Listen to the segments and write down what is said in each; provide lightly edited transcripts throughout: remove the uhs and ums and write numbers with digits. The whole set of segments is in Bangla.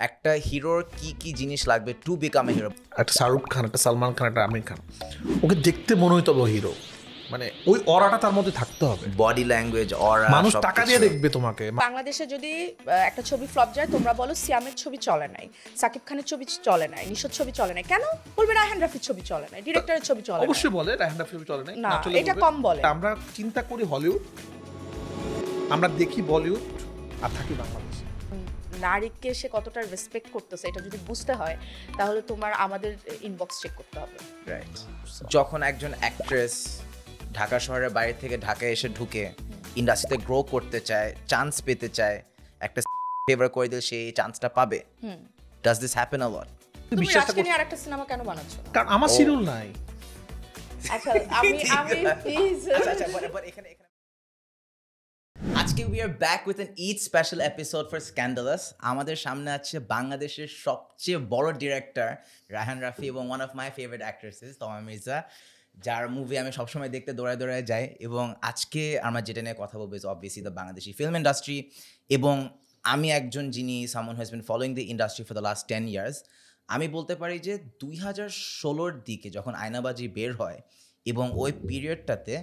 একটা হিরোর কি কি জিনিস লাগবে টু বিকাম এ হিরো? একটা শাহরুখ খান, একটা সালমান খান, একটা আমির খান, ওকে দেখতে মনে হইতো হিরো, মানে ওই অরাটা তার মধ্যে থাকতে হবে। বডি ল্যাঙ্গুয়েজ, অরা, মানুষ টাকা দিয়ে দেখবে তোমাকে। বাংলাদেশে যদি একটা ছবি ফ্লপ যায়, তোমরা বলো সিয়ামের ছবি চলে নাই, সাকিব খানের ছবি চলে নাই, নিশোর ছবি চলে নাই, কেন বলবে রায়হান রাফির ছবি চলে নাই, ডিরেক্টরের ছবি চলে নাই? অবশ্যই বলে রায়হান রাফির ছবি চলে নাই, না, এটা কম বলে। আমরা চিন্তা করি হলিউড, আমরা দেখি বলিউড, আর থাকি বাংলাদেশে। নারীকে সে কতটা রেসপেক্ট করতেছে এটা যদি বুঝতে হয় তাহলে তোমার আমাদের ইনবক্স চেক করতে হবে। রাইট। যখন একজন অ্যাক্ট্রেস ঢাকা শহরের বাইরে থেকে ঢাকায় এসে ঢুকে ইন্ডাস্ট্রিতে গ্রো করতে চায়, চান্স পেতে চায়, একটা ফেভার করে দিলে সেই চান্সটা পাবে। ডাজ দিস হ্যাপেন আ লট? তুমি রাজকে নিয়ে আরেকটা সিনেমা কেন বানাচ্ছ? কারণ আমার শিডিউল নাই। আচ্ছা আমি প্লিজ আচ্ছা but এখানে আজকে we are back with an Eid special episode for Scandalous. আমাদের সামনে আছে বাংলাদেশের সবচেয়ে বড় ডিরেক্টর রায়হান রাফি এবং one of my favorite actresses তমা মির্জা, যার মুভি আমি সবসময় দেখতে দৌড়ায় যাই। এবং আজকে আমরা যেটা নিয়ে কথা বলবো is obviously the Bangladeshi film industry. এবং আমি একজন যিনি someone who has been following the industry for the last 10 years, আমি বলতে পারি যে 2016-র দিকে যখন আয়নাবাজি বের হয় এবং ওই পিরিয়ডটাতে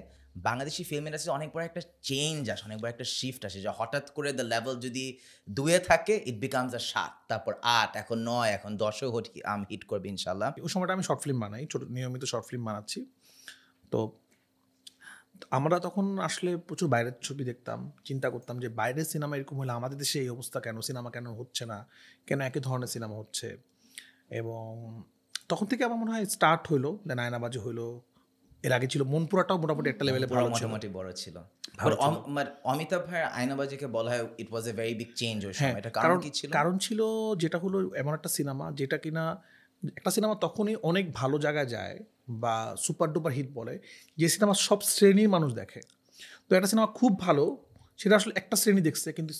বাংলাদেশি ফিল্ম ইন্ডাস্ট্রি অনেক বড় একটা চেঞ্জ আসে, অনেক বড় একটা শিফট আসে, যে হঠাৎ করে দ্য লেভেল যদি 2-এ থাকে ইট বিকামস আ 7, তারপর 8, এখন 9, এখন 10-ও হিট করবে ইনশাল্লাহ। ওই সময়টা আমি শর্ট ফিল্ম বানাই, নিয়মিত শর্ট ফিল্ম বানাচ্ছি। তো আমরা তখন আসলে প্রচুর বাইরের ছবি দেখতাম, চিন্তা করতাম যে বাইরের সিনেমা এরকম হলে আমাদের দেশে এই অবস্থা কেন, সিনেমা কেন হচ্ছে না, কেন একই ধরনের সিনেমা হচ্ছে। এবং তখন থেকে আমার মনে হয় স্টার্ট হইলো, দেন আয়নাবাজি হইলো, এর আগে ছিল মনপুরাটাও মোটামুটি একটা লেভেলে মোটামুটি বড় ছিল। অমিতাভ ভাইয়ের আয়নাবাজিকে বলা হয় ইট ওয়াজ এ ভেরি বিগ চেঞ্জ ওই সময়। এটা কারণ কি ছিল? কারণ ছিল যেটা হলো এমন একটা সিনেমা যেটা কিনা, একটা সিনেমা তখনই অনেক ভালো জায়গায় যায় বা সুপার ডুপার হিট বলে যে সিনেমা সব শ্রেণীর মানুষ দেখে। তো একটা সিনেমা খুব ভালো, সেটা আসলে একটা শ্রেণী দেখছে, কিন্তু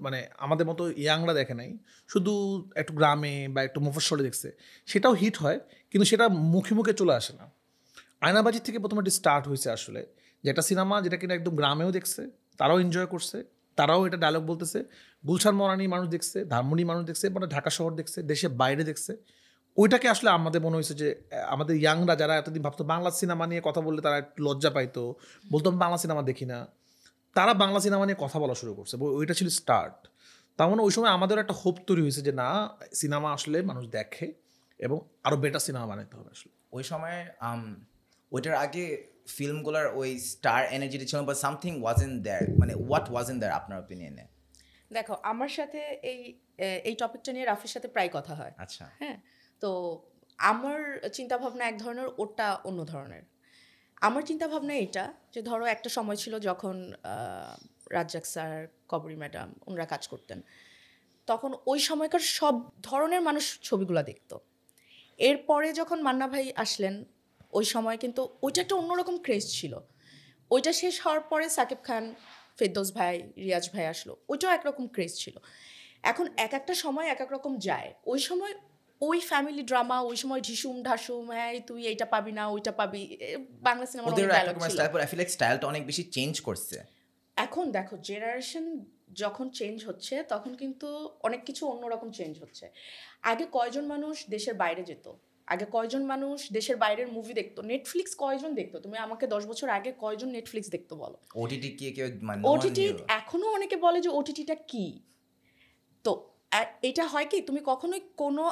মানে আমাদের মতো ইয়াংরা দেখে নাই, শুধু একটু গ্রামে বা একটু মফস্বলে দেখছে, সেটাও হিট হয়, কিন্তু সেটা মুখে মুখে চলে আসে না। আয়নাবাজি থেকে প্রথমে স্টার্ট হয়েছে আসলে, যে একটা সিনেমা যেটা কিনা একদম গ্রামেও দেখছে, তারাও এনজয় করছে, তারাও এটা ডায়লগ বলতেছে, গুলশান মরানি মানুষ দেখছে, ধানমন্ডি মানুষ দেখছে, মানে ঢাকা শহর দেখছে, দেশের বাইরে দেখছে। ওইটাকে আসলে আমাদের মনে হয়েছে যে আমাদের ইয়াংরা যারা এতদিন ভাবতো বাংলা সিনেমা নিয়ে কথা বললে তারা একটু লজ্জা পাইতো, বলতো আমি বাংলা সিনেমা দেখি না, তারা বাংলা সিনেমা নিয়ে কথা বলা শুরু করছে। ওইটা ছিল স্টার্ট। তার মানে ওই সময় আমাদের একটা হোপ তৈরি হয়েছে যে না, সিনেমা আসলে মানুষ দেখে এবং আরও বেটার সিনেমা বানাতে হবে আসলে। ওই সময় ওইটার আগে ফিল্মগুলোর ওই স্টার এনার্জিটা ছিল, বাট সামথিং ওয়াজেন্ট দেয়ার। মানে হোয়াট ওয়াজেন্ট দেয়ার আপনার ওপিনিয়নে? দেখো, আমার সাথে এই টপিকটা নিয়ে রাফির সাথে প্রায় কথা হয়। আচ্ছা, হ্যাঁ, তো আমার চিন্তাভাবনা এক ধরনের, ওটা অন্য ধরনের। আমার চিন্তাভাবনা এটা যে ধরো একটা সময় ছিল যখন রাজ্জাক স্যার, কবরী ম্যাডাম ওনারা কাজ করতেন, তখন ওই সময়কার সব ধরনের মানুষ ছবিগুলো দেখতো। এরপরে যখন মান্না ভাই আসলেন, ওই সময় কিন্তু ওইটা একটা অন্যরকম ক্রেজ ছিল। ওইটা শেষ হওয়ার পরে সাকিব খান, ফেরদৌস ভাই, রিয়াজ ভাই আসলো, ওইটাও একরকম ক্রেজ ছিল। এখন এক একটা সময় এক এক রকম যায়। ওই সময় ওই ফ্যামিলি ড্রামা, ওই সময় ঢিসুম ঢাসুম, হ্যাঁ তুই এইটা পাবি না ওইটা পাবি, বাংলা সিনেমার অনেক ডায়লগ ছিল। আই ফিল লাইক স্টাইলটা অনেক বেশি চেঞ্জ করছে। এখন দেখো, জেনারেশন যখন চেঞ্জ হচ্ছে তখন কিন্তু অনেক কিছু অন্যরকম চেঞ্জ হচ্ছে। আগে কয়জন মানুষ দেশের বাইরে যেত, আগে কয়জন মানুষ দেশের বাইরের মুভি দেখতো, নেটফ্লিক্স কয়জন দেখতো? তুমি আমাকে 10 বছর আগে কয়জন নেটফ্লিক্স দেখতো বলো? ওটিটি কি কেউ মানে? ওটিটি এখনো অনেকে বলে যে ওটিটিটা কি। তো এটা হয় কি, তুমি কখনোই কোনো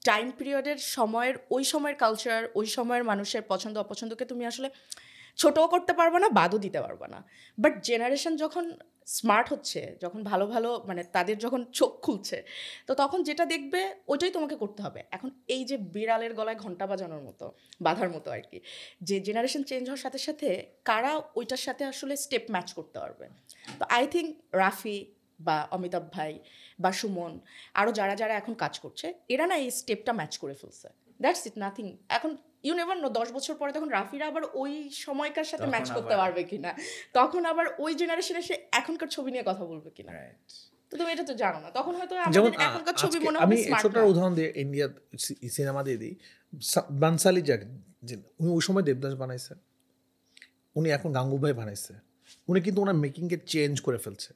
টাইম পিরিয়ডের সময়ের, ওই সময়ের কালচার, ওই সময়ের মানুষের পছন্দ অপছন্দকে তুমি আসলে ছোটও করতে পারবে না, বাদও দিতে পারবে না। বাট জেনারেশন যখন স্মার্ট হচ্ছে, যখন ভালো ভালো মানে তাদের যখন চোখ খুলছে, তো তখন যেটা দেখবে ওইটাই তোমাকে করতে হবে। এখন এই যে বিড়ালের গলায় ঘন্টা বাজানোর মতো, বাধার মতো আর কি, যে জেনারেশন চেঞ্জ হওয়ার সাথে সাথে কারা ওইটার সাথে আসলে স্টেপ ম্যাচ করতে পারবে। তো আই থিঙ্ক রাফি বা অমিতাভ ভাই বা সুমন, আরও যারা যারা এখন কাজ করছে, এরা না এই স্টেপটা ম্যাচ করে ফেলছে। That's it, nothing. এখন ইউ নেভার নো, 10 বছর পরে তখন রাফিরা আবার ওই সময়কার সাথে ম্যাচ করতে পারবে কিনা, তখন আবার ওই জেনারেশনে সে এখনকার ছবি নিয়ে কথা বলবে কিনা। তো তুমি এটা তো জানো না, তখন হয়তো আমাদের এখনকার ছবি মনে হবে স্মার্ট। আমি ছোট উদাহরণ দিয়ে ইন্ডিয়া সিনেমা দিয়ে দিই, বানসালি যাক, উনি ওই সময় দেবদাস বানাইছে, উনি এখন গাঙ্গুবাই বানাইছে, উনি কিন্তু ওনার মেকিংকে চেঞ্জ করে ফেলছে।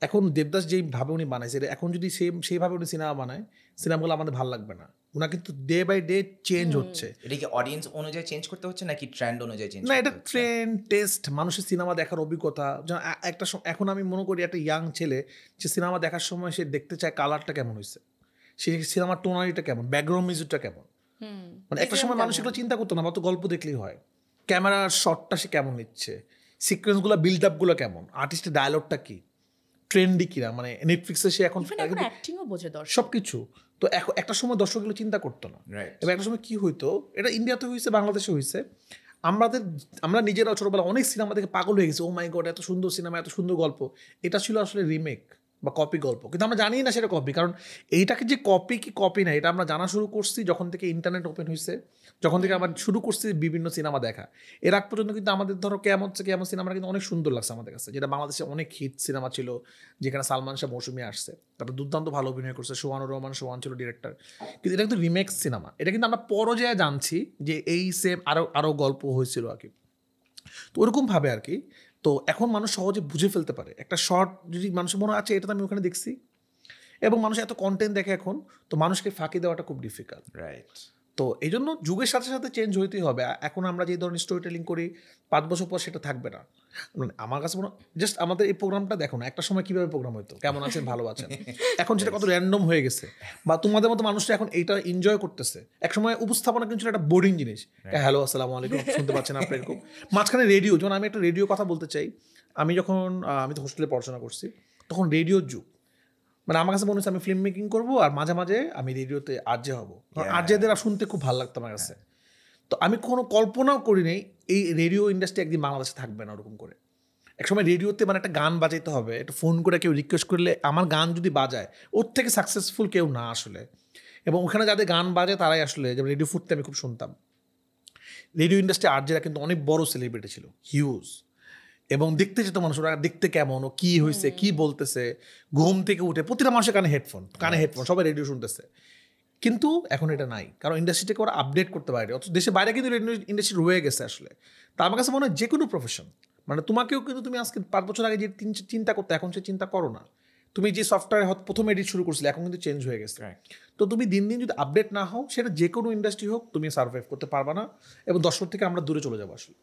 এখন দেবদাস যেইভাবে উনি বানাইছে এটা এখন যদি সেইভাবে উনি সিনেমা বানায়, সিনেমাগুলো আমাদের ভালো লাগবে না। ওনার কিন্তু ডে বাই ডে চেঞ্জ হচ্ছে। এটা কি অডিয়েন্স অনুযায়ী চেঞ্জ করতে হচ্ছে নাকি ট্রেন্ড অনুযায়ী চেঞ্জ না, এটা ট্রেন্ড, টেস্ট, মানুষের সিনেমা দেখার অভিজ্ঞতা। যেমন এখন আমি মনে করি একটা ইয়াং ছেলে যে সিনেমা দেখার সময় সে দেখতে চায় কালারটা কেমন হয়েছে, সে সিনেমার টোনারিটা কেমন, ব্যাকগ্রাউন্ড মিউজিকটা কেমন। মানে একটা সময় মানুষ এগুলো চিন্তা করতো না, বা তো গল্প দেখলেই হয়, ক্যামেরার শটটা সে কেমন নিচ্ছে, সিকোয়েন্সগুলো, বিল্ড আপগুলো কেমন, আর্টিস্টের ডায়লগটা কি, ট্রেন্ডি কিনা। মানে নেটফ্লিক্সে সে এখন অ্যাক্টিংও বোঝে দর্শক, সব কিছু। তো একটা সময় দর্শকগুলো চিন্তা করতো না। এবার একটা সময় কি হইতো, এটা ইন্ডিয়াতে হয়েছে, বাংলাদেশে হয়েছে, আমরা নিজেরাও ছোটবেলা অনেক সিনেমা দেখে পাগল হয়ে গেছি, ও মাই গড এত সুন্দর সিনেমা, এত সুন্দর গল্প। এটা ছিল আসলে রিমেক বা কপি গল্প, কিন্তু আমরা জানি না সেটা কপি। কারণ এইটাকে যে কপি কি কপি না, এটা আমরা জানা শুরু করছি যখন থেকে ইন্টারনেট ওপেন হয়েছে, যখন থেকে আমরা শুরু করছি বিভিন্ন সিনেমা দেখা। এর আগ পর্যন্ত কিন্তু আমাদের ধরো কেমন সিনেমাটা কিন্তু অনেক সুন্দর লাগছে আমাদের কাছে, যেটা বাংলাদেশে অনেক হিট সিনেমা ছিল, যেখানে সালমান শাহ মৌসুমী আসছে, তারপর দুর্দান্ত ভালো অভিনয় করছে, সোহানুর রহমান সোহান ছিল ডিরেক্টর। কিন্তু এটা কিন্তু রিমেক সিনেমা, এটা কিন্তু আমরা পর্যায়ে জানছি যে এই সেম আরও গল্প হয়েছিল আর কি। তো ওরকমভাবে আর কি। তো এখন মানুষ সহজে বুঝে ফেলতে পারে একটা শর্ট, যদি মানুষের মনে আছে এটা তো আমি ওখানে দেখছি, এবং মানুষ এত কন্টেন্ট দেখে এখন, তো মানুষকে ফাঁকি দেওয়াটা খুব ডিফিকাল্ট। রাইট। তো এই জন্য যুগের সাথে সাথে চেঞ্জ হইতেই হবে। এখন আমরা যে ধরনের স্টোরি টেলিং করি 5 বছর পর সেটা থাকবে না। মানে আমার কাছে মনে জাস্ট আমাদের এই প্রোগ্রামটা দেখো না, একটা সময় কীভাবে প্রোগ্রাম হতো, কেমন আছেন ভালো আছেন, এখন সেটা কত র্যান্ডম হয়ে গেছে। বা তোমাদের মতো মানুষরা এখন এইটা এনজয় করতেছে। এক সময় উপস্থাপনা কিন্তু একটা বোরিং জিনিস, হ্যালো আসসালামু আলাইকুম, শুনতে পাচ্ছেন আপনি এরকম। মাঝখানে রেডিও, যেমন আমি একটা রেডিও কথা বলতে চাই, আমি তো হোস্টেলে পড়াশোনা করছি, তখন রেডিওর যুগ। মানে আমার কাছে মনে হচ্ছে আমি ফিল্ম মেকিং করবো আর মাঝে মাঝে আমি রেডিওতে আরজে হবো, আরজেদের শুনতে খুব ভালো লাগতো আমার কাছে। তো আমি কোনো কল্পনাও করিনি এই রেডিও ইন্ডাস্ট্রি একদিন বাংলাদেশে থাকবে না ওরকম করে। একসময় রেডিওতে মানে একটা গান বাজাইতে হবে, একটা ফোন করে কেউ রিকোয়েস্ট করলে আমার গান যদি বাজায়, ওর থেকে সাকসেসফুল কেউ না আসলে। এবং ওখানে যাদের গান বাজে তারাই আসলে, যেমন রেডিও ফুটতে আমি খুব শুনতাম। রেডিও ইন্ডাস্ট্রি আরজেরা কিন্তু অনেক বড় সেলিব্রিটি ছিল, হিউজ। এবং দেখতে যেত মানুষ, ওরা দেখতে কেমন, ও কী হয়েছে, কী বলতেছে, ঘুম থেকে উঠে প্রতিটা মানুষের কানে হেডফোন সবাই রেডিও শুনতেছে। কিন্তু এখন এটা নাই, কারণ ইন্ডাস্ট্রিটাকে ওরা আপডেট করতে পারে। অথচ দেশের বাইরে কিন্তু রেডিও ইন্ডাস্ট্রি রয়ে গেছে আসলে। তা আমার কাছে মনে হয় যে কোনো প্রফেশন, মানে তোমাকেও কিন্তু তুমি আজকে 5 বছর আগে যে চিন্তা করতে, এখন সে চিন্তা করো না। তুমি যে সফটওয়্যার প্রথম এডিট শুরু করছিলে, এখন কিন্তু চেঞ্জ হয়ে গেছে। তো তুমি দিন দিন যদি আপডেট না হও, সেটা যে কোনো ইন্ডাস্ট্রি হোক, তুমি সার্ভাইভ করতে পারবা না, এবং দর্শক থেকে আমরা দূরে চলে যাবো আসলে।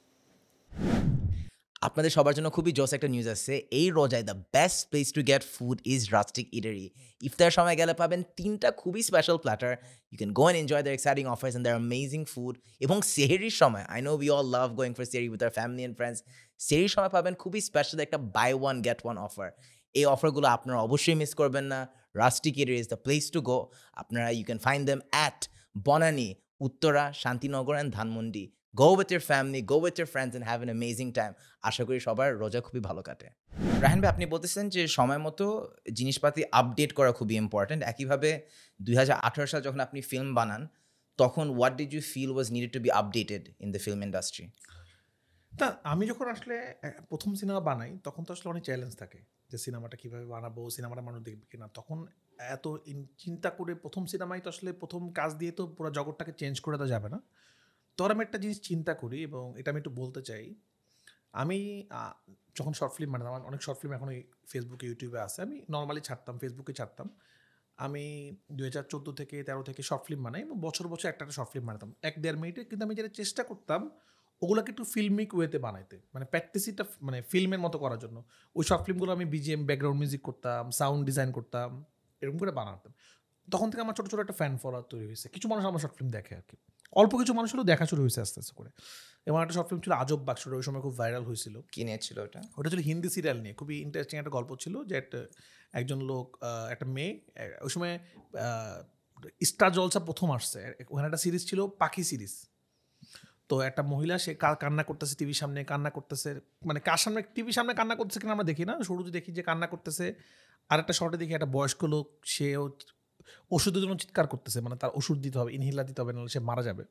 আপনাদের সবার জন্য খুবই জোস একটা নিউজ আছে। এই রোজায় the best place to get food is rustic eatery. ইফতার সময় গেলে পাবেন 3টা খুবই special platter. You can go and enjoy their exciting offers and their amazing food. এবং সেহরির সময়, I know we all love going for sehri with our family and friends, সেহরির সময় পাবেন খুবই স্পেশাল একটা buy one get one offer. এই অফারগুলো আপনারা অবশ্যই মিস করবেন না। Rustic eatery is the place to go. আপনারা you can find them at Banani, Uttara, Shantinagar and Dhanmondi. Go with your family, go with your friends and have an amazing time. আশা করি সবার রোজা খুবই ভালো কাটে। রাহান ভাই, আপনি বলতেছেন যে সময় মতো জিনিসপাতি আপডেট করা খুবই ইম্পর্ট্যান্ট। একইভাবে 2018 সাল যখন আপনি ফিল্ম বানান, তখন what did you feel was needed to be updated in the film industry? তা আমি যখন আসলে প্রথম সিনেমা বানাই, তখন তো আসলে অনেক চ্যালেঞ্জ থাকে যে সিনেমাটা কীভাবে বানাবো, সিনেমাটা মানুষ দেখবে কিনা। তখন এত চিন্তা করে প্রথম সিনেমায় তো আসলে প্রথম কাজ দিয়ে তো পুরো জগৎটাকে চেঞ্জ করে দেওয়া যাবে না। তো আমি একটা জিনিস চিন্তা করি, এবং এটা আমি একটু বলতে চাই। আমি যখন শর্ট ফিল্ম বানাতাম, আমার অনেক শর্ট ফিল্ম এখন ওই ফেসবুকে ইউটিউবে আছে, আমি নর্মালি ছাড়তাম, ফেসবুকে ছাড়তাম। আমি 2014 থেকে 13 থেকে শর্ট ফিল্ম বানাই, এবং বছর বছর একটা শর্ট ফিল্ম বানাতাম 1-1.5 মিনিটে। কিন্তু আমি যেটা চেষ্টা করতাম ওগুলোকে একটু ফিল্মিক ওয়েতে বানাইতে, মানে প্র্যাকটিসিটা মানে ফিল্মের মতো করার জন্য। ওই শর্ট ফিল্মগুলো আমি বিজিএম, ব্যাকগ্রাউন্ড মিউজিক করতাম, সাউন্ড ডিজাইন করতাম, এরকম করে বানাতাম। তখন থেকে আমার ছোটো ছোটো একটা ফ্যান ফলোয়ার তৈরি হয়েছে। কিছু মানুষ আমার শর্ট ফিল্ম দেখে আর কি, অল্প কিছু মানুষ হলেও দেখা শুরু হয়েছে আস্তে আস্তে করে। এবং একটা শর্ট ফিল্ম ছিল আজব বাক্সটা, ওই সময় খুব ভাইরাল হয়েছিল। কি নিয়েছিল ওটা? ওটা ছিল হিন্দি সিরিয়াল নিয়ে, খুবই ইন্টারেস্টিং একটা গল্প ছিল। যে একজন লোক, একটা মেয়ে, ওই সময় স্টার জলসা প্রথম আসছে, ওখানে একটা সিরিজ ছিল পাখি সিরিজ। তো একটা মহিলা, সে কান্না করতেছে টিভির সামনে, কান্না করতেছে, মানে কার সামনে, টিভির সামনে কান্না করতেছে কিনা আমরা দেখি না, শুরুতে দেখি যে কান্না করতেছে। আর একটা শর্টে দেখি একটা বয়স্ক লোক, সেও ওষুধের জন্য চিৎকার করতেছে, মানে তার ওষুধ দিতে হবে, ইনহেলার দিতে হবে, নাহলে সে মারা যাবে।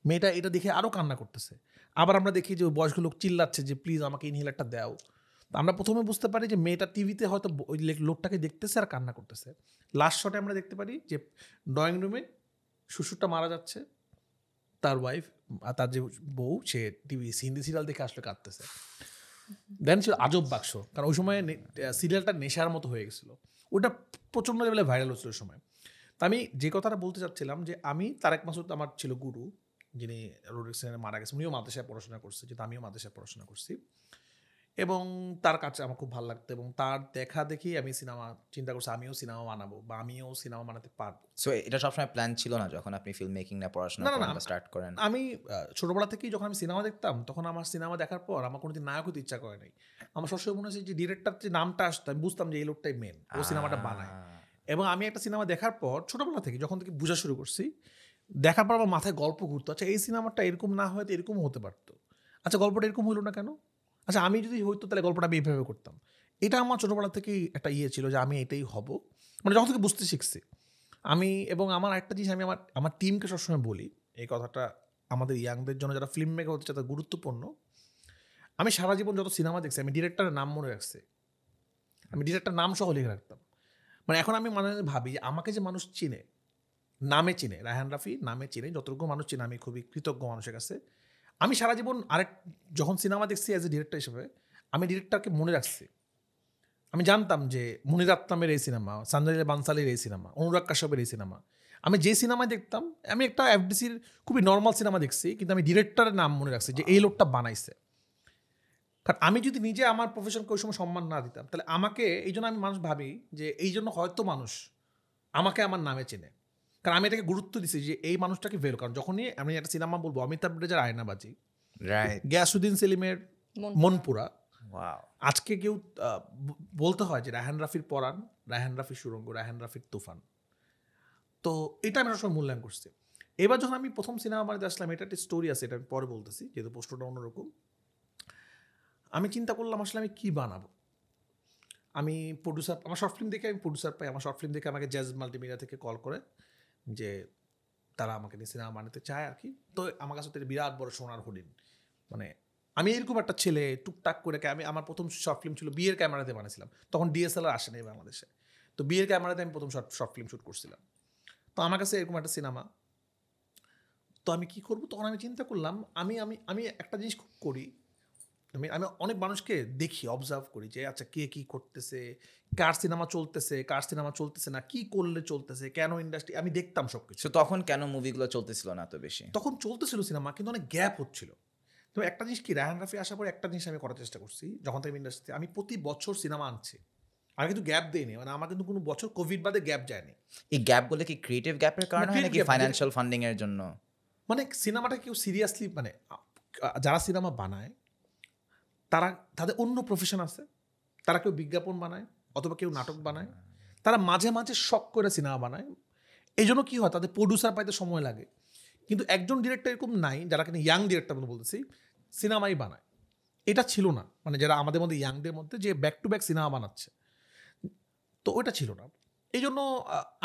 মেয়েটা এটা দেখে আরও কান্না করতেছে। আবার আমরা দেখি যে বয়স্ক লোক চিল্লাচ্ছে যে প্লিজ আমাকে ইনহেলারটা দাও। তো আমরা প্রথমে বুঝতে পারি যে মেয়েটা টিভিতে হয়তো ওই লোকটাকে দেখতেছে আর কান্না করতেছে। লাস্ট শটে আমরা দেখতে পারি যে ড্রয়িং রুমে শ্বশুরটা মারা যাচ্ছে, তার ওয়াইফ আর তার যে বউ, সে টিভি হিন্দি সিরিয়াল দেখে আসলে কাঁদতেছে। দেন ছিল আজব বাক্স, কারণ ওই সময় সিরিয়ালটা নেশার মতো হয়ে গেছিলো, ওটা প্রচণ্ড লেভেলে ভাইরাল হচ্ছিল ওই সময়। তা আমি যে কথাটা বলতে চাচ্ছিলাম যে আমি তারেক মাসুদ আমার ছিল গুরু, যিনি রোডেক্সিনে মারা গেছে, উনিও মাদ্রাসায় পড়াশোনা করছে, যেহেতু আমিও মাদ্রাসায় পড়াশোনা করছি, এবং তার কাছে আমার খুব ভালো লাগতো, এবং তার দেখা দেখি আমি সিনেমা চিন্তা করছি আমিও সিনেমা বানাবো বা আমিও সিনেমা বানাতে পারবো। সো এটা সবসময় প্ল্যান ছিল না যখন আপনি ফিল্ম মেকিং না পড়াশোনা না, না, করেন না, বা স্টার্ট করেন? আমি ছোটবেলা থেকেই যখন আমি সিনেমা দেখতাম তখন আমার সিনেমা দেখার পর আমার কোনোদিন নায়ক হতে ইচ্ছা করে নাই। আমার সবসময় মনে হচ্ছে যে ডিরেক্টর যে নামটা আসতো আমি বুঝতাম যে এই লোকটাই মেন, ও সিনেমাটা বানায়। এবং আমি একটা সিনেমা দেখার পর ছোটবেলা থেকে যখন থেকে বোঝা শুরু করছি, দেখার পর আমার মাথায় গল্প ঘুরতো, আচ্ছা এই সিনেমাটা এরকম না হয়তো এরকম হতে পারতো, আচ্ছা গল্পটা এরকম হইলো না কেন, আচ্ছা আমি যদি হইতো তাহলে গল্পটা আমি এইভাবে করতাম। এটা আমার ছোটোবেলা থেকেই একটা ইয়ে ছিল যে আমি এটাই হব, মানে যখন থেকে বুঝতে শিখছি আমি। এবং আমার একটা জিনিস আমি আমার টিমকে সবসময় বলি, এই কথাটা আমাদের ইয়াংদের জন্য যারা ফিল্ম মেকার হতে চায় তাদের গুরুত্বপূর্ণ। আমি সারা জীবন যত সিনেমা দেখছি আমি ডিরেক্টরের নাম মনে রাখছি, আমি ডিরেক্টর নাম সহ লিখে রাখতাম। মানে এখন আমি মানে ভাবি যে আমাকে যে মানুষ চিনে, নামে চিনে, রায়হান রাফি নামে চিনে, যতটুকু মানুষ চিনে আমি খুবই কৃতজ্ঞ মানুষের কাছে। আমি সারা জীবন যখন সিনেমা দেখছি অ্যাজ এ ডিরেক্টর হিসেবে আমি ডিরেক্টরকে মনে রাখছি। আমি জানতাম যে মুনির আত্মামের এই সিনেমা, সঞ্জয় বানসালির এই সিনেমা, অনুরাগ কাশ্যপের এই সিনেমা, আমি যে সিনেমায় দেখতাম, আমি একটা এফডিসির খুবই নর্মাল সিনেমা দেখছি কিন্তু আমি ডিরেক্টরের নাম মনে রাখছি যে এই লোকটা বানাইছে। কারণ আমি যদি নিজে আমার প্রফেশনকে ওই সময় সম্মান না দিতাম তাহলে আমাকে, এই জন্য আমি মানুষ ভাবি যে এই জন্য হয়তো মানুষ আমাকে আমার নামে চেনে, কারণ আমি এটাকে গুরুত্ব দিচ্ছি যে এই মানুষটাকে ভ্যালু। কারণ যখনই আমি একটা সিনেমা বলবো অমিতাভ রেজার আয়নাবাজি, রাইট, গিয়াসউদ্দিন সেলিমের মনপুরা, ওয়াও, আজকে কেউ বলতে হয় যে রায়হান রাফির পরাণ, রায়হান রাফির সুরঙ্গ, রায়হান রাফির তুফান। তো এটা আমি সবসময় মূল্যায়ন করছি। এবার যখন আমি প্রথম সিনেমা বানাতে আসলাম, এটা একটা স্টোরি আছে, এটা আমি পরে বলতেছি যেহেতু পোস্টটা অন্যরকম। আমি চিন্তা করলাম আসলে আমি কী বানাবো। আমি প্রডিউসার, আমার শর্ট ফিল্ম দেখে আমি প্রডিউসার পাই, আমার শর্ট ফিল্ম দেখে আমাকে জ্যাজ মাল্টিমিডিয়া থেকে কল করে যে তারা আমাকে নিয়ে সিনেমা বানাতে চায় আর কি। তো আমার কাছে তো বিরাট বড় সোনার হরিণ, মানে আমি এরকম একটা ছেলে টুকটাক করে, আমি আমার প্রথম শর্ট ফিল্ম ছিল বিয়ের ক্যামেরাতে বানিয়েছিলাম, তখন ডিএসএলআর আসে নাই বাংলাদেশে, তো বিয়ের ক্যামেরাতে আমি প্রথম শর্ট ফিল্ম শ্যুট করছিলাম। তো আমার কাছে এরকম একটা সিনেমা, তো আমি কী করবো, তখন আমি চিন্তা করলাম আমি আমি আমি একটা জিনিস খুব করি, আমি অনেক মানুষকে দেখি, অবজার্ভ করি যে আচ্ছা কে কী করতেছে, কার সিনেমা চলতেছে, কার সিনেমা চলতেছে না, কী করলে চলতেছে, কেন ইন্ডাস্ট্রি, আমি দেখতাম সব কিছু। সো তখন কেন মুভিগুলো চলতেছিল না এত বেশি? তখন চলতেছিল সিনেমা কিন্তু অনেক গ্যাপ হচ্ছিল। তো একটা জিনিস কি, রায়হান রাফি আসার পরে একটা জিনিস আমি করার চেষ্টা করছি, যখন থেকে ইন্ডাস্ট্রিতে আমি প্রতি বছর সিনেমা আনছি, আমি কিন্তু গ্যাপ দিইনি, মানে আমার কিন্তু কোনো বছর কোভিড বাদে গ্যাপ যায়নি। এই গ্যাপগুলো কি ক্রিয়েটিভ গ্যাপের কারণে হয় নাকি ফাইন্যান্সিয়াল ফান্ডিং এর জন্য? মানে সিনেমাটা কেউ সিরিয়াসলি, মানে যারা সিনেমা বানায় তারা, তাদের অন্য প্রফেশন আছে, তারা কেউ বিজ্ঞাপন বানায় অথবা কেউ নাটক বানায়, তারা মাঝে মাঝে শখ করে সিনেমা বানায়। এই জন্য কী হয়, তাদের প্রডিউসার পাইতে সময় লাগে। কিন্তু একজন ডিরেক্টর এরকম নাই যারা কিন্তু ইয়াং ডিরেক্টর বলতেছি সিনেমাই বানায়, এটা ছিল না, মানে যারা আমাদের মধ্যে ইয়াংদের মধ্যে যে ব্যাক টু ব্যাক সিনেমা বানাচ্ছে, তো ওইটা ছিল না। এই জন্য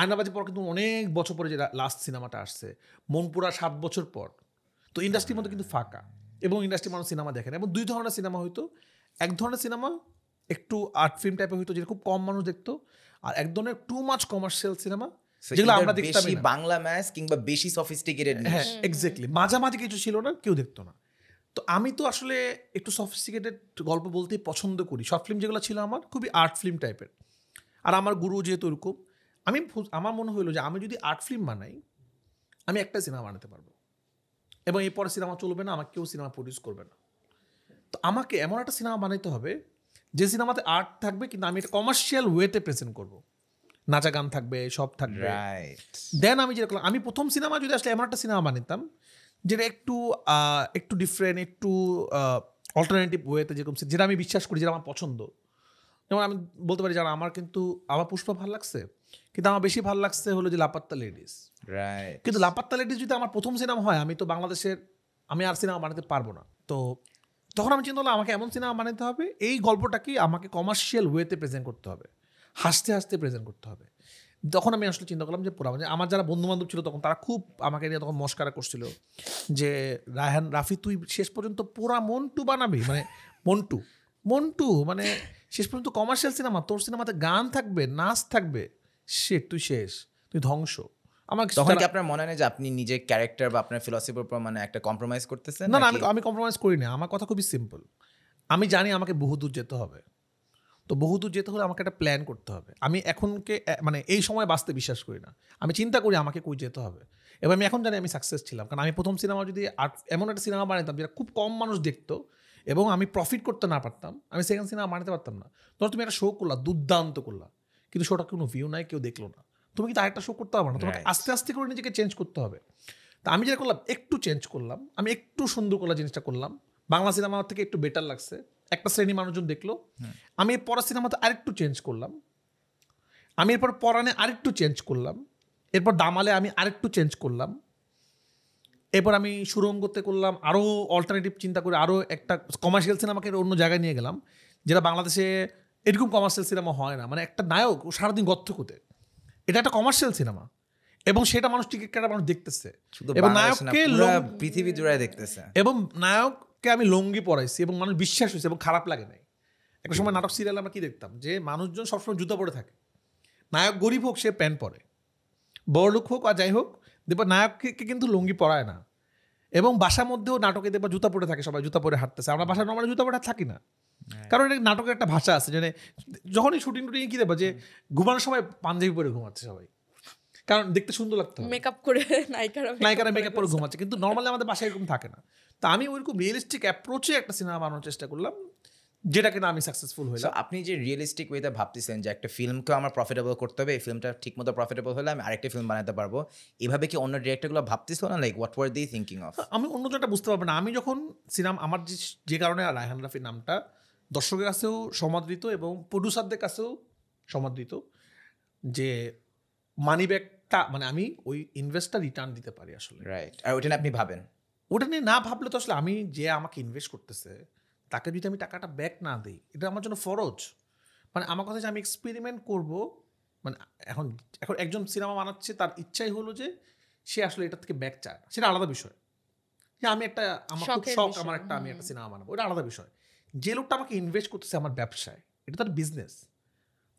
আয়নাবাজি পর কিন্তু অনেক বছর পরে যে লাস্ট সিনেমাটা আসছে, মনপুরা 7 বছর পর, তো ইন্ডাস্ট্রির মধ্যে কিন্তু ফাঁকা, এবং ইন্ডাস্ট্রির মানুষ সিনেমা দেখে না। এবং দুই ধরনের সিনেমা হইতো, এক ধরনের সিনেমা একটু আর্ট ফিল্ম টাইপের হইতো যেটা খুব কম মানুষ দেখতো, আর এক ধরনের টু মাচ কমার্শিয়াল সিনেমা যেগুলো আমরা দেখতাম বেশি বাংলা ম্যাচ কিংবা বেশি সফিস্টিকেটেড। হ্যাঁ, এক্স্যাক্টলি, মাঝামাঝি কিছু ছিল না, কেউ দেখতো না। তো আমি তো আসলে একটু সফিস্টিকেটেড গল্প বলতেই পছন্দ করি, শর্ট ফিল্ম যেগুলো ছিল আমার খুবই আর্ট ফিল্ম টাইপের, আর আমার গুরু যেহেতু ওরকম, আমার মনে হলো যে আমি যদি আর্ট ফিল্ম বানাই আমি একটা সিনেমা বানাতে পারবো, এবং এরপরে সিনেমা চলবে না, আমাকে কেউ সিনেমা প্রডিউস করবে না। তো আমাকে এমন একটা সিনেমা বানাইতে হবে যে সিনেমাতে আর্ট থাকবে কিন্তু আমি এটা কমার্শিয়াল ওয়েতে প্রেজেন্ট করবো, নাচা গান থাকবে, সব থাকবে। দেন আমি যেরকম, আমি প্রথম সিনেমা যদি আসলে এমন একটা সিনেমা বানাতাম যেটা একটু ডিফারেন্ট, একটু অল্টারনেটিভ ওয়েতে, যেরকম যেটা আমি বিশ্বাস করি, যেটা আমার পছন্দ। যেমন আমি বলতে পারি যারা আমার পুষ্পা ভালো লাগছে, কিন্তু আমার বেশি ভালো লাগছে হলো যে লাপাত্তা লেডিস। কিন্তু লাপাত্তা লেডিস যদি আমার প্রথম সিনেমা হয়, আমি তো বাংলাদেশের, আমি আর সিনেমা বানাতে পারবো না। তো তখন আমি চিন্তা করলাম আমাকে এমন সিনেমা বানাতে হবে, এই গল্পটাকে আমাকে কমার্শিয়াল ওয়েতে প্রেজেন্ট করতে হবে, হাসতে হাসতে প্রেজেন্ট করতে হবে। তখন আমি আসলে চিন্তা করলাম যে পুরা, মানে আমার যারা বন্ধুবান্ধব ছিল তখন তারা খুব আমাকে নিয়ে তখন মস্কারা করছিল যে রায়হান রাফি তুই শেষ পর্যন্ত পুরা মন্টু বানাবি, মানে মন্টু মানে শেষ পর্যন্ত কমার্শিয়াল সিনেমা, তোর সিনেমাতে গান থাকবে, নাচ থাকবে, তুই শেষ, তুই ধ্বংস। আমার তখন কি আপনার মনে হয় যে আপনি নিজের ক্যারেক্টার বা আপনার ফিলসফির উপর মানে একটা কম্প্রোমাইজ করতেছেন? না, আমি কম্প্রোমাইজ করি না। আমার কথা খুবই সিম্পল, আমি জানি আমাকে বহুদূর যেতে হবে, তো বহুদূর যেতে হলে আমাকে একটা প্ল্যান করতে হবে। আমি এখনকে মানে এই সময় বাঁচতে বিশ্বাস করি না, আমি চিন্তা করি আমাকে কই যেতে হবে। এবং আমি এখন জানি আমি সাকসেস ছিলাম, কারণ আমি প্রথম সিনেমা যদি এমন একটা সিনেমা বানাতাম যেটা খুব কম মানুষ দেখতো এবং আমি প্রফিট করতে না পারতাম, আমি সেকেন্ড সিনেমা বানাতে পারতাম না। ধরো তুমি একটা শো করলা, দুর্দান্ত করলা, কিন্তু শোটা কোনো ভিউ নাই, কেউ দেখলো না, তুমি কিন্তু আরেকটা শো করতে হবে না, তোমাকে আস্তে আস্তে করে নিজেকে চেঞ্জ করতে হবে। তা আমি যেটা করলাম, একটু চেঞ্জ করলাম, আমি একটু সুন্দর করলাম জিনিসটা করলাম, বাংলা সিনেমা থেকে একটু বেটার লাগছে, একটা শ্রেণী মানুষজন দেখলো। আমি এর পরের সিনেমাতে আরেকটু চেঞ্জ করলাম, আমি এরপর পরাণে আরেকটু চেঞ্জ করলাম, এরপর দামালে আমি আরেকটু চেঞ্জ করলাম, এরপর আমি সুরঙ্গতে করলাম, আরও অল্টারনেটিভ চিন্তা করে আরও একটা কমার্শিয়াল সিনেমাকে অন্য জায়গায় নিয়ে গেলাম, যেটা বাংলাদেশে এরকম কমার্শিয়াল সিনেমা হয় না। মানে একটা নায়ক ও সারাদিন গর্থকুতে, এটা একটা কমার্শিয়াল সিনেমা এবং সেটা মানুষ টিকিট কাটা মানুষ দেখতেছে, এবং নায়ককে পৃথিবী জুড়ে দেখতেছে, এবং নায়ককে আমি লুঙ্গি পরাইছি এবং মানুষ বিশ্বাস হয়েছে এবং খারাপ লাগে নাই। একটা সময় নাটক সিরিয়াল আমরা কি দেখতাম, যে মানুষজন সবসময় জুতো পরে থাকে, নায়ক গরিব হোক সে প্যান্ট পরে, বড়লোক হোক আর যাই হোক, দেখবা নায়ককে কিন্তু লুঙ্গি পরায় না। এবং বাসার মধ্যেও নাটকে দেখবা জুতা পরে থাকে, সবাই জুতা পরে হাঁটতেছে, আমরা বাসায় নর্মালি জুতা পরে থাকি না, কারণ এটা নাটকের একটা ভাষা আছে, মানে যখনই শুটিং টুটিং কি দেখবা যে ঘুমানোর সময় পাঞ্জাবি পরে ঘুমাচ্ছে সবাই, কারণ দেখতে সুন্দর লাগতো, মেকআপ করে নায়িকারা মেকআপ করে ঘুমাচ্ছে, কিন্তু নর্মালি আমাদের বাসায় এরকম থাকে না। তো আমি ওইরকম রিয়েলিস্টিক অ্যাপ্রোচে একটা সিনেমা বানানোর চেষ্টা করলাম, যেটা কিনা আমি সাকসেসফুল হইলাম। আপনি যে রিয়েলিস্টিক ওয়েতে ভাবতেছেন যে একটা ফিল্মকেও আমার প্রফিটেবল করতে হবে, এই ফিল্মটা ঠিকমতো প্রফিটেবল হলে আমি আরেকটা ফিল্ম বানাতে পারবো, এভাবে কি অন্য ডিরেক্টরগুলো ভাবতেছিল না? Like what were they thinking of? আমি অন্য যেটা বুঝতে পারবো না। আমি যখন সিনেমা, আমার যে কারণে রায়হান রাফির নামটা দর্শকের কাছেও সমাদৃত এবং প্রডিউসারদের কাছেও সমাদৃত, যে মানি ব্যাকটা, মানে আমি ওই ইনভেস্টটা রিটার্ন দিতে পারি আসলে। রাইট, আর ওইটা নিয়ে আপনি ভাবেন? ওটা নিয়ে না ভাবলে তো আসলে আমি, যে আমাকে ইনভেস্ট করতেছে তাকে যদি আমি টাকাটা ব্যাক না দিই, এটা আমার জন্য ফরজ। মানে আমার কথা যে আমি এক্সপেরিমেন্ট করব, মানে এখন এখন একজন সিনেমা বানাচ্ছে, তার ইচ্ছাই হলো যে সে আসলে এটা থেকে ব্যাক চায়, সেটা আলাদা বিষয়। যে আমি একটা, আমার খুব শখ, আমার একটা, আমি একটা সিনেমা বানাবো, ওটা আলাদা বিষয়। যে লোকটা আমাকে ইনভেস্ট করতেছে আমার ব্যবসায়, এটা তার বিজনেস,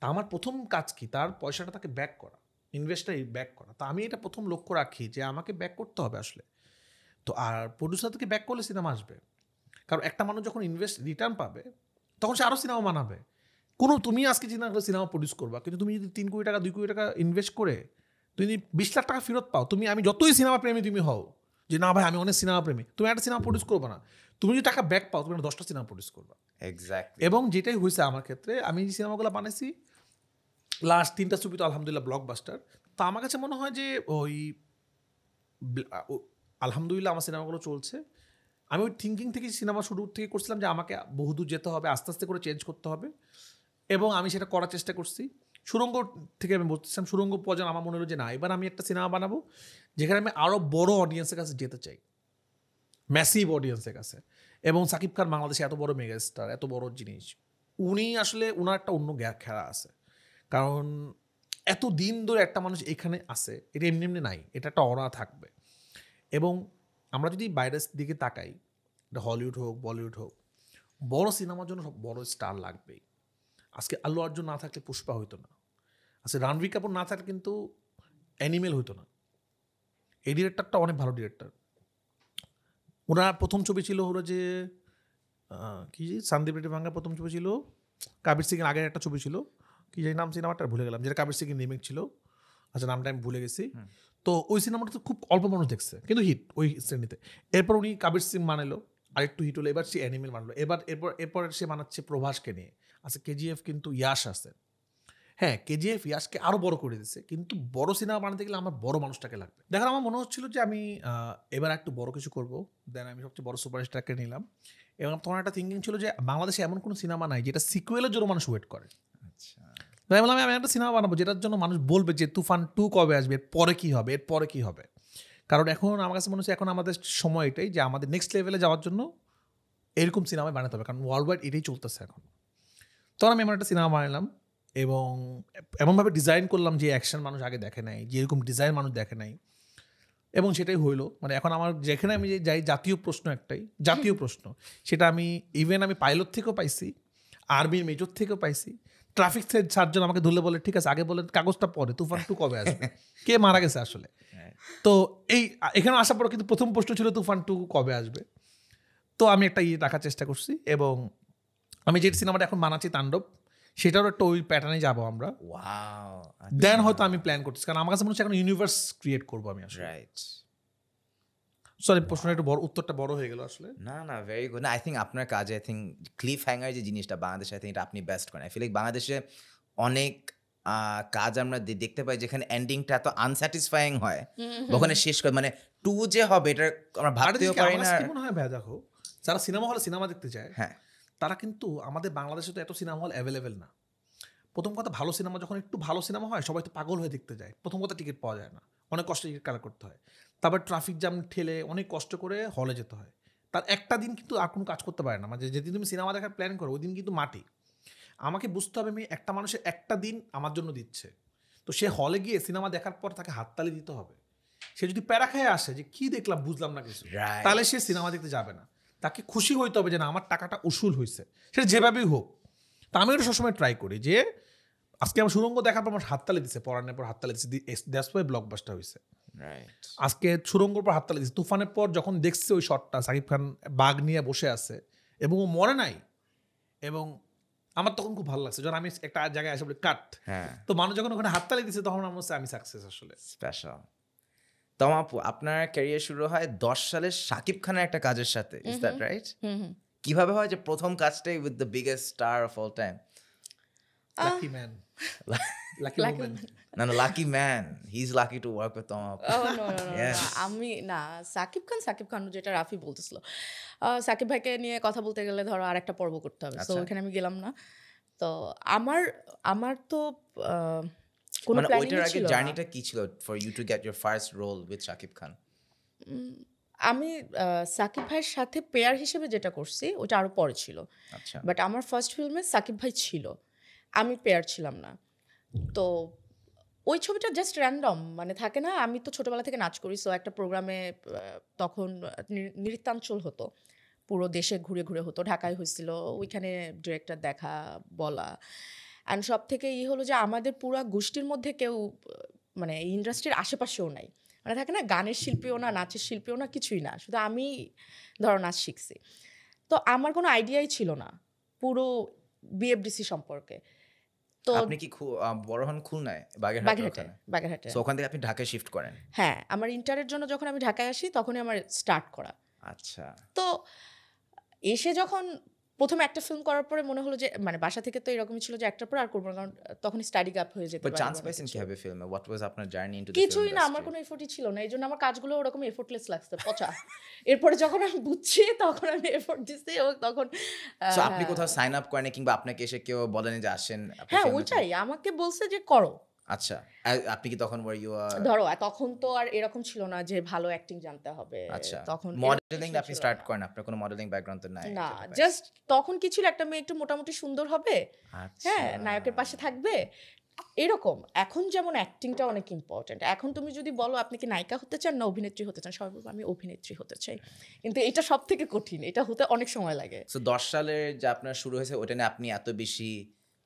তা আমার প্রথম কাজ কি, তার পয়সাটা তাকে ব্যাক করা, ইনভেস্টটা ব্যাক করা। তা আমি এটা প্রথম লক্ষ্য রাখি যে আমাকে ব্যাক করতে হবে আসলে। তো আর প্রডিউসার থেকে ব্যাক করলে সিনেমা আসবে, কারণ একটা মানুষ যখন ইনভেস্ট রিটার্ন পাবে তখন সে আরও সিনেমা বানাবে। তুমি আজকে চিন্তা করে সিনেমা প্রডিউস করবা, কিন্তু তুমি যদি 3 কোটি টাকা 2 কোটি টাকা ইনভেস্ট করে তুমি যদি 20 লাখ টাকা ফেরত পাও, আমি যতই সিনেমা প্রেমী তুমি হও, যে না ভাই আমি অনেক সিনেমা প্রেমী, তুমি একটা সিনেমা প্রডিউস করবে না। তুমি যদি টাকা ব্যাক পাও, তুমি 10টা সিনেমা প্রডিউস করবা। এক্স্যাক্টলি। এবং যেটাই হয়েছে আমার ক্ষেত্রে, আমি যে সিনেমাগুলো বানাইছি লাস্ট 3টা ছবি তো আলহামদুলিল্লাহ ব্লকবাস্টার। তো আমার কাছে মনে হয় যে ওই আলহামদুলিল্লাহ আমার সিনেমাগুলো চলছে। আমি ওই থিঙ্কিং থেকে সিনেমা শুরু থেকে করছিলাম যে আমাকে বহুদূর যেতে হবে, আস্তে আস্তে করে চেঞ্জ করতে হবে, এবং আমি সেটা করার চেষ্টা করছি। সুরঙ্গ থেকে আমি বলছিলাম, সুরঙ্গ পর্যন্ত আমার মনে হলো যে না, এবার আমি একটা সিনেমা বানাবো যেখানে আমি আরও বড় অডিয়েন্সের কাছে যেতে চাই, ম্যাসিভ অডিয়েন্সের কাছে। এবং সাকিব খান বাংলাদেশে এত বড় মেগাস্টার, এত বড় জিনিস, উনি আসলে ওনার একটা অন্য খেলা আছে, কারণ এত দিন ধরে একটা মানুষ এখানে আসে, এটা এমনি এমনি নাই, এটা একটা অরা থাকবে। এবং আমরা যদি বাইরের দিকে তাকাই, এটা হলিউড হোক বলিউড হোক, বড় সিনেমার জন্য সব বড় স্টার লাগবেই। আজকে আল্লু অর্জুন না থাকলে পুষ্পা হইতো না, আজকে রণবীর কাপুর না থাকলে কিন্তু অ্যানিমেল হইতো না। এই ডিরেক্টরটা অনেক ভালো ডিরেক্টর। ওনার প্রথম ছবি ছিল হলো যে কি, সন্দীপ রেড্ডি বাংলা প্রথম ছবি ছিল, কাবির সিংয়ের আগের একটা ছবি ছিল, কি যে নাম সিনেমাটা ভুলে গেলাম, যেটা কাবির সিংয়ের রিমেক ছিল, আচ্ছা নামটা আমি ভুলে গেছি। তো ওই সিনেমাটা তো খুব অল্প মানুষ দেখছে, কিন্তু হিট ওই শ্রেণীতে। এরপর উনি কাবির সিং বানালো, আরেকটু হিট হলো, এবার সে অ্যানিমেল বানালো, এরপর সে বানাচ্ছে প্রভাসকে নিয়ে। আচ্ছা কেজিএফ কিন্তু ইয়াশ আছে, হ্যাঁ কেজিএফ ইয়াশকে আরও বড় করে দিচ্ছে, কিন্তু বড় সিনেমা বানাতে গেলে আমার বড় মানুষটাকে লাগবে। দেখেন আমার মনে হচ্ছিল যে আমি এবার একটু বড় কিছু করবো, দেন আমি সবচেয়ে বড় সুপারস্টারকে নিলাম। এবং তোমার একটা থিঙ্কিং ছিল যে বাংলাদেশে এমন কোনো সিনেমা নাই যেটা সিকুয়েলের জন্য মানুষ ওয়েট করে। আচ্ছা, তাই বললাম আমি একটা সিনেমা বানাবো যেটার জন্য মানুষ বলবে যে তুফান 2 কবে আসবে, এরপরে কী হবে, এরপরে কী হবে। কারণ এখন আমার কাছে মনে হচ্ছে এখন আমাদের সময় এটাই যে আমাদের নেক্সট লেভেলে যাওয়ার জন্য এরকম সিনেমা বানাতে হবে, কারণ ওয়ার্ল্ড ওয়াইড এটাই চলতেছে এখন। তখন আমি এমন একটা সিনেমা বানালাম এবং এমনভাবে ডিজাইন করলাম যে অ্যাকশন মানুষ আগে দেখে নাই, যে এরকম ডিজাইন মানুষ দেখে নাই, এবং সেটাই হইলো। মানে এখন আমার যেখানে আমি যাই জাতীয় প্রশ্ন একটাই, জাতীয় প্রশ্ন, সেটা আমি ইভেন আমি পাইলট থেকেও পাইছি, আর্মির মেজর থেকেও পাইছি। ট্রাফিক সার্জন আমাকে ধরলে বলে ঠিক আছে আগে বলেন কাগজটা পরে তুফান 2 কবে আসবে, কে মারা গেছে আসলে। তো এখানে আসার পর কিন্তু প্রথম প্রশ্ন ছিল তুফান 2 কবে আসবে। তো আমি একটা রাখার চেষ্টা করছি এবং আমি যে সিনেমাটা এখন বানাচ্ছি তাণ্ডব, সেটারও একটা ওই প্যাটার্নে যাবো আমরা। ওয়াও, দেন হয়তো আমি প্ল্যান করতেছি, কারণ আমার কাছে মনে হচ্ছে এখন ইউনিভার্স ক্রিয়েট করবো আমি আসলে। রাইট। সরি, প্রশ্নটা একটু বড়, উত্তরটা বড় হয়ে গেল আসলে। না ভেরি গুড। না, আই থিঙ্ক আপনার কাজে আই থিঙ্ক ক্লিফ হ্যাঙ্গার যে জিনিসটা বাংলাদেশে আই থিঙ্ক এটা আপনি বেস্ট করেন। আই ফিল লাইক বাংলাদেশে অনেক কাজ আমরা দেখতে পাই যেখানে এন্ডিংটা এত আনস্যাটিসফাইং হয়, ওখানে শেষ করে মানে 2 যে হবে এটা আমরা ভাবতেও পারি না। কি মনে হয় ভাই, দেখো যারা সিনেমা হলে সিনেমা দেখতে যায়, হ্যাঁ, তারা কিন্তু আমাদের বাংলাদেশে তো এত সিনেমা হল অ্যাভেলেবেল না। প্রথম কথা, ভালো সিনেমা যখন একটু ভালো সিনেমা হয় সবাই তো পাগল হয়ে দেখতে যায়। প্রথম কথা, টিকিট পাওয়া যায় না, অনেক কষ্ট টিকিট কালেক্ট করতে হয়, তারপর ট্রাফিক জ্যাম ঠেলে অনেক কষ্ট করে হলে যেতে হয়। তার একটা দিন কিন্তু আর কোনো কাজ করতে পারে না, মানে যেদিন তুমি সিনেমা দেখার প্ল্যান করো ওই দিন কিন্তু মাটি। আমাকে বুঝতে হবে আমি একটা মানুষের একটা দিন আমার জন্য দিচ্ছে, তো সে হলে গিয়ে সিনেমা দেখার পর তাকে হাততালি দিতে হবে। সে যদি প্যারা খেয়ে আসে যে কি দেখলাম বুঝলাম না কিছু, Right. তাহলে সে সিনেমা দেখতে যাবে না। তাকে খুশি হইতে হবে যে না আমার টাকাটা উসুল হয়েছে, সেটা যেভাবেই হোক। তা আমি ওটা সবসময় ট্রাই করি যে আজকে আমার সুরঙ্গ দেখার পর আমার হাততালি দিচ্ছে, পড়ানোর পর হাততালি দিচ্ছে, দ্যাটস ওয়াই ব্লকবাস্টার হয়েছে। রাইট। আজকে সুরঙ্গর পর হাততালি দিচ্ছে, তুফানের পর যখন দেখছে ওই শটটা সাকিব খান বাঘ নিয়ে বসে আছে এবং ও মরে নাই, এবং আমার তখন খুব ভালো লাগছে যখন আমি একটা জায়গায় এসে বলি কাট, হ্যাঁ, তো মানুষ যখন ওখানে হাততালি দিচ্ছে তখন আমার হচ্ছে আমি সাকসেস আসলে। স্পেশাল। তমা আপু, আপনার ক্যারিয়ার শুরু হয় 10 সালে শাকিব খানের একটা কাজের সাথে, ইজ দ্যাট রাইট? কিভাবে হয় যে প্রথম কাজটাই with the biggest star of all time? Lucky man, lucky Lucky women. না, lucky man, he is lucky to work with Toma আপু। No, Yes. আমি না, সাকিব খান যেটা রাফি বলতেছিল, সাকিব ভাইকে নিয়ে কথা বলতে গেলে ধরো আর একটা পর্ব করতে হবে, তো আচ্ছা। ওখানে আমি গেলাম না। তো আমার তো কোনো মানে প্ল্যানিং ওইটার আগে ছিল না। জার্নিটা কি ছিল for you to get your first role with Shakib Khan? আমি সাকিব ভাইয়ের সাথে পেয়ার হিসেবে যেটা করছি ওটা আরো পরে ছিল, আচ্ছা, বাট আমার ফার্স্ট ফিল্মে সাকিব ভাই ছিল, আমি পেয়ার ছিলাম না। তো ওই ছবিটা জাস্ট র্যান্ডম, মানে থাকে না, আমি তো ছোটবেলা থেকে নাচ করি, সো একটা প্রোগ্রামে তখন নৃত্যাঞ্চল হতো, পুরো দেশে ঘুরে ঘুরে হতো, ঢাকায় হয়েছিল, ওইখানে ডিরেক্টর দেখা বলা। অ্যান্ড সব থেকে হলো যে আমাদের পুরো গোষ্ঠীর মধ্যে কেউ মানে ইন্ডাস্ট্রির আশেপাশেও নাই, মানে থাকে না গানের শিল্পীও না, নাচের শিল্পীও না, কিছুই না, শুধু আমি ধরো নাচ শিখছি। তো আমার কোনো আইডিয়াই ছিল না পুরো বিএফডিসি সম্পর্কে। তো আপনি কি বড় হন খুলনায়, বাগেরহাটে? বাগেরহাটে। সো ওখান থেকে আপনি ঢাকায় শিফট করেন? হ্যাঁ, আমার ইন্টারের জন্য যখন আমি ঢাকায় আসি তখনই আমার স্টার্ট করা। আচ্ছা। তো এসে যখন প্রথমে একটা ফিল্ম করার পরে মনে হলো যে মানে বাসা থেকে তো এরকমই ছিল যে একটার পর আর করবো না, কারণ তখন স্টাডি গ্যাপ হয়ে যেতে বাট পারে। চান্স পাইছেন কিভাবে ফিল্মে? হোয়াট ওয়াজ আপনার জার্নি ইনটু দ্য কিছুই না, আমার কোনো এফোর্টই ছিল না, এই জন্য আমার কাজগুলো ওরকম এফোর্টলেস লাগছে, পচা। এরপরে যখন আমি বুঝছি তখন আমি এফোর্ট দিচ্ছি, এবং তখন সো আপনি কোথাও সাইন আপ করেন কিংবা আপনাকে এসে কেউ বলেনি যে আসেন আপনি হ্যাঁ film এ ওইটাই আমাকে বলছে যে করো। আচ্ছা, আপনি কি তখন were you ধরো তখন তো আর এরকম ছিল না যে ভালো অ্যাক্টিং জানতে হবে, আচ্ছা, তখন মডেলিং আপনি স্টার্ট করেন, আপনার কোনো মডেলিং ব্যাকগ্রাউন্ড তো নাই? না, জাস্ট তখন কি ছিল, একটা মেয়ে একটু মোটামুটি সুন্দর হবে, আচ্ছা, হ্যাঁ নায়কের পাশে থাকবে, এরকম। এখন যেমন অ্যাক্টিংটা অনেক ইম্পর্টেন্ট, এখন তুমি যদি বলো আপনি কি নায়িকা হতে চান না অভিনেত্রী হতে চান, সবাই বলবো আমি অভিনেত্রী হতে চাই, কিন্তু এটা সব থেকে কঠিন, এটা হতে অনেক সময় লাগে। সো 10 সালের যে আপনার শুরু হয়েছে ওটা নিয়ে আপনি এত বেশি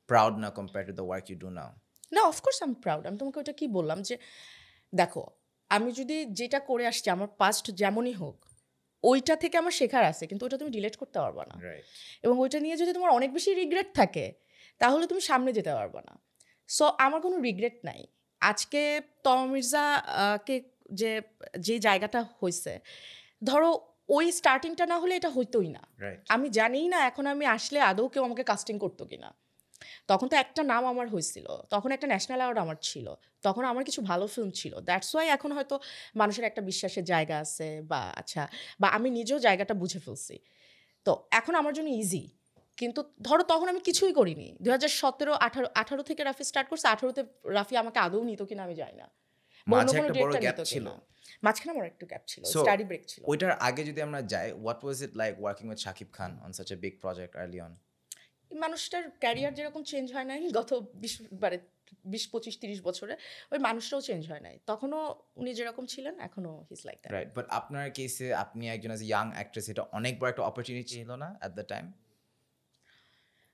প্রাউড না compare to the work you do now? না, অফকোর্স আই এম প্রাউড। আমি তোমাকে ওটা কি বললাম যে দেখো, আমি যদি যেটা করে আসছি আমার পাস্ট যেমনই হোক, ওইটা থেকে আমার শেখার আছে, কিন্তু ওটা তুমি ডিলিট করতে পারবা না, রাইট। এবং ওইটা নিয়ে যদি তোমার অনেক বেশি রিগ্রেট থাকে তাহলে তুমি সামনে যেতে পারবে না। সো আমার কোনো রিগ্রেট নাই। আজকে তমা মির্জা কে যে জায়গাটা হয়েছে, ধরো ওই স্টার্টিংটা না হলে এটা হইতোই না। রাইট। আমি জানিই না এখন আমি আসলে আদৌ কেউ আমাকে কাস্টিং করতো কিনা। তখন তো একটা নাম আমার হয়েছিল, তখন একটা ন্যাশনাল অ্যাওয়ার্ড আমার ছিল, তখন আমার কিছু ভালো ফিল্ম ছিল, দ্যাটস ওয়াই এখন হয়তো মানুষের একটা বিশ্বাসের জায়গা আছে, বা আচ্ছা, বা আমি নিজেও জায়গাটা বুঝে ফেলছি, তো এখন আমার জন্য ইজি। কিন্তু ধরো তখন আমি কিছুই করিনি, 2017-18 থেকে রাফি স্টার্ট করছে, 18তে রাফি আমাকে আদৌ নিত কিনা আমি জানি না, মাঝে একটা বড় গ্যাপ ছিল। মাঝখানে আমার একটু গ্যাপ ছিল, So, স্টাডি ব্রেক ছিল। ওইটার আগে যদি আমরা যাই, what was it like working with Shakib Khan on such a big project early on? মানুষটার ক্যারিয়ার যেরকম চেঞ্জ হয় নাই গত 20-25-30 বছরে, ওই মানুষটাও চেঞ্জ হয় নাই, তখনও উনি যেরকম ছিলেন এখনো his like that. Right, but আপনার কেসে আপনি একজন অ্যাজ ইয়াং অ্যাক্ট্রেস, এটা অনেক বড় একটা অপরচুনিটি ছিল না অ্যাট দ্য টাইম?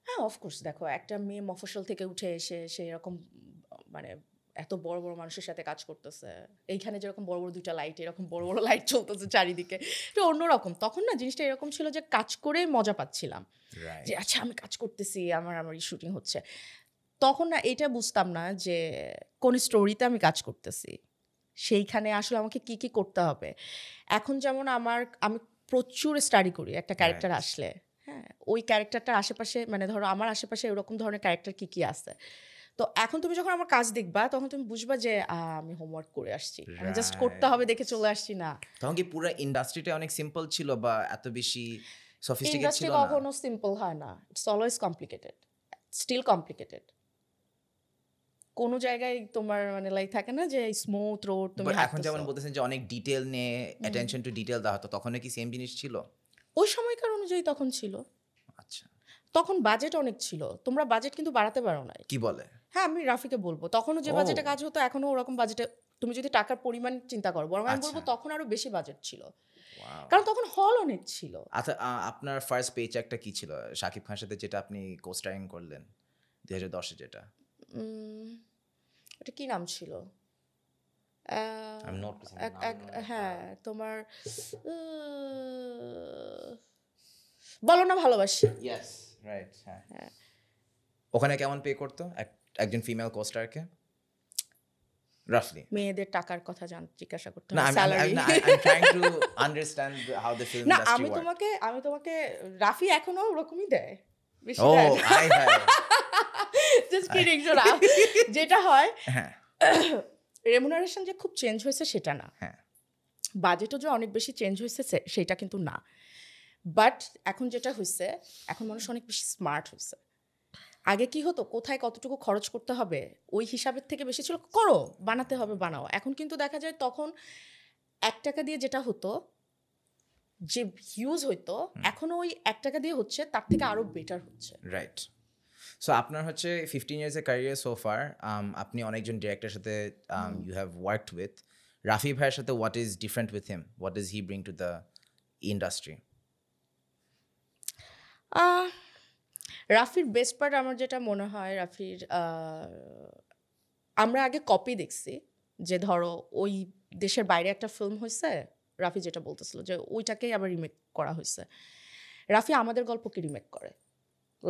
হ্যাঁ অফকোর্স, দেখো একটা মেয়ে মফস্বল থেকে উঠে এসে সে এরকম মানে এত বড় বড় মানুষের সাথে কাজ করতেছে, এইখানে যেরকম বড় বড় 2টা লাইট, এরকম বড় বড় লাইট চলতেছে চারিদিকে, এটা অন্যরকম। তখন না জিনিসটা এরকম ছিল যে কাজ করে মজা পাচ্ছিলাম, রাইট যে আচ্ছা আমি কাজ করতেছি, আমার শুটিং হচ্ছে। তখন না এটা বুঝতাম না যে কোন স্টোরিতে আমি কাজ করতেছি, সেইখানে আসলে আমাকে কি কি করতে হবে। এখন যেমন আমি প্রচুর স্টাডি করি একটা ক্যারেক্টার Right. আসলে, হ্যাঁ, ওই ক্যারেক্টারটার আশেপাশে, মানে ধরো আমার আশেপাশে এরকম ধরনের ক্যারেক্টার কি কি আছে। তো এখন তুমি যখন আমার কাজ দেখবা তখন তুমি বুঝবা যে আমি হোমওয়ার্ক করে আসছি, আমি জাস্ট করতে হবে দেখে চলে আসছি না। তখন কি পুরো ইন্ডাস্ট্রিটা অনেক সিম্পল ছিল বা এত বেশি সফিস্টিকেটেড ইন্ডাস্ট্রি ছিল না? কখনো সিম্পল হয় না, it's always complicated, still complicated. কোনো জায়গায় তোমার মানে লাইক থাকে না যে স্মুথ রোড তুমি But এখন যেমন হাঁটতেছো। বলতেছেন যে অনেক ডিটেল নিয়ে অ্যাটেনশন টু ডিটেল দেওয়া হতো, তখন কি সেম জিনিস ছিল? ওই সময়কার অনুযায়ী তখন ছিল, আচ্ছা, তখন বাজেট অনেক ছিল, তোমরা বাজেট কিন্তু বাড়াতে পারো নাই। কি বলে? হ্যাঁ, আমি রাফিকে বলবো তখনও যে ও। বাজেটে কাজ হতো এখনো ওরকম বাজেটে, তুমি যদি টাকার পরিমাণ চিন্তা করো, বরং আমি বলবো আচ্ছা। তখন আরো বেশি বাজেট ছিল, Wow. কারণ তখন হল অনেক ছিল। আচ্ছা, আপনার ফার্স্ট পেচেকটা কি ছিল শাকিব খানের সাথে, যেটা আপনি কোস্টারিং করলেন 2010-এ যেটা? এটা কি নাম ছিল? আমি নোট করছি, হ্যাঁ, তোমার বলো না ভালোবাসি। ইয়েস, রাইট, হ্যাঁ। ওখানে কেমন পে করতো একজন ফিমেল কোস্টারকে রাফলি? মেয়েদের টাকার কথা জিজ্ঞাসা করতে না, হবে, I'm salary. trying to understand how the film না, industry আমি works. তোমাকে রাফি এখনো ওরকমই দেয়, বেশি ও, দেয় আই হ্যাঁ। Just kidding. শোনা, যেটা হয় হ্যাঁ, রেমুনারেশন যে খুব চেঞ্জ হয়েছে সেটা না, হ্যাঁ। বাজেটও যে অনেক বেশি চেঞ্জ হয়েছে সেটা কিন্তু না। বাট এখন যেটা হয়েছে, এখন মানুষ অনেক বেশি স্মার্ট হয়েছে। আগে কি হতো, কোথায় কতটুকু খরচ করতে হবে ওই হিসাবের থেকে বেশি ছিল করো, বানাতে হবে বানাও। এখন কিন্তু দেখা যায় তখন 1 টাকা দিয়ে যেটা হতো, যে হিউজ হইতো, এখনো ওই 1 টাকা দিয়ে হচ্ছে, তার থেকে আরো বেটার হচ্ছে। রাইট। সো আপনার হচ্ছে 15 ইয়ার্সের ক্যারিয়ার সো ফার, আপনি অনেকজন ডিরেক্টরের সাথে you have worked with. Rafi ভাইয়ের সাথে what is different with him, what does he bring to the industry? রাফির বেস্ট পার্ট আমার যেটা মনে হয়, রাফির আমরা আগে কপি দেখছি, যে ধরো ওই দেশের বাইরে একটা ফিল্ম হয়েছে, রাফি যেটা বলতেছিল যে ওইটাকেই আবার রিমেক করা হয়েছে। রাফি আমাদের গল্পকে রিমেক করে,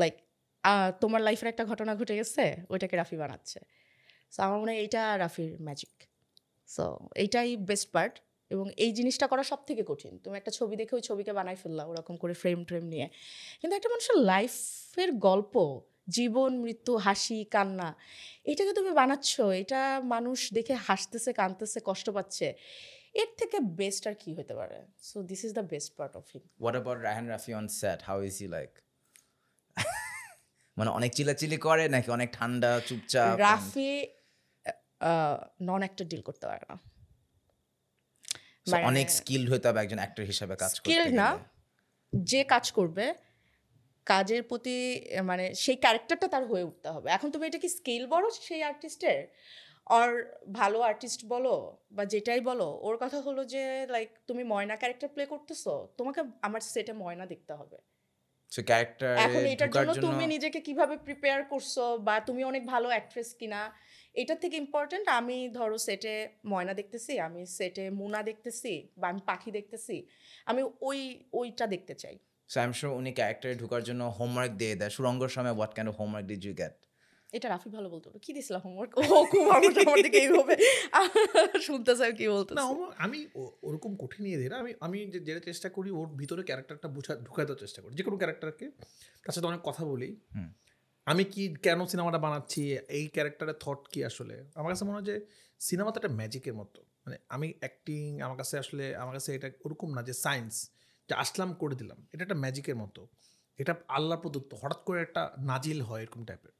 লাইক তোমার লাইফের একটা ঘটনা ঘটে গেছে, ওইটাকে রাফি বানাচ্ছে। সো আমার মনে হয় এইটা রাফির ম্যাজিক। সো এইটাই বেস্ট পার্ট, এবং এই জিনিসটা করা সব থেকে কঠিন। তুমি একটা ছবি দেখে ওই ছবিকে বানাই ফেললা ওরকম করে ফ্রেম ট্রেম নিয়ে, কিন্তু একটা মানুষের লাইফের গল্প, জীবন মৃত্যু, হাসি কান্না, এটাকে তুমি বানাচ্ছ, এটা মানুষ দেখে হাসতেছে, কাঁদতেছে, কষ্ট পাচ্ছে, এর থেকে বেস্ট আর কি হতে পারে? So this is the best part of him. What about Raihan Rafi on set, how is he like? মানে অনেক চিল্লাচিল্লি করে নাকি অনেক ঠান্ডা চুপচাপ? রাফি নন অ্যাক্টর ডিল করতে পারে না, So, অনেক স্কিলড হতে হবে একজন অ্যাক্টর হিসেবে কাজ করতে স্কিল না, গেলে। যে কাজ করবে কাজের প্রতি মানে সেই ক্যারেক্টারটা তার হয়ে উঠতে হবে। এখন তুমি এটা কি স্কিল বলো সেই আর্টিস্টের, আর ভালো আর্টিস্ট বলো বা যেটাই বলো, ওর কথা হলো যে লাইক তুমি ময়না ক্যারেক্টার প্লে করতেছো, তোমাকে আমার সেটে ময়না দেখতে হবে। সো ক্যারেক্টার এখন এটার ঢোকার জন্য জন্য তুমি নিজেকে কিভাবে প্রিপেয়ার করছো, বা তুমি অনেক ভালো অ্যাক্ট্রেস কিনা, এটার থেকে ইম্পর্টেন্ট আমি ধরো সেটে ময়না দেখতেছি, আমি সেটে মুনা দেখতেছি, বা আমি পাখি দেখতেছি, আমি ওইটা দেখতে চাই। সো আই এম শিওর উনি ক্যারেক্টারে ঢোকার জন্য হোমওয়ার্ক দিয়ে দেয়। সুরঙ্গর সময় what kind of homework did you get? এটা রাফি ভালো বলতো, কি দিছিলাম হোমওয়ার্ক? ও খুব আমার দিকে এইভাবে শুনতে চাই কি বলতো না, আমি ওরকম কঠিন নিয়ে দিই না। আমি যেটা চেষ্টা করি, ওর ভিতরে ক্যারেক্টারটা ঢুকাতে চেষ্টা করি, যে কোনো ক্যারেক্টারকে। তার সাথে অনেক কথা বলি, আমি কি কেন সিনেমাটা বানাচ্ছি, এই ক্যারেক্টারের থট কি। আসলে আমার কাছে মনে হয় যে সিনেমা তো একটা ম্যাজিকের মতো। মানে আমি অ্যাক্টিং, আমার কাছে এটা ওরকম না যে সায়েন্স, যে আসলাম করে দিলাম। এটা একটা ম্যাজিকের মতো, এটা আল্লাহ প্রদত্ত, হঠাৎ করে একটা নাজিল হয় এরকম টাইপের।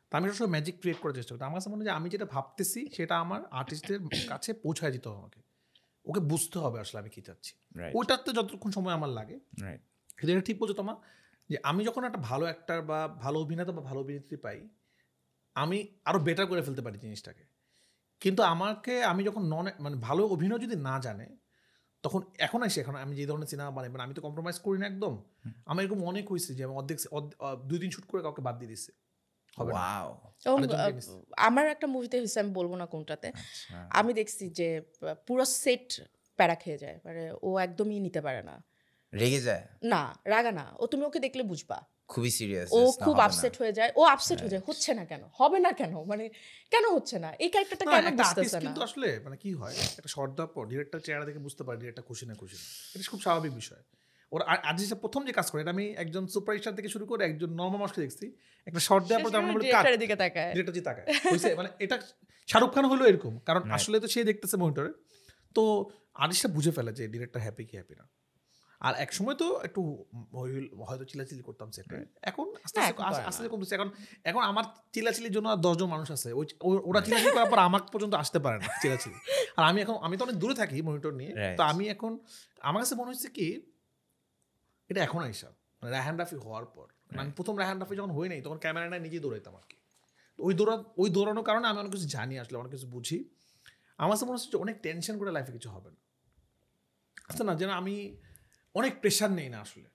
তা আমি সবসময় ম্যাজিক ক্রিয়েট করার চেষ্টা করি। আমার কাছে মনে হয় যে আমি যেটা ভাবতেছি সেটা আমার আর্টিস্টদের কাছে পৌঁছায় দিতে হবে, ওকে বুঝতে হবে আসলে আমি কী চাচ্ছি। ওইটাতে যতক্ষণ সময় আমার লাগে, এটা ঠিক বলছো তোমার, যে আমি যখন একটা ভালো অ্যাক্টার বা ভালো অভিনেতা বা ভালো অভিনেত্রী পাই, আমি আরও বেটার করে ফেলতে পারি জিনিসটাকে। কিন্তু আমি যখন মানে ভালো অভিনয় যদি না জানে, তখন এখন আমি যে ধরনের সিনেমা বানাই, মানে আমি তো কম্প্রোমাইজ করি না একদম। আমার এরকম অনেক হয়েছে যে আমি অর্ধেক 2 দিন শ্যুট করে কাউকে বাদ দিয়ে দিচ্ছে। হবে না। ওয়াও এবং আরেকজনকে নিছে। আমার একটা মুভিতে হয়েছে, আমি বলবো না কোনটাতে, আচ্ছা আমি দেখছি যে পুরো সেট প্যারা খেয়ে যায়, মানে ও একদমই নিতে পারে না। রেগে যায় না, রাগা না, ও তুমি ওকে দেখলে বুঝবা খুবই সিরিয়াস ও খুব আপসেট হয়ে যায়, ও আপসেট হয়ে যায়, হচ্ছে না কেন, হবে না কেন, মানে কেন হচ্ছে না, এই ক্যারেক্টারটা না, কেন একটা বুঝতেছে আর্টিস্ট না। কিন্তু আসলে মানে কি হয়, একটা শর্ট দেওয়ার পর ডিরেক্টর চেহারা দেখে বুঝতে পারে ডিরেক্টর খুশি না খুশি না, এটা খুব স্বাভাবিক বিষয়। ওরা আজিজা প্রথম যে কাজ করে, এটা আমি একজন সুপারস্টার থেকে শুরু করে একজন নর্মাল মানুষকে দেখছি, একটা শর্ট দেওয়ার পর আমরা বলি কাট, ডিরেক্টরের দিকে তাকায়। ডিরেক্টর যে তাকায় হইছে, মানে এটা শাহরুখ খান হলো এরকম, কারণ Right. আসলে তো সে দেখতেছে মনিটরে, তো আর্টিস্টটা বুঝে ফেলে যে ডিরেক্টর হ্যাপি কি হ্যাপি না। আর এক সময় তো একটু হয়তো চিলাচিলি করতাম সেটা, এখন আস্তে না, আস্তে এখন করে আস্তে আস্তে না। কমতেছে। এখন এখন আমার চিলাচিলির জন্য আর 10 জন মানুষ আছে, ওরা চিলাচিলি করার পর আমার পর্যন্ত আসতে পারে না চিলাচিলি। আর আমি তো অনেক দূরে থাকি মনিটর নিয়ে, Right. তো আমি এখন আমার কাছে মনে হচ্ছে কি এটা এখন আইসা মানে রায়হান রাফি হওয়ার পর, মানে আমি প্রথম রায়হান রাফি যখন হই নাই তখন ক্যামেরা নিয়ে নিজেই দৌড়াইতাম আর কি। তো ওই দৌড়ানোর কারণে আমি অনেক কিছু জানি, আসলে অনেক কিছু বুঝি। আমার কাছে মনে হচ্ছে যে অনেক টেনশন করে লাইফে কিছু হবে না, আচ্ছা না, যেন আমি অনেক প্রেশার নেই না আসলে।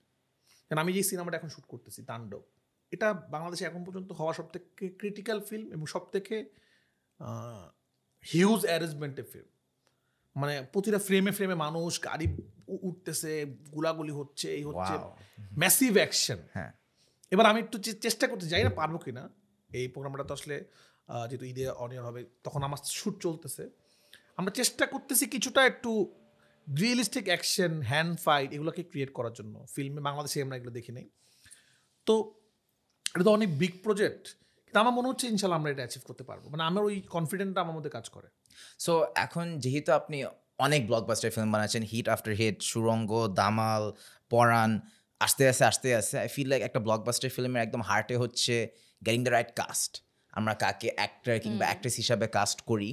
কারণ আমি যে সিনেমাটা এখন শ্যুট করতেছি তাণ্ডব, এটা বাংলাদেশে এখন পর্যন্ত হওয়া সব থেকে ক্রিটিক্যাল ফিল্ম এবং সব থেকে হিউজ অ্যারেঞ্জমেন্টের ফিল্ম। মানে প্রতিটা ফ্রেমে ফ্রেমে মানুষ, গাড়ি উঠতেছে, গুলাগুলি হচ্ছে, এই হচ্ছে, ওয়াও ম্যাসিভ অ্যাকশন। হ্যাঁ এবার আমি একটু চেষ্টা করতে যাই না পারবো কিনা, এই প্রোগ্রামটা তো আসলে যেহেতু ঈদে অনিয়র হবে তখন আমার শ্যুট চলতেছে, আমরা চেষ্টা করতেছি কিছুটা একটু রিয়েলিস্টিক অ্যাকশন, হ্যান্ড ফাইট এগুলোকে ক্রিয়েট করার জন্য ফিল্মে। বাংলাদেশে আমরা এগুলো দেখি নাই, তো এটা তো অনেক বিগ প্রজেক্ট, কিন্তু আমার মনে হচ্ছে ইনশাল্লাহ আমরা এটা অ্যাচিভ করতে পারবো, মানে আমার ওই কনফিডেন্টটা আমার মধ্যে কাজ করে। সো এখন যেহেতু আপনি অনেক ব্লকবাস্টার ফিল্ম বানাচ্ছেন, হিট আফটার হিট, সুরঙ্গ, দামাল, পরাণ, আস্তে আস্তে আই ফিল লাইক একটা ব্লকবাস্টার ফিল্মের একদম হার্টে হচ্ছে গেটিং দ্য রাইট কাস্ট। আমরা কাকে অ্যাক্টর কিংবা অ্যাক্ট্রেস হিসাবে কাস্ট করি,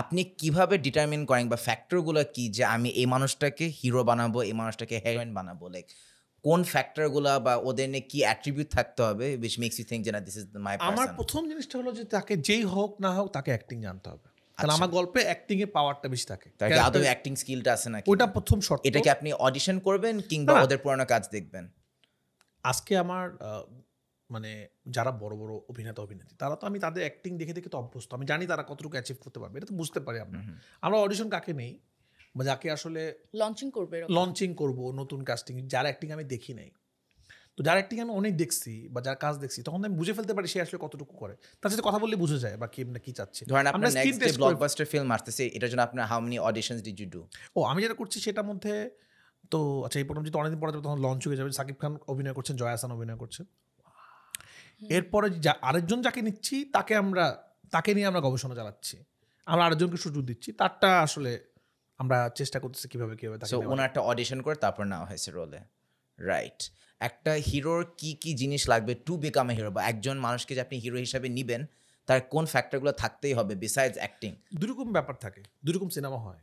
আপনি কিভাবে ডিটারমিন করেন বা ফ্যাক্টরগুলো কি যে আমি এই মানুষটাকে হিরো বানাবো, এই মানুষটাকে হিরোইন বানাবো, লাইক কোন ফ্যাক্টরগুলো বা ওদের নিয়ে কি অ্যাট্রিবিউট থাকতে হবে উইচ মেক্স ইউ থিঙ্ক যে না দিস ইজ মাই আমার পারসন? প্রথম জিনিসটা হলো যে তাকে যেই হোক না হোক তাকে অ্যাক্টিং জানতে হবে, কারণ আমার গল্পে অ্যাক্টিং এর পাওয়ারটা বেশি থাকে। তার কি আদৌ অ্যাক্টিং স্কিলটা আছে নাকি? ওইটা প্রথম শর্ত। এটা কি আপনি অডিশন করবেন কিংবা না। ওদের পুরানো কাজ দেখবেন? আজকে আমার মানে যারা বড় বড় অভিনেতা অভিনেত্রী তারা তো আমি তাদের অ্যাক্টিং দেখে দেখে তো অভ্যস্ত, আমি জানি তারা কতটুকু অ্যাচিভ করতে পারবে, এটা তো বুঝতে পারি আমরা। আমরা অডিশন কাকে নেই বা যাকে আসলে লঞ্চিং করবে এরকম। লঞ্চিং করব, নতুন কাস্টিং, যার অ্যাক্টিং আমি দেখি নাই, তো যার অ্যাক্টিং আমি অনেক দেখছি বা যার কাজ দেখছি, তখন আমি বুঝে ফেলতে পারি সে আসলে কতটুকু করে, তার সাথে কথা বললে বুঝে যায় বা কি না কি চাচ্ছে। ধরেন আমরা আপনার স্ক্রিন নেক্সট যে টেস্ট ব্লকবাস্টার ফিল্ম আসতেছে, এটার জন্য আপনার how many auditions did you do? ও আমি যেটা করছি সেটার মধ্যে তো আচ্ছা, এই প্রোগ্রাম যেহেতু অনেকদিন পরে যাবে তখন লঞ্চ হয়ে যাবে, সাকিব খান অভিনয় করছেন, জয়া আহসান অভিনয় করছেন, এরপরে আরেকজন যাকে নিচ্ছি তাকে নিয়ে আমরা গবেষণা চালাচ্ছি, আমরা আরেকজনকে সুযোগ দিচ্ছি, তারটা আসলে আমরা চেষ্টা করতেছি কিভাবে তাকে সো নেওয়া যায়। ওনারটা অডিশন করে তারপর নেওয়া হয়েছে রোলে, রাইট? একটা হিরোর কি কি জিনিস লাগবে টু বিকাম এ হিরো, বা একজন মানুষকে যে আপনি হিরো হিসাবে নিবেন তার কোন ফ্যাক্টরগুলো থাকতেই হবে বিসাইডস অ্যাক্টিং? দুরকম ব্যাপার থাকে, দুরকম সিনেমা হয়।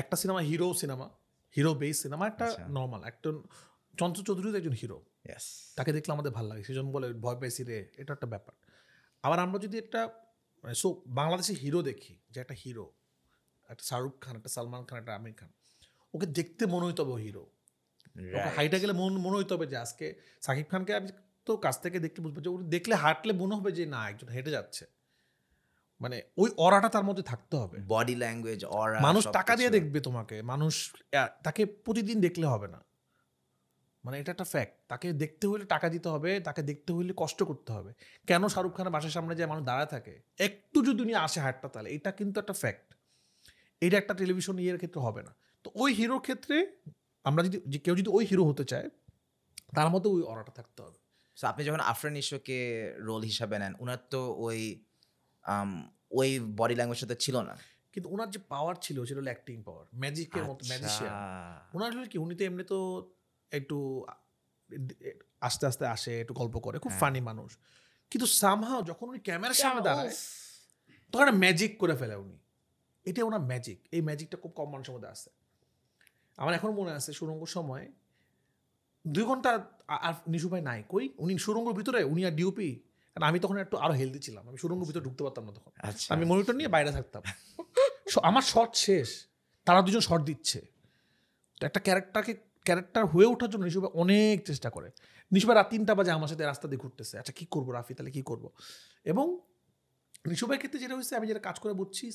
একটা সিনেমা হিরো বেস সিনেমা, একটা আচ্ছা। নর্মাল, একটা চঞ্চল চৌধুরী একজন হিরো, ইয়েস তাকে দেখলে আমাদের ভালো লাগে, সেজন্য বলে ভয় পাইছি রে, এটা একটা ব্যাপার। আবার আমরা যদি একটা বাংলাদেশে হিরো দেখি, যে একটা হিরো, একটা শাহরুখ খান, একটা সালমান খান, একটা আমির খান, ওকে দেখতে মনে হইতে হবে হিরো, ওকে হাইটা গেলে মনে হইতে হবে যে আজকে সাকিব খানকে আমি তো কাছ থেকে দেখলে বুঝবো যে ওর দেখলে হাঁটলে মনে হবে যে না একজন হেঁটে যাচ্ছে, মানে ওই অরাটা তার মধ্যে থাকতে হবে। বডি ল্যাঙ্গুয়েজ, অরা, মানুষ টাকা দিয়ে দেখবে তোমাকে, মানুষ তাকে প্রতিদিন দেখলে হবে না, মানে এটা একটা ফ্যাক্ট। তাকে দেখতে হলে টাকা দিতে হবে, তাকে দেখতে হলে কষ্ট করতে হবে। কেন শাহরুখ খানের বাসার সামনে যে মানুষ দাঁড়ায় থাকে, একটু যদি উনি আসে হাটটা, তাহলে এটা কিন্তু একটা ফ্যাক্ট, এটা একটা টেলিভিশন ইয়ের ক্ষেত্রে হবে না। তো ওই হিরোর ক্ষেত্রে আমরা যদি কেউ যদি ওই হিরো হতে চায়, তার মধ্যে ওই অরাটা থাকতে হবে। সো আপনি যখন আফরান নিশোকে রোল হিসাবে নেন, ওনার তো ওই বডি ল্যাঙ্গুয়েজটা ছিল না, কিন্তু ওনার যে পাওয়ার ছিল সেটা হলো অ্যাক্টিং পাওয়ার, ম্যাজিকের মতো, ম্যাজিশিয়ান। ওনার হলো কি, উনি তো এমনি তো একটু আস্তে আস্তে আসে, একটু গল্প করে, খুব ফানি মানুষ, কিন্তু সামহাও যখন উনি ক্যামেরার সামনে দাঁড়ায় তখন একটা ম্যাজিক করে ফেলে উনি, এটা ওনার ম্যাজিক। এই ম্যাজিকটা খুব কম মানুষের মধ্যে আসে। আমার এখন মনে আছে সুরঙ্গ সময় 2 ঘন্টা আর নিশু ভাই নাই, কই উনি সুরঙ্গের ভিতরে, উনি আর ডিওপি, কারণ আমি তখন একটু আরো হেলদি ছিলাম, আমি সুরঙ্গের ভিতরে ঢুকতে পারতাম না তখন, আচ্ছা আমি মনিটর নিয়ে বাইরে থাকতাম। আমার শট শেষ, তারা দুজন শট দিচ্ছে, তো একটা ক্যারেক্টার হয়ে ওঠার জন্য নিশু ভাই অনেক চেষ্টা করে। নিশু ভাই রাত 3টা বাজে আমার সাথে রাস্তা দিয়ে ঘুরতেছে, আচ্ছা কী করবো রাফি, তাহলে কী করবো। এবং নিশু ভাইয়ের ক্ষেত্রে যেটা হয়েছে, আমি যেটা কাজ করে বুঝছি,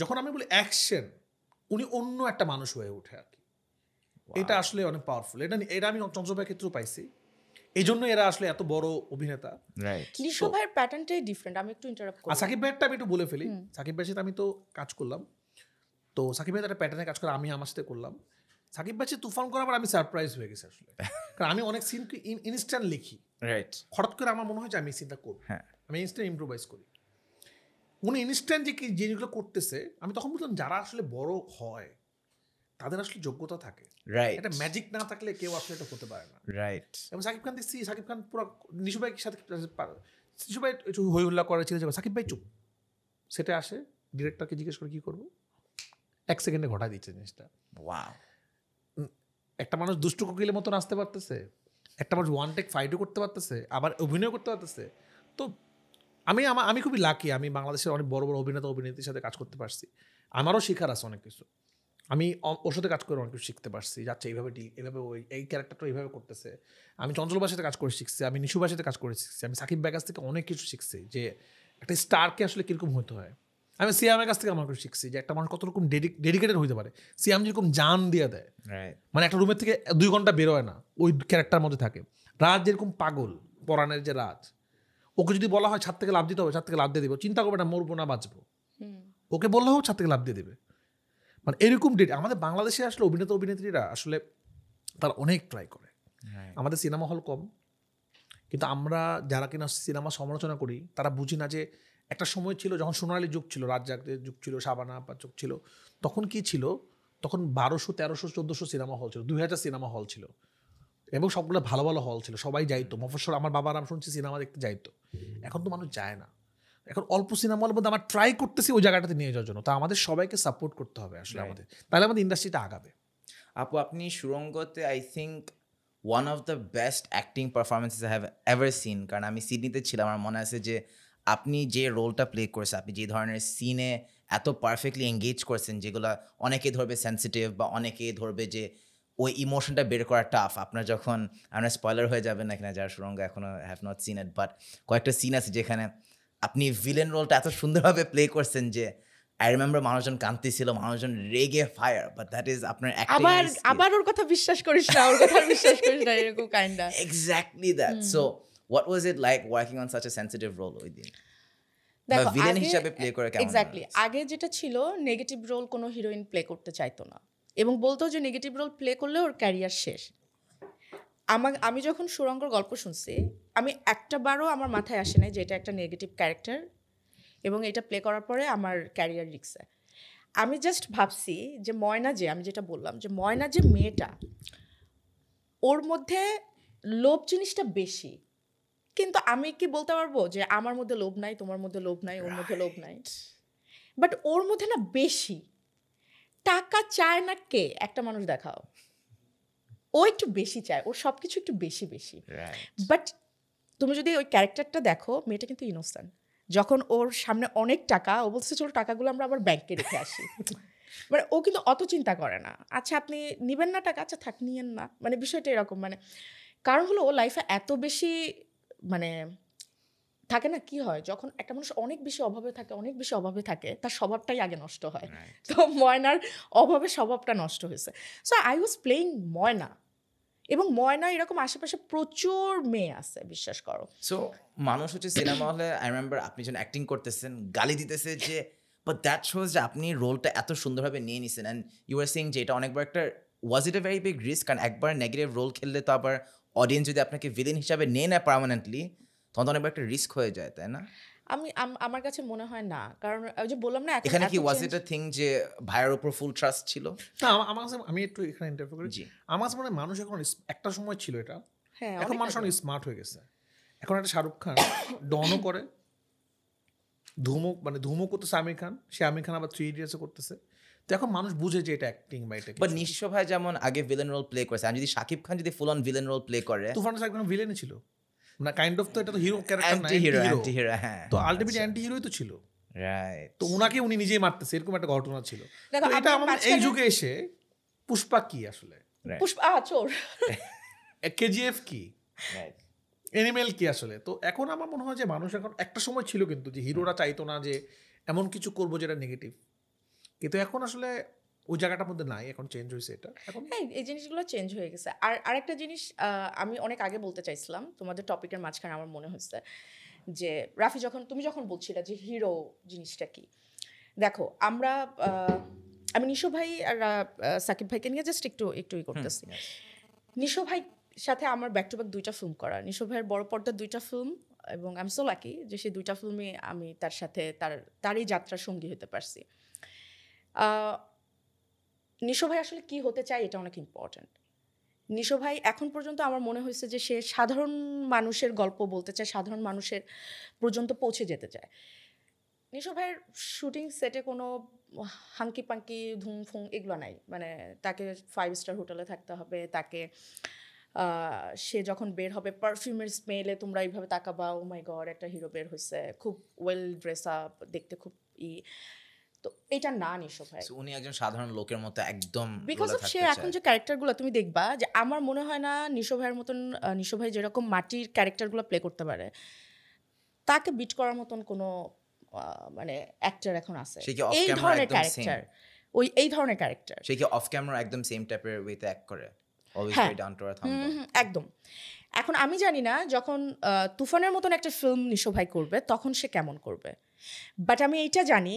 যখন আমি বলি অ্যাকশন, উনি অন্য একটা মানুষ হয়ে ওঠে আর কি। এটা আসলে অনেক পাওয়ারফুল। এটা আমি চঞ্চল ভাইয়ের ক্ষেত্রেও পাইছি, এই জন্য এরা আসলে এত বড় অভিনেতা। নিশু ভাইয়ের প্যাটার্নটাই ডিফারেন্ট। আমি একটু ইন্টারাপ্ট আর করি। সাকিব ভাইয়েরটা আমি একটু বলে ফেলি। সাকিব ভাইয়ের সাথে আমি তো কাজ করলাম, তো সাকিব ভাই একটা প্যাটার্নে কাজ করে আমি আমার সাথে করলাম। সাকিব ভাই তুফান করার পর আমি সারপ্রাইজ হয়ে গেছি আসলে, কারণ আমি অনেক সিনকে ইনস্ট্যান্ট লিখি, রাইট, হঠাৎ করে আমার মনে হয় যে আমি সিনটা করব, আমি ইনস্ট্যান্ট ইম্প্রোভাইজ করি। উনি ইনস্ট্যান্ট যে জিনিসগুলো করতেছে, আমি তখন বুঝলাম যারা আসলে বড় হয় তাদের আসলে যোগ্যতা থাকে, রাইট, এটা ম্যাজিক না থাকলে কেউ আসলে এটা করতে পারে না, রাইট। এবং সাকিব খান দেখছি, সাকিব খান পুরো নিশু ভাইয়ের সাথে, নিশু ভাই একটু হই হুল্লা করে ছিল, সাকিব ভাই চুপ, সেটা আসে ডিরেক্টরকে জিজ্ঞেস করে কী করবো, 1 সেকেন্ডে ঘটায় দিচ্ছে জিনিসটা। ওয়াও। একটা মানুষ দুষ্টু কোকিলের মতো নাচতে পারতেছে, একটা মানুষ ওয়ান টেক ফাইটও করতে পারতেছে, আবার অভিনয় করতে পারতেছে। তো আমি খুবই লাকি, আমি বাংলাদেশের অনেক বড় বড় অভিনেতা অভিনেত্রীর সাথে কাজ করতে পারছি। আমারও শেখার আছে অনেক কিছু, আমি ওর সাথে কাজ করে অনেক কিছু শিখতে পারছি, যাচ্ছে এইভাবে এইভাবে এই ক্যারেক্টারটা এইভাবে করতেছে। আমি চঞ্চলবার সাথে কাজ করে শিখছি, আমি নিশুবার সাথে কাজ করে শিখছি, আমি সাকিব ভাইয়ের কাছ থেকে অনেক কিছু শিখছি যে একটা স্টারকে আসলে কীরকম হতে হয়। আমি সিয়ামের কাছ থেকে আমার কিছু শিখছি যে একটা মানুষ কত রকম ডেডিকেটেড হতে পারে। সিয়াম যেরকম জান দিয়ে দেয়, মানে একটা রুমের থেকে 2 ঘন্টা বেরোয় না, ওই ক্যারেক্টার মধ্যে থাকে। রাজ যেরকম পাগল, পরাণের যে রাজ, ওকে যদি বলা হয় ছাদ থেকে লাভ দিতে হবে, ছাদ থেকে লাভ দিয়ে দেবো, চিন্তা করবে না মরবো না বাঁচবো, ওকে বললে হোক ছাদ থেকে লাভ দিয়ে দেবে। মানে এরকম আমাদের বাংলাদেশে আসলে অভিনেতা অভিনেত্রীরা আসলে তারা অনেক ট্রাই করে। আমাদের সিনেমা হল কম, কিন্তু আমরা যারা কিনা সিনেমা সমালোচনা করি তারা বুঝি না যে একটা সময় ছিল যখন সোনালী যুগ ছিল, রাজ্জাকের যুগ ছিল, শাবানা আপার যুগ ছিল, তখন কি ছিল, তখন 1200, 1300, 1400 সিনেমা হল ছিল, 2000 সিনেমা হল ছিল, এবং সবগুলো ভালো ভালো হল ছিল, সবাই যাইতো। মফস্বল আমার বাবার নাম শুনছি সিনেমা দেখতে যাইতো। এখন তো মানুষ যায় না, এখন অল্প সিনেমা হলের মধ্যে আমরা ট্রাই করতেছি ওই জায়গাটাতে নিয়ে যাওয়ার জন্য। তা আমাদের সবাইকে সাপোর্ট করতে হবে আসলে আমাদের, তাহলে আমাদের ইন্ডাস্ট্রিটা আগাবে। আপু, আপনি সুরঙ্গতে I think one of the best acting performances I have ever seen. কারণ আমি সিডনিতে ছিলাম, আমার মনে আছে যে আপনি যে রোলটা প্লে করেছেন, আপনি যে ধরনের সিনে এত পারফেক্টলি এঙ্গেজ করছেন, যেগুলো অনেকে ধরবে সেন্সিটিভ বা অনেকে ধরবে যে ওই ইমোশনটা বের করা টাফ। আপনার যখন, আপনার স্পয়লার হয়ে যাবে না কিনা যারা সুরঙ্গ এখনও have not seen it, but কয়েকটা সিন আছে যেখানে আপনি ভিলেন রোলটা এত সুন্দরভাবে প্লে করছেন যে আই রিমেম্বার মানুষজন কাঁদতেছিল, মানুষজন রেগে ফায়ার, বাট দ্যাট ইজ আপনার আবার ওর কথা বিশ্বাস করিস না, ওর কথা বিশ্বাস করিস না, এরকম kinda. Exactly that. So what was it like working on such a sensitive role ওই দিন? দেখো, ভিলেন হিসেবে প্লে করে কেমন? এক্স্যাক্টলি, আগে যেটা ছিল নেগেটিভ রোল কোনো হিরোইন প্লে করতে চাইতো না, এবং বলতো যে নেগেটিভ রোল প্লে করলে ওর ক্যারিয়ার শেষ। আমি যখন সুরঙ্গর গল্প শুনছি, আমি একটা বারও আমার মাথায় আসে নাই যে এটা একটা নেগেটিভ ক্যারেক্টার এবং এটা প্লে করার পরে আমার ক্যারিয়ার রিস্কে। আমি জাস্ট ভাবছি যে ময়না, যে আমি যেটা বললাম যে ময়না যে মেয়েটা, ওর মধ্যে লোভ জিনিসটা বেশি, কিন্তু আমি কি বলতে পারবো যে আমার মধ্যে লোভ নাই, তোমার মধ্যে লোভ নাই, ওর মধ্যে লোভ নাই, বাট ওর মধ্যে না বেশি। টাকা চায় না কে, একটা মানুষ দেখাও, ও একটু বেশি চায়, ওর সব কিছু একটু বেশি বেশি। বাট তুমি যদি ওই ক্যারেক্টারটা দেখো, মেয়েটা কিন্তু ইনোসেন্ট। যখন ওর সামনে অনেক টাকা, ও বলছে চলো টাকাগুলো আমরা আবার ব্যাংকে রেখে আসি, মানে ও কিন্তু অত চিন্তা করে না, আচ্ছা আপনি নিবেন না টাকা, আচ্ছা থাক নিয়েন না, মানে বিষয়টা এরকম। মানে কারণ হলো ও লাইফে এত বেশি মানে থাকে না, কি হয় যখন একটা মানুষ অনেক বেশি অভাবে থাকে তার স্বভাবটাই আগে নষ্ট হয়। তো ময়নার অভাবে স্বভাবটা নষ্ট হয়েছে। সো আই ওয়াজ প্লেইং ময়না, এবং ময়না এরকম আশেপাশে প্রচুর মেয়ে আছে, বিশ্বাস করো। সো মানুষ হচ্ছে সিনেমা হলে, আই রিমেম্বার আপনি যখন অ্যাক্টিং করতেছেন গালি দিতেছে যে, বাট দ্যাট শোজ যে আপনি রোলটা এত সুন্দরভাবে নিয়ে নিছেন, অ্যান্ড ইউ আর সেইং যে এটা অনেকবার একটা, ওয়াজ ইট এ ভেরি বিগ রিস্ক? কারণ একবার নেগেটিভ রোল খেললে তো আবার অডিয়েন্স যদি আপনাকে ভিলেন হিসাবে নিয়ে নেয় পার্মানেন্টলি, তখন তো অনেকবার একটা রিস্ক হয়ে যায়, তাই না? আমার কাছে মনে হয় না, কারণ ওই যে বললাম না, এখানে কি ওয়াজ ইট আ থিং যে ভাইয়ের উপর ফুল ট্রাস্ট ছিল? না, আমার কাছে, আমি একটু এখানে ইন্টারভিউ করি, আমার কাছে মনে হয় মানুষ এখন, একটা সময় ছিল এটা, এখন মানুষ অনেক স্মার্ট হয়ে গেছে। এখন একটা শাহরুখ খান ডনও করে, ধুমো করতেছে আমির খান, সে আমির খান আবার 3 Idiots করতেছে। তো এখন মানুষ বুঝে যে এটা অ্যাক্টিং বা এটা। বাট নিঃস্ব ভাই যেমন আগে ভিলেন রোল প্লে করেছে, আমি যদি শাকিব খান যদি full on villain role play করে, তুফান শাকিব খান ভিলেনই ছিল না, কাইন্ড অফ, তো এটা তো হিরো ক্যারেক্টার না, অ্যান্টি হিরো, হ্যাঁ, তো আলটিমেটলি অ্যান্টি হিরোই তো ছিল, রাইট। তো উনাকে উনি নিজেই মারতেছে, এরকম একটা ঘটনা ছিল। তো এটা আমাদের এই যুগে এসে পুষ্পা কি আসলে Right. পুষ্পা চোর। কেজিএফ কি, Right. এনিমেল কি আসলে। তো এখন আমার মনে হয় যে মানুষ এখন, একটা সময় ছিল কিন্তু যে হিরোরা চাইতো না যে এমন কিছু করবো যেটা নেগেটিভ, কিন্তু এখন আসলে ওই জায়গাটার মধ্যে নাই, এখন চেঞ্জ হয়েছে এটা এখন। হ্যাঁ, এই জিনিসগুলো চেঞ্জ হয়ে গেছে। আর আরেকটা জিনিস আমি অনেক আগে বলতে চাইছিলাম, তোমাদের টপিকের মাঝখানে আমার মনে হচ্ছে যে রাফি, তুমি যখন বলছিলে যে হিরো জিনিসটা কি, দেখো আমরা আমি নিশো ভাই আর সাকিব ভাইকে নিয়ে জাস্ট একটু করতেছি। নিশো ভাই সাথে আমার ব্যাক টু ব্যাক 2টা ফিল্ম করা, নিশো ভাইয়ের বড় পর্দার 2টা ফিল্ম, এবং আমি সো লাকি যে সেই 2টা ফিল্মে আমি তার সাথে তার এই যাত্রার সঙ্গী হতে পারছি। নিশো ভাই আসলে কি হতে চায় এটা অনেক ইম্পর্ট্যান্ট। নিশো ভাই এখন পর্যন্ত আমার মনে হয়েছে যে সে সাধারণ মানুষের গল্প বলতে চায়, সাধারণ মানুষের পর্যন্ত পৌঁছে যেতে চায়। নিশো ভাইয়ের শুটিং সেটে কোনো হাঙ্কি পাঙ্কি ধুমফুং এগুলো নাই, মানে তাকে 5 স্টার হোটেলে থাকতে হবে, তাকে সে যখন বের হবে পারফিউমের স্মেলে তোমরা এইভাবে তাকাবা, ও মাই গড একটা হিরো বের হয়েছে, খুব ওয়েল ড্রেস আপ, দেখতে খুব তো এটা না নিশো ভাই। উনি একজন সাধারণ লোকের মতো একদম, বিকজ অফ সে এখন যে ক্যারেক্টারগুলো তুমি দেখবা, যে আমার মনে হয় না নিশো ভাইয়ের মতন, নিশো ভাই যেরকম মাটির ক্যারেক্টারগুলো প্লে করতে পারে, তাকে বিট করার মতন কোনো মানে অ্যাক্টর এখন আছে এই ধরনের ক্যারেক্টার, এই ধরনের ক্যারেক্টার। সে কি অফ ক্যামেরা একদম সেম টাইপের ওয়েতে অ্যাক্ট করে, always very down to earth. একদম। এখন আমি জানি না যখন তুফানের মতন একটা ফিল্ম নিশো ভাই করবে তখন সে কেমন করবে, বাট আমি এইটা জানি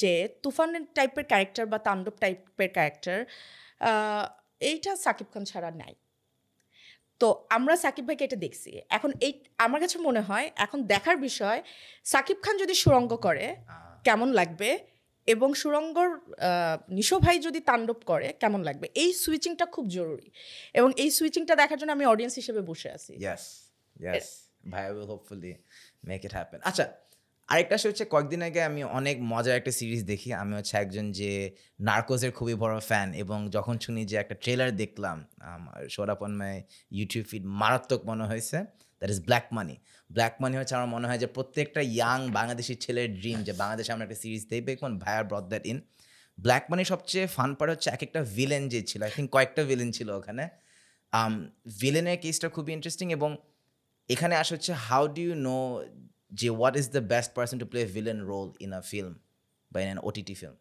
যে তুফানের টাইপের ক্যারেক্টার বা তাণ্ডব টাইপের ক্যারেক্টার এইটা সাকিব খান ছাড়া নাই। তো আমরা সাকিব ভাইকে এটা দেখছি। এখন এই আমার কাছে মনে হয় এখন দেখার বিষয়, সাকিব খান যদি সুরঙ্গ করে কেমন লাগবে, এবং সুরঙ্গর নিশো ভাই যদি তাণ্ডব করে কেমন লাগবে। এই সুইচিংটা খুব জরুরি, এবং এই সুইচিংটা দেখার জন্য আমি অডিয়েন্স হিসেবে বসে আছি। Yes, ভাই will hopefully make it happen. আচ্ছা, আরেকটা হচ্ছে কয়েকদিন আগে আমি অনেক মজার একটা সিরিজ দেখি। আমি হচ্ছে একজন যে নার্কোসের খুবই বড় ফ্যান, এবং যখন শুনি যে একটা ট্রেলার দেখলাম showed up on my YouTube feed, মারাত্মক মনে হয়েছে। That is black money. Black money হচ্ছে আমার মনে হয় যে প্রত্যেকটা ইয়াং বাংলাদেশি ছেলের ড্রিম, যে বাংলাদেশে আমরা একটা সিরিজ দেখবে, কোন ভাইয়ার ব্রট দ্যাট ইন। ব্ল্যাক মানি সবচেয়ে ফান পার্ট হচ্ছে এক একটা ভিলেন যে ছিল, আই থিঙ্ক কয়েকটা ভিলেন ছিল ওখানে। ভিলেনের কেসটা খুবই ইন্টারেস্টিং, এবং এখানে আসা হচ্ছে হাউ ডু ইউ নো যে what is the best person to play a villain role in a film বা in an OTT film?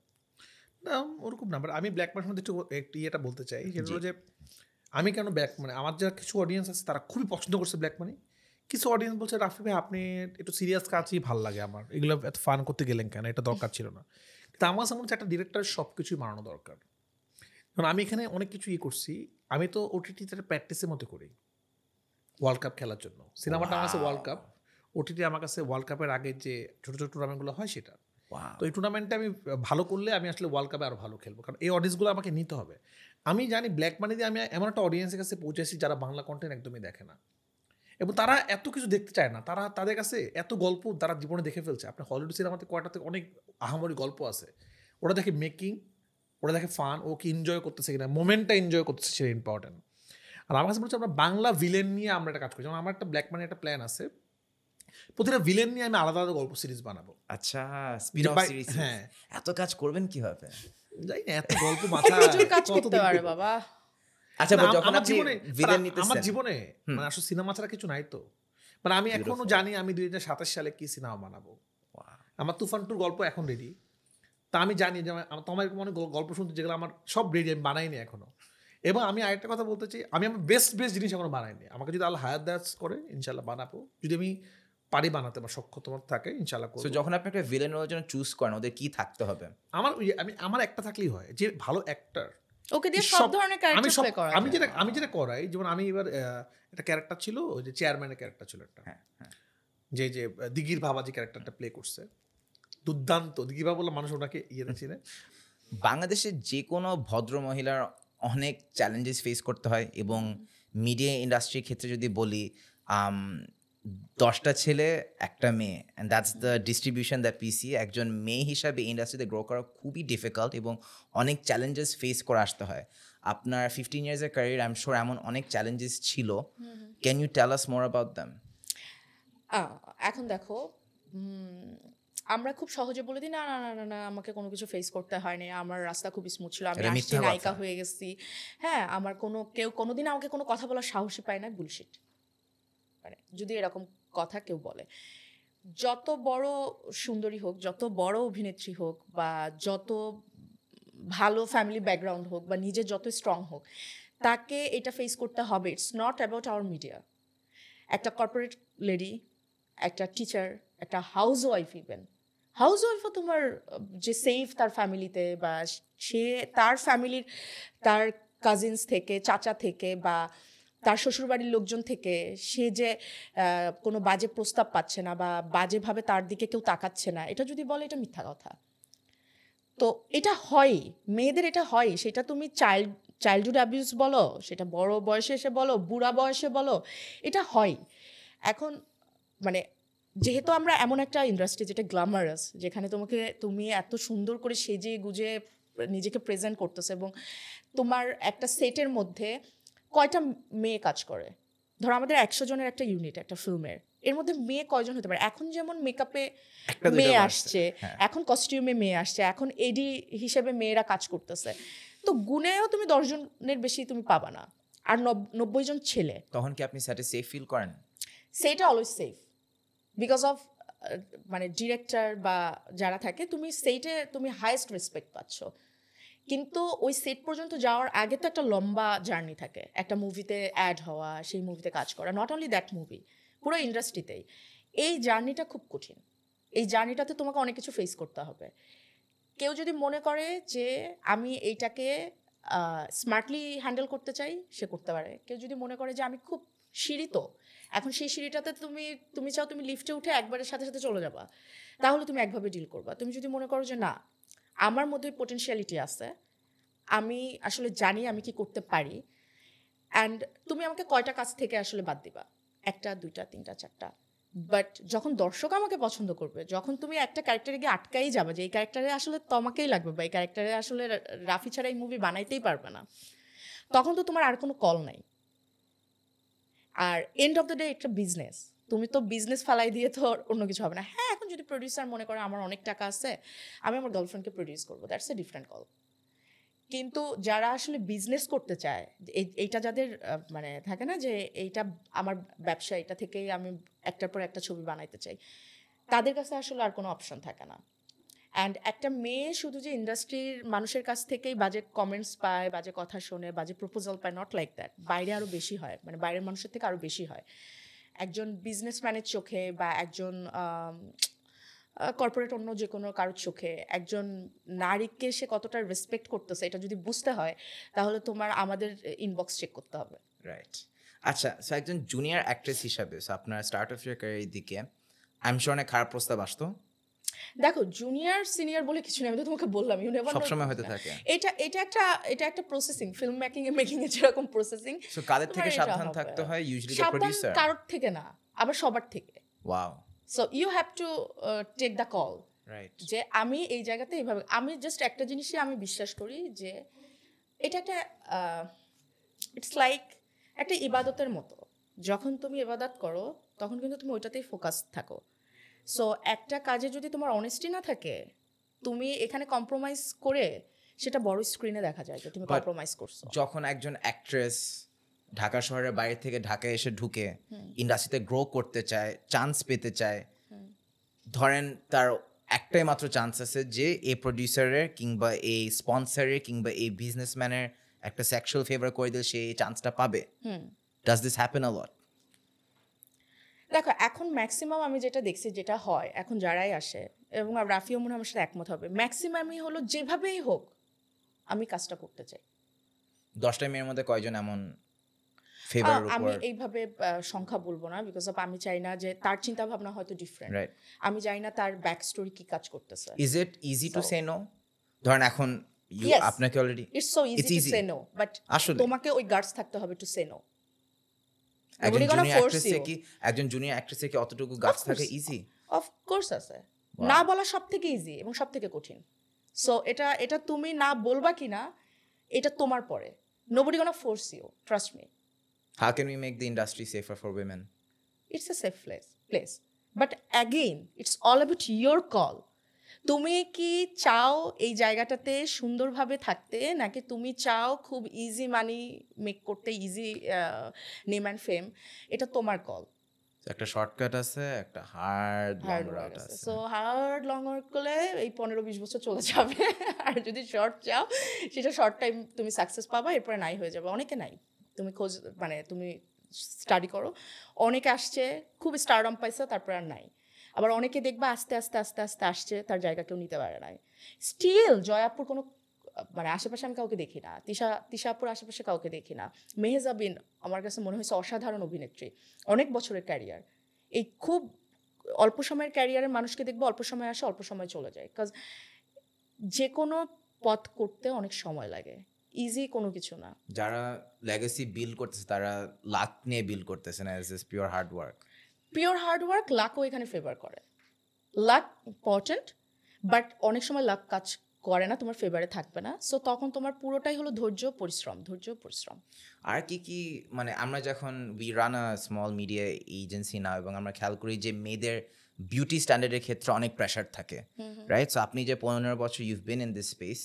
না ওরকম না, বাট আমি ব্ল্যাক মানির মধ্যে একটু ইয়েটা বলতে চাই, সেটা হলো যে আমি কেন ব্ল্যাক মানে, আমার যারা কিছু অডিয়েন্স আছে তারা খুবই পছন্দ করছে ব্ল্যাক মানি, কিছু অডিয়েন্স বলছে রাফি ভাই আপনি একটু সিরিয়াস কাজই ভালো লাগে আমার, এগুলো এত ফান করতে গেলেন কেন, এটা দরকার ছিল না। কিন্তু আমার কাছে মনে হচ্ছে একটা ডিরেক্টরের সব কিছুই বানানো দরকার। কারণ আমি এখানে অনেক কিছু করছি, আমি তো ওটিটিতে প্র্যাকটিসের মতো করি ওয়ার্ল্ড কাপ খেলার জন্য। সিনেমাটা আমার কাছে ওয়ার্ল্ড কাপ, ওটিটি আমার কাছে ওয়ার্ল্ড কাপের আগে যে ছোটো ছোটো টুর্নামেন্টগুলো হয় সেটা। তো এই টুর্নামেন্টে আমি ভালো করলে আমি আসলে ওয়ার্ল্ড কাপে আরও ভালো খেলবো, কারণ এই অডিয়েন্সগুলো আমাকে নিতে হবে। আমি জানি ব্ল্যাক মানি দিয়ে আমি এমন একটা অডিয়েন্সের কাছে পৌঁছেছি যারা বাংলা কন্টেন্ট একদমই দেখে না, এবং তারা এত কিছু দেখতে চায় না, তাদের কাছে এত গল্প তারা জীবনে দেখে ফেলছে। আপনার হলিউড সিনেমাতে কয়টাতে অনেক আহামরি গল্প আছে, ওরা দেখে মেকিং, ওরা দেখে ফান, ও কি এনজয় করতেছে কিনা, মোমেন্টটা এনজয় করতেছে সেটা ইম্পর্টেন্ট। আর আমার কাছে মনে হচ্ছে আমরা বাংলা ভিলেন নিয়ে আমরা একটা কাজ করি, যেমন আমার একটা ব্ল্যাক মানি একটা প্ল্যান আছে, প্রতিটা ভিলেন নিয়ে আমি আলাদা আলাদা গল্প সিরিজ বানাবো। আচ্ছা, স্পিন অফ সিরিজ। হ্যাঁ, এত কাজ করবেন কিভাবে? জানি না, এত গল্প মাথা কাজ করতে পারে বাবা। আচ্ছা, যখন আপনি ভিলেন নিতেছেন, আমার জীবনে মানে আসলে সিনেমা ছাড়া কিছু নাই তো, মানে আমি এখনো জানি আমি 2027 সালে কি সিনেমা বানাবো। আমার তুফান 2 গল্প এখন রেডি, তা আমি জানি যে তোমার এরকম অনেক গল্প শুনতে যেগুলো আমার সব রেডি, আমি বানাইনি এখনো। এবং আমি আরেকটা কথা বলতে চাই, আমি আমার বেস্ট জিনিস এখনো বানাইনি। আমাকে যদি আল্লাহ হায়াত দাস করে ইনশাল্লাহ বানাবো, যদি আমি পারি বানাতে, আমার সক্ষমতা থাকে ইনশাল্লাহ করব। যখন আপনি একটা ভিলেন রোলের জন্য চুজ করেন, ওদের কি থাকতে হবে? আমার একটা থাকলেই হয় যে ভালো অ্যাক্টর, ওকে দিয়ে সব ধরনের ক্যারেক্টার প্লে করা। আমি যেটা করাই, যেমন আমি এবার একটা ক্যারেক্টার ছিল, ওই যে চেয়ারম্যানের ক্যারেক্টার ছিল একটা, যে দিঘির বাবা যে ক্যারেক্টারটা প্লে করছে, দুর্দান্ত। দিঘির বাবা বললে মানুষ ওনাকে ইয়েতে চিনে। বাংলাদেশের যে কোনো ভদ্র মহিলার অনেক চ্যালেঞ্জেস ফেস করতে হয়, এবং মিডিয়া ইন্ডাস্ট্রির ক্ষেত্রে যদি বলি 10টা ছেলে একটা মেয়ে, and that's the distribution that পিসি। একজন মেয়ে হিসাবে ইন্ডাস্ট্রিতে গ্রো করা খুবই ডিফিকাল্ট, এবং অনেক চ্যালেঞ্জেস ফেস করে আসতে হয়। আপনার 15 ইয়ার্সের ক্যারিয়ার, আই এম শিওর এমন অনেক চ্যালেঞ্জেস ছিল। Can you tell us more about them? এখন দেখো, আমরা খুব সহজে বলে দিই না না না না না আমাকে কোনো কিছু ফেস করতে হয়নি, আমার রাস্তা খুব স্মুথ ছিল, আমি এটা আসছি মিথ্যা নায়িকা কথা। হয়ে গেছি, হ্যাঁ আমার কেউ কোনোদিন আমাকে কোনো কথা বলার সাহসই পায় না, বুলশিট। মানে যদি এরকম কথা কেউ বলে, যত বড় সুন্দরী হোক, যত বড় অভিনেত্রী হোক, বা যত ভালো ফ্যামিলি ব্যাকগ্রাউন্ড হোক, বা নিজে যত স্ট্রং হোক, তাকে এটা ফেস করতে হবে। It's not about our media. একটা কর্পোরেট লেডি, একটা টিচার, একটা হাউস ওয়াইফ, ইভেন হাউস ওয়াইফও তোমার যে সেফ তার ফ্যামিলিতে, বা সে তার ফ্যামিলির তার কাজিনস থেকে, চাচা থেকে, বা তার শ্বশুরবাড়ির লোকজন থেকে সে যে কোনো বাজে প্রস্তাব পাচ্ছে না, বা বাজেভাবে তার দিকে কেউ তাকাচ্ছে না, এটা যদি বলে এটা মিথ্যা কথা। তো এটা হয়, মেয়েদের এটা হয়, সেটা তুমি চাইল্ডহুড অ্যাবিউজ বলো, সেটা বড় বয়সে এসে বলো, বুড়া বয়সে বলো, এটা হয়। এখন মানে যেহেতু আমরা এমন একটা ইন্ডাস্ট্রি যেটা গ্ল্যামারাস, যেখানে তুমি এত সুন্দর করে সেজে গুজে নিজেকে প্রেজেন্ট করতেছে, এবং তোমার একটা সেটের মধ্যে কয়টা মেয়ে কাজ করে, ধরো আমাদের 100 জনের একটা ইউনিট একটা ফিল্মের, এর মধ্যে মেয়ে কয়জন হতে পারে? এখন যেমন মেকআপে একটা দুইটা মেয়ে বাড়ছে। আসছে, হ্যাঁ। এখন কস্টিউমে মেয়ে আসছে, এখন এডি হিসেবে মেয়েরা কাজ করতেছে, তো গুণেও তুমি 10 জনের বেশি তুমি পাবা না, আর 90 জন ছেলে। তখন কি আপনি সেটে সেফ ফিল করেন? সেটা অলওয়েজ সেফ বিকজ অফ মানে ডিরেক্টর বা যারা থাকে, তুমি সেইটে তুমি হাইয়েস্ট রেসপেক্ট পাচ্ছ। কিন্তু ওই সেট পর্যন্ত যাওয়ার আগে তো একটা লম্বা জার্নি থাকে, একটা মুভিতে অ্যাড হওয়া, সেই মুভিতে কাজ করা, নট অনলি দ্যাট মুভি, পুরো ইন্ডাস্ট্রিতেই এই জার্নিটা খুব কঠিন। এই জার্নিটাতে তোমাকে অনেক কিছু ফেস করতে হবে। কেউ যদি মনে করে যে আমি এইটাকে স্মার্টলি হ্যান্ডেল করতে চাই, সে করতে পারে। কেউ যদি মনে করে যে আমি খুব সিঁড়ি, তো এখন সেই সিঁড়িটাতে তুমি চাও তুমি লিফটে উঠে একবারের সাথে সাথে চলে যাবা, তাহলে তুমি একভাবে ডিল করবা। তুমি যদি মনে করো যে না, আমার মধ্যে পোটেনশিয়ালিটি আছে, আমি আসলে জানি আমি কি করতে পারি, অ্যান্ড তুমি আমাকে কয়টা কাজ থেকে আসলে বাদ দিবা, 1টা 2টা 3টা 4টা, বাট যখন দর্শক আমাকে পছন্দ করবে, যখন তুমি একটা ক্যারেক্টারে গিয়ে আটকাই যাবে যে এই ক্যারেক্টারে আসলে তোমাকেই লাগবে, বা এই ক্যারেক্টারে আসলে রাফি ছাড়া এই মুভি বানাইতেই পারবে না, তখন তো তোমার আর কোনো কল নাই। আর এন্ড অফ দ্য ডে একটা বিজনেস, তুমি তো বিজনেস ফালাই দিয়ে তো অন্য কিছু হবে না। হ্যাঁ, এখন যদি প্রডিউসার মনে করে আমার অনেক টাকা আছে, আমি আমার গার্লফ্রেন্ডকে প্রডিউস করবো, দ্যাটস এ ডিফারেন্ট কল। কিন্তু যারা আসলে বিজনেস করতে চায়, এইটা যাদের মানে থাকে না যে এইটা আমার ব্যবসা, এটা থেকেই আমি একটার পর একটা ছবি বানাইতে চাই, তাদের কাছে আসলে আর কোনো অপশন থাকে না। অ্যান্ড একটা মেয়ে শুধু যে ইন্ডাস্ট্রির মানুষের কাছ থেকেই বাজে কমেন্টস পায়, বাজে কথা শোনে, বাজে প্রপোজাল পায়, নট লাইক দ্যাট। বাইরে আরও বেশি হয়, মানে বাইরের মানুষের থেকে আরও বেশি হয়। একজন বিজনেসম্যানের চোখে, বা একজন কর্পোরেট অন্য যে কোনো কারোর চোখে, একজন নারীকে সে কতটা রেসপেক্ট করতেছে, এটা যদি বুঝতে হয়, তাহলে তোমার আমাদের ইনবক্স চেক করতে হবে। রাইট। আচ্ছা, সো একজন জুনিয়র অ্যাক্ট্রেস হিসাবে আপনার স্টার্ট অফ ইয়ার ক্যারিয়ারের দিকে আমি শিওর অনেক খারাপ প্রস্তাব আসতো। দেখো, জুনিয়র সিনিয়র বলে কিছু নেই, আমি তো তোমাকে বললাম, ইউ নেভার নো। সবসময় হতে থাকে। এটা একটা প্রসেসিং, ফিল্ম মেকিং এর যেরকম প্রসেসিং। সো কাদের থেকে সাবধান থাকতে হয়? Usually the producer? কারোর থেকে না, আবার সবার থেকে। Wow. So you have to take the call. Right. যে আমি এই জায়গাতে এইভাবে, আমি জাস্ট একটা জিনিসই আমি বিশ্বাস করি যে এটা একটা ইটস লাইক একটা ইবাদতের মতো। যখন তুমি ইবাদত করো, তখন কিন্তু তুমি ওইটাতেই ফোকাস থাকো। সো একটা কাজে যদি তোমার অনেস্টি না থাকে, তুমি এখানে কম্প্রোমাইজ করে সেটা বড় স্ক্রিনে দেখা যায় যে তুমি But কম্প্রোমাইজ করছো। যখন একজন অ্যাক্ট্রেস ঢাকা শহরের বাইরে থেকে ঢাকায় এসে ঢুকে ইন্ডাস্ট্রিতে গ্রো করতে চায়, চান্স পেতে চায়, ধরেন তার একটাই মাত্র চান্স আছে যে এই প্রডিউসারের কিংবা এই স্পন্সরের কিংবা এই বিজনেসম্যানের একটা সেক্সুয়াল ফেভার করে দিলে সে এই চান্সটা পাবে। ডাজ দিস হ্যাপেন আ লট? দেখো, এখন ম্যাক্সিমাম আমি যেটা দেখছি, যেটা হয় এখন যারাই আসে, এবং রাফিও মনে হয় আমার সাথে একমত হবে, ম্যাক্সিমামই হলো যেভাবেই হোক আমি কাজটা করতে চাই। 10টা মেয়ের মধ্যে কয়জন এমন ফেভারের আমি উপর? এইভাবে সংখ্যা বলবো না, বিকজ অফ আমি চাই না যে তার চিন্তা ভাবনা হয়তো ডিফারেন্ট, রাইট। আমি জানি না তার ব্যাক স্টোরি কি কাজ করতেছে। Is it easy to say no? ধরেন এখন Yes. আপনাকে already it's so It's easy to easy. Say no, but আসলে তোমাকে ওই গার্ডস থাকতে হবে টু সে নো। একজন Nobody gonna জুনিয়র force অ্যাক্ট্রেসে you. কি একজন জুনিয়র অ্যাক্ট্রেসে কি অতটুকু গাছ থাকে? course. ইজি? অফকোর্স আছে। না বলা সব থেকে ইজি এবং সব থেকে কঠিন। সো এটা তুমি না বলবা কি না, এটা তোমার পরে। Nobody gonna force you, trust me. How can we make the industry safer for women? It's a safe place. But again it's all about your call. তুমি কি চাও এই জায়গাটাতে সুন্দরভাবে থাকতে, নাকি তুমি চাও খুব ইজি মানি মেক করতে, ইজি নেম অ্যান্ড ফেম? এটা তোমার কল। একটা শর্টকাট আছে, একটা hard long hard route work আছে। আছে। সো হার্ড লং ওয়ার্ক করলে এই 15-20 বছর চলে যাবে। আর যদি শর্ট চাও, সেটা শর্ট টাইম তুমি সাকসেস পাবা, এরপরে নাই হয়ে যাবে। অনেকে নাই, তুমি খোঁজ মানে তুমি স্টাডি করো, অনেকে আসছে খুব স্টারডম পাইছে, তারপর আর নাই। আবার অনেকে দেখবা আস্তে আস্তে আস্তে আস্তে আসছে, তার জায়গা কেউ নিতে পারে নাই। স্টিল জয়াপুর কোনো মানে আশেপাশে আমি কাউকে দেখি না, তিশাপুর আশেপাশে কাউকে দেখি না। মেহেজাবিন আমার কাছে মনে হয়েছে অসাধারণ অভিনেত্রী, অনেক বছরের ক্যারিয়ার। এই খুব অল্প সময়ের ক্যারিয়ারের মানুষকে দেখবো অল্প সময় আসে, অল্প সময় চলে যায়। বিকজ যে কোনো পথ করতে অনেক সময় লাগে, ইজি কোনো কিছু না। যারা লেগাসি বিল্ড করতেছে তারা লাক নিয়ে বিল্ড করতেছে না, it's pure hard work. Pure hard work, লাকও এখানে ফেভার করে। লাক ইম্পর্টেন্ট, বাট অনেক সময় লাক কাজ করে না, তোমার ফেভারে থাকবে না। সো তখন তোমার পুরোটাই হলো ধৈর্য পরিশ্রম, ধৈর্য পরিশ্রম। আর কি কি মানে আমরা যখন we run a small media agency now, এবং আমরা খেয়াল করি যে মেয়েদের বিউটি স্ট্যান্ডার্ডের ক্ষেত্রে অনেক প্রেশার থাকে, রাইট? সো আপনি যে 15 বছর ইউভ বিন ইন দিস স্পেস,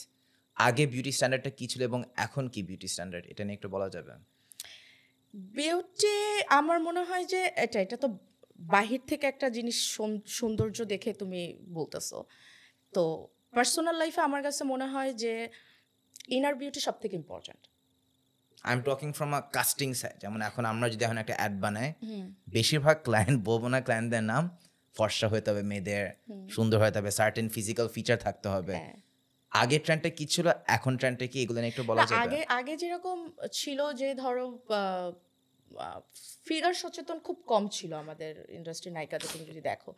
আগে বিউটি স্ট্যান্ডার্ডটা কী ছিল এবং এখন কি বিউটি স্ট্যান্ডার্ড, এটা নিয়ে একটু বলা যাবে? বিউটি আমার মনে হয় যে এটা তো বাহির থেকে একটা জিনিস সৌন্দর্য দেখে তুমি বলতেছো। তো পার্সোনাল লাইফে আমার কাছে মনে হয় যে ইনার বিউটি সব থেকে important. I am talking from a casting side. যেমন এখন আমরা যদি এখন একটা অ্যাড বানাই, বেশিরভাগ ক্লায়েন্ট, বলবো না ক্লায়েন্টদের নাম, ফর্সা হতে হবে মেয়েদের, সুন্দর হতে হবে, সার্টেন ফিজিক্যাল ফিচার থাকতে হবে। আগের ট্রেন্ডটা কি ছিল, এখন ট্রেন্ডটা কি, এগুলো নিয়ে একটু বলা যাবে? আগে যেরকম ছিল যে ধরো ফিগার সচেতন খুব কম ছিল আমাদের ইন্ডাস্ট্রি নায়িকাদের, তুমি যদি দেখো।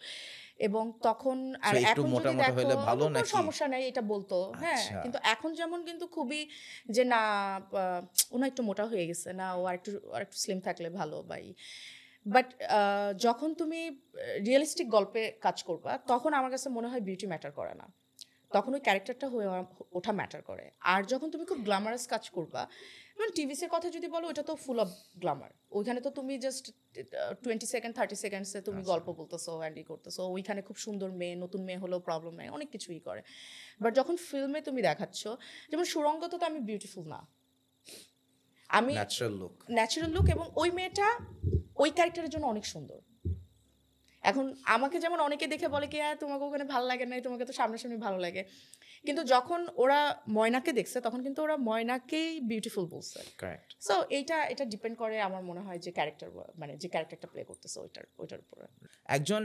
এবং তখন আর একটু এখন মোটা যদি মোটা হলে দেখো ভালো কোনো নাকি? সমস্যা নাই এটা বলতো, হ্যাঁ। আচ্ছা। কিন্তু এখন যেমন কিন্তু খুবই যে না ও না একটু মোটা হয়ে গেছে, না ও আরেকটু স্লিম থাকলে ভালো বাই। বাট যখন তুমি রিয়েলিস্টিক গল্পে কাজ করবা, তখন আমার কাছে মনে হয় বিউটি ম্যাটার করে না, তখন ওই ক্যারেক্টারটা হয়ে ওঠা ম্যাটার করে। আর যখন তুমি খুব গ্ল্যামারাস কাজ করবা, মানে টিভিসের কথা যদি বলো, ওটা তো ফুল অফ গ্ল্যামার। ওইখানে তো তুমি জাস্ট 20 সেকেন্ড 30 সেকেন্ডসে তুমি গল্প বলতেছো, অ্যান্ডি করতেছো, ওইখানে খুব সুন্দর মেয়ে, নতুন মেয়ে হলেও প্রবলেম নেই, অনেক কিছুই করে। বাট যখন ফিল্মে তুমি দেখাচ্ছ, যেমন সুরঙ্গতে তো আমি বিউটিফুল না, আমি ন্যাচারাল লুক, এবং ওই মেয়েটা ওই ক্যারেক্টারের জন্য অনেক সুন্দর। এখন আমাকে যেমন অনেকে দেখে বলে কি তোমাকে ওখানে ভালো লাগে না, তোমাকে তো সামনাসামনি ভালো লাগে, কিন্তু যখন ওরা ময়নাকে দেখছে তখন কিন্তু ওরা ময়নাকেই বিউটিফুল বলছে। সো এটা ডিপেন্ড করে আমার মনে হয় যে ক্যারেক্টার, মানে যে ক্যারেক্টারটা প্লে করতেছে ওইটার উপরে। একজন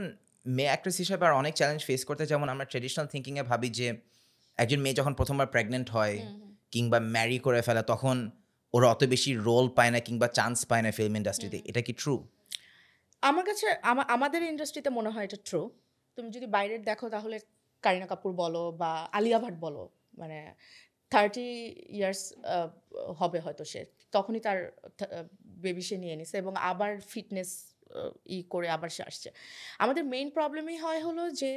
মেয়ে অ্যাক্ট্রেস হিসেবে আর অনেক চ্যালেঞ্জ ফেস করতে, যেমন আমরা ট্রেডিশনাল থিঙ্কিংয়ে ভাবি যে একজন মেয়ে যখন প্রথমবার প্রেগনেন্ট হয় কিংবা ম্যারি করে ফেলে, তখন ওরা অত বেশি রোল পায় না কিংবা চান্স পায় না ফিল্ম ইন্ডাস্ট্রিতে। এটা কি ট্রু? আমার কাছে আমাদের ইন্ডাস্ট্রিতে মনে হয় এটা ট্রু। তুমি যদি বাইরের দেখো তাহলে কারিনা কাপুর বলো বা আলিয়া ভাট বলো, মানে 30 ইয়ার্স হবে হয়তো সে, তখনই তার বেবি সে নিয়ে নিছে এবং আবার ফিটনেস করে আবার সে আসছে। আমাদের মেইন প্রবলেমই হলো যে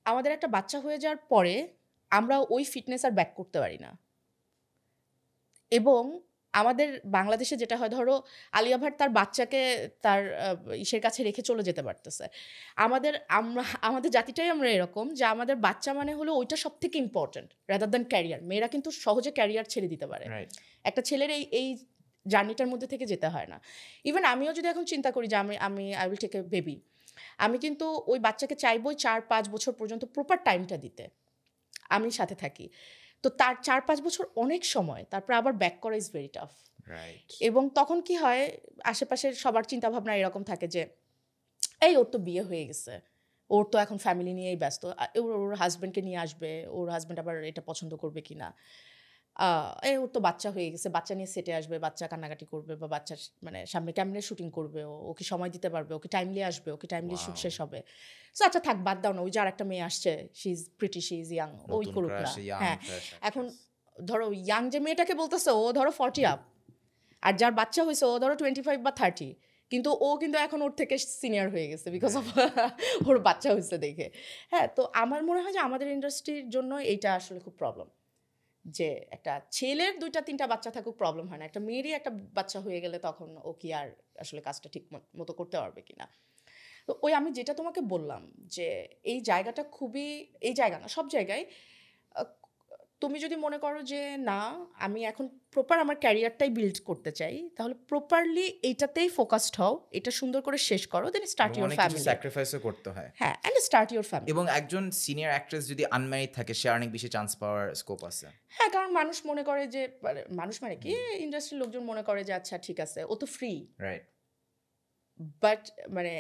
আমাদের একটা বাচ্চা হয়ে যাওয়ার পরে আমরা ওই ফিটনেস আর ব্যাক করতে পারি না। এবং আমাদের বাংলাদেশে যেটা হয়, ধরো আলিয়া ভাট তার বাচ্চাকে তার ইসের কাছে রেখে চলে যেতে পারতেছে। আমাদের জাতিটাই আমরা এরকম যে আমাদের বাচ্চা মানে হলো ওইটা সব থেকে ইম্পর্টেন্ট রাদার দ্যান ক্যারিয়ার। মেয়েরা কিন্তু সহজে ক্যারিয়ার ছেড়ে দিতে পারে, একটা ছেলের এই জার্নিটার মধ্যে থেকে যেতে হয় না। ইভেন আমিও যদি এখন চিন্তা করি যে আমি I will take a baby, আমি কিন্তু ওই বাচ্চাকে চাইবই 4-5 বছর পর্যন্ত প্রপার টাইমটা দিতে, আমি সাথে থাকি। তো তার 4-5 বছর অনেক সময়, তারপর আবার ব্যাক করা ইজ ভেরি টাফ। এবং তখন কি হয়, আশেপাশের সবার চিন্তাভাবনা এরকম থাকে যে এই ওর তো বিয়ে হয়ে গেছে, ওর তো এখন ফ্যামিলি নিয়েই ব্যস্ত, ওর হাজব্যান্ডকে নিয়ে আসবে, ওর হাজব্যান্ড আবার এটা পছন্দ করবে কি না, ওর তো বাচ্চা হয়ে গেছে, বাচ্চা নিয়ে সেটে আসবে, বাচ্চা কান্নাকাটি করবে, বা বাচ্চার মানে সামনে কেমনে শুটিং করবে, ওকে সময় দিতে পারবে, ওকে টাইমলি আসবে, ওকে টাইমলি শুট শেষ হবে। সো আচ্ছা থাক, বাদ দাও না, ওই যে আর একটা মেয়ে আসছে, she is pretty, she is young, ওই করুক না। হ্যাঁ, এখন ধরো ইয়াং যে মেয়েটাকে বলতেছে ও ধরো 40 আপ, আর যার বাচ্চা হয়েছে ও ধরো 25 বা 30, কিন্তু ও কিন্তু এখন ওর থেকে সিনিয়র হয়ে গেছে বিকজ অফ ওর বাচ্চা হয়েছে দেখে। হ্যাঁ, তো আমার মনে হয় যে আমাদের ইন্ডাস্ট্রির জন্য এইটা আসলে খুব প্রবলেম, যে একটা ছেলের 2-3টা বাচ্চা থাকুক প্রবলেম হয় না, একটা মেয়েরই একটা বাচ্চা হয়ে গেলে তখন ও কি আর আসলে কাজটা ঠিক মতো করতে পারবে কিনা। তো ওই আমি যেটা তোমাকে বললাম যে এই জায়গাটা খুবই, এই জায়গা না সব জায়গায়, আহ, তুমি যদি মনে করো যে না আমি এখন প্রপার আমার ক্যারিয়ারটাই বিল্ড করতে চাই, তাহলে প্রপারলি এইটাতেই ফোকাসড হও, এটা সুন্দর করে শেষ করো, দেন স্টার্ট ইউর অনেক কিছু ফ্যামিলি। স্যাক্রিফাইসও করতে হয়। হ্যাঁ, অ্যান্ড স্টার্ট ইউর ফ্যামিলি। এবং একজন সিনিয়র অ্যাক্ট্রেস যদি আনম্যারিড থাকে সে অনেক বেশি চান্স পাওয়ার স্কোপ আছে। হ্যাঁ, কারণ মানুষ মনে করে যে মানুষ মানে কি ইন্ডাস্ট্রির লোকজন মনে করে যে আচ্ছা ঠিক আছে ও তো ফ্রি, রাইট। বাট মানে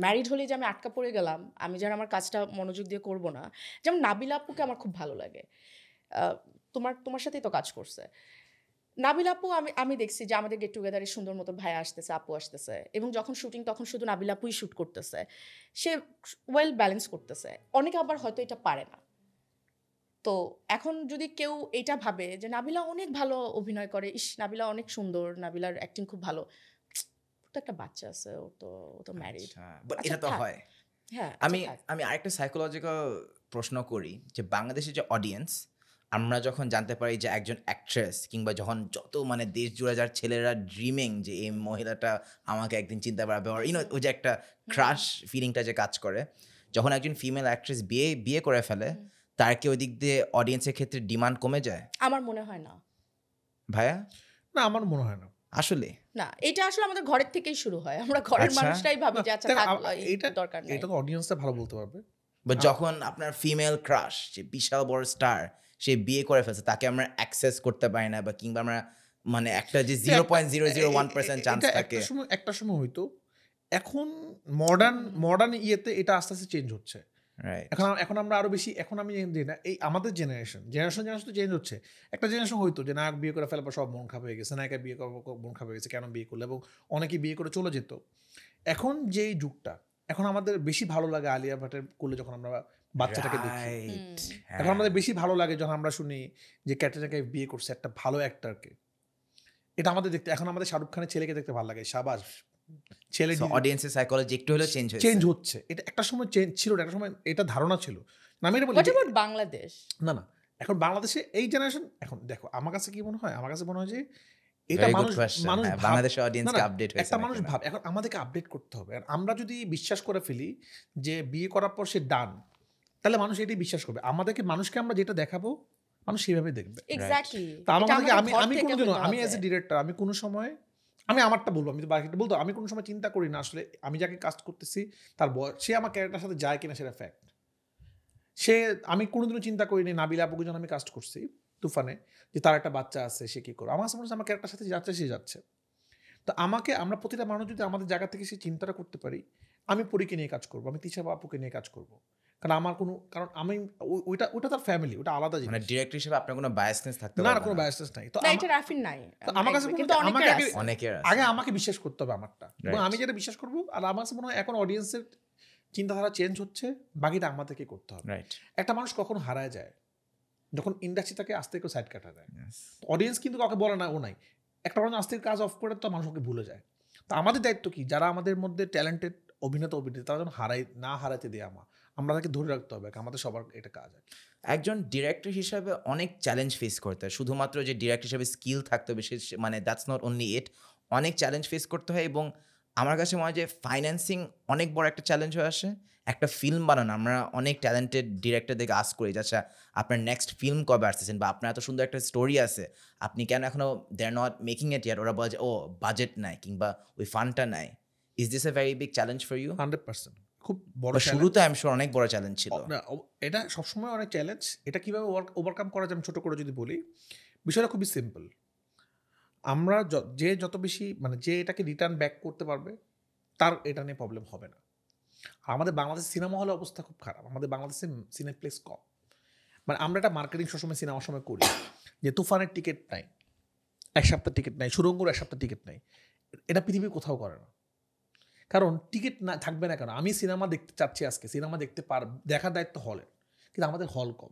ম্যারিড হলে যে আমি আটকা পড়ে গেলাম, আমি যেন আমার কাজটা মনোযোগ দিয়ে করব না। যেমন নাবিলা আপুকে আমার খুব ভালো লাগে, তোমার সাথেই তো কাজ করছে নাবিলা আপু। আমি দেখছি যে আমাদের গেট টুগেদারে সুন্দর মতো ভাইয়া আসতেছে, আপু আসতেছে, এবং যখন শুটিং তখন শুধু নাবিলা আপুই শ্যুট করতেছে, সে ওয়েল ব্যালেন্স করতেছে। অনেকে আবার হয়তো এটা পারে না। তো এখন যদি কেউ এটা ভাবে যে নাবিলা অনেক ভালো অভিনয় করে, ইস নাবিলা অনেক সুন্দর, নাবিলার অ্যাক্টিং খুব ভালো, তো একটা বাচ্চা আছে, ও তো ম্যারিড। বাট এটা তো হয়। হ্যাঁ, আমি আরেকটা সাইকোলজিক্যাল প্রশ্ন করি যে বাংলাদেশের যে অডিয়েন্স, আমরা যখন জানতে পারি যে একজন অ্যাক্ট্রেস, কিংবা যখন যত মানে দেশ জুড়ে যার ছেলেরা ড্রিমিং যে এই মহিলাটা আমাকে একদিন চিনতে পারবে, আর ওই যে একটা ক্রাশ ফিলিংটা যে কাজ করে, যখন একজন ফিমেল অ্যাক্ট্রেস বিয়ে করে ফেলে, তার কি ওই দিক দিয়ে অডিয়েন্সের ক্ষেত্রে ডিমান্ড কমে যায়? আমার মনে হয় না ভাইয়া? না, আমার মনে হয় না আসলে না, এটা আসলে আমাদের ঘরের থেকেই শুরু হয়। আমরা ঘরের আচ্ছা। মানুষটাই ভাবি যে আচ্ছা থাক, এটা দরকার নেই। এটা তো অডিয়েন্সটা ভালো বলতে পারবে। বাট যখন আপনার ফিমেল ক্রাশ, যে বিশাল বড় স্টার, সে বিয়ে করে ফেলছে, তাকে আমরা অ্যাক্সেস করতে পারি না, বা কিংবা আমরা মানে একটা যে 0.001% চান্স এটা থাকে। একটা সময় হইতো, এখন মডার্ন ইয়েতে এটা আস্তে আস্তে চেঞ্জ হচ্ছে। রাইট। এখন আমরা আরো বেশি, এখন আমি জানি না এই আমাদের জেনারেশন তো চেঞ্জ হচ্ছে। একটা জেনারেশন হইতো যে নায়ক বিয়ে করে ফেলার পর সব মন খারাপ হয়ে গেছে, নায়িকা বিয়ে করে মন খারাপ হয়ে গেছে, কেন বিয়ে করলে, এবং অনেকে বিয়ে করে চলে যেত। এখন যেই যুগটা, এখন আমাদের বেশি ভালো লাগে আলিয়া ভাটের কোলে যখন আমরা বাচ্চাটাকে দেখি। এখন আমাদের বেশি ভালো লাগে যখন আমরা শুনি যে ক্যাটরিনা কাইফ বিয়ে করছে একটা ভালো অ্যাক্টরকে। এটা আমাদের দেখতে, এখন আমাদের শাহরুখ খানের ছেলেকে দেখতে ভালো লাগে, শাহবাজ ছেলে। অডিয়েন্সের সাইকোলজি একটু হলেও চেঞ্জ হচ্ছে। এটা একটা সময় চেঞ্জ ছিল, একটা সময় এটা ধারণা ছিল না। আমি এটা বলি What about বাংলাদেশ? না, এখন বাংলাদেশে এই জেনারেশন, এখন দেখো আমার কাছে কি মনে হয়, আমার কাছে মনে হয় যে এটা মানুষ বাংলাদেশের অডিয়েন্সকে আপডেট হয়েছে, একটা মানুষ ভাব, এখন আমাদেরকে আপডেট করতে হবে। আর আমরা যদি বিশ্বাস করে ফেলি যে বিয়ে করার পর সে ডান, তাহলে মানুষ এটাই বিশ্বাস করবে। মানুষকে আমরা যেটা দেখাবো মানুষ সেভাবে দেখবে। এক্স্যাক্টলি। তা আমি কোনোদিনও, আমি অ্যাজ এ ডিরেক্টর, আমি কোনো সময়, আমি আমারটা বলবো, আমি তো বাকিটা বলতো, আমি কোনো সময় চিন্তা করি না আসলে আমি যাকে কাস্ট করতেছি তার বয়স, সে আমার ক্যারেক্টারের সাথে যায় কিনা সেটা ফ্যাক্ট। আমি কোনোদিনও চিন্তা করিনি নাবিলা আপুকে যখন আমি কাস্ট করছি তুফানে, যে তার একটা বাচ্চা আছে, সে কী করো। আমার মনে হচ্ছে আমার ক্যারেক্টার সাথে যাচ্ছে, সে যাচ্ছে। তো আমরা প্রতিটা মানুষ যদি আমাদের জায়গা থেকে সেই চিন্তাটা করতে পারি, আমি পরীকে নিয়ে কাজ করবো, আমি তিশা আপুকে নিয়ে কাজ করবো, কারণ আমি ওইটা তার ফ্যামিলি, ওটা আলাদা জিনিস। মানে ডিরেক্টর হিসেবে আপনার কোনো বায়াসনেস থাকতে না, কোনো বায়াসনেস নাই। তো এটা রাফিন নাই। আমার কাছে অনেকের আগে আমাকে বিশ্বাস করতে হবে আমারটা, এবং আমি যেটা বিশ্বাস করবো। আর আমার কাছে মনে হয় এখন অডিয়েন্সের চিন্তাধারা চেঞ্জ হচ্ছে, বাকিটা আমাদেরকে করতে হবে। একটা মানুষ কখন হারায় যায়, যখন ইন্ডাস্ট্রি তাকে আস্তে করে সাইড কাটা যায়। অডিয়েন্স কিন্তু কাউকে বলে না ও নাই। একটা মানুষ আস্তে কাজ অফ করে তো মানুষকে ভুলে যায়। তো আমাদের দায়িত্ব কি, যারা আমাদের মধ্যে ট্যালেন্টেড অভিনেতা তারা যেন না হারাইতে দেয়, আমরা তাকে ধরে রাখতে হবে। আমাদের সবার এটা কাজ। একজন ডিরেক্টর হিসাবে অনেক চ্যালেঞ্জ ফেস করতে হয়, শুধুমাত্র যে ডিরেক্টর হিসাবে স্কিল থাকতে হবে মানে দ্যাটস নট অনলি ইট, অনেক চ্যালেঞ্জ ফেস করতে হয়। এবং আমার কাছে মনে হয় যে ফাইন্যান্সিং অনেক বড় একটা চ্যালেঞ্জ হয়ে আসে। একটা ফিল্ম বানানো, আমরা অনেক ট্যালেন্টেড ডিরেক্টরদেরকে আস্ক করি, আচ্ছা আপনার নেক্সট ফিল্ম কবে আসতেছেন, বা আপনার এত সুন্দর একটা স্টোরি আছে, আপনি কেন এখনো দে আর নট মেকিং ইট ইয়ার। ওরা বলে যে ও বাজেট নাই, কিংবা ওই ফান্ডটা নাই। Is this a very big challenge for you? 100% খুব বড়। শুরুতে আমি শিওর অনেক বড় চ্যালেঞ্জ ছিল। এটা সবসময় অনেক চ্যালেঞ্জ। এটা কিভাবে ওভারকাম করা যায়, আমি ছোট করে যদি বলি, বিষয়টা খুবই সিম্পল। আমরা যত বেশি মানে যে এটাকে রিটার্ন ব্যাক করতে পারবে, তার এটা নিয়ে প্রবলেম হবে না। আর আমাদের বাংলাদেশ সিনেমা হলের অবস্থা খুব খারাপ। আমাদের বাংলাদেশে সিনেপ্লেক্স কম। মানে আমরা একটা মার্কেটিং সবসময় সিনেমার সময় করি যে তুফানের টিকিট নাই, এক সপ্তাহ টিকিট নাই, সুরঙ্গর এক সপ্তাহ টিকিট নাই। এটা পৃথিবীর কোথাও করে না। কারণ টিকিট না থাকবে না কেন? আমি সিনেমা দেখতে চাচ্ছি, আজকে সিনেমা দেখার দায়িত্ব হলের, কিন্তু আমাদের হল কম।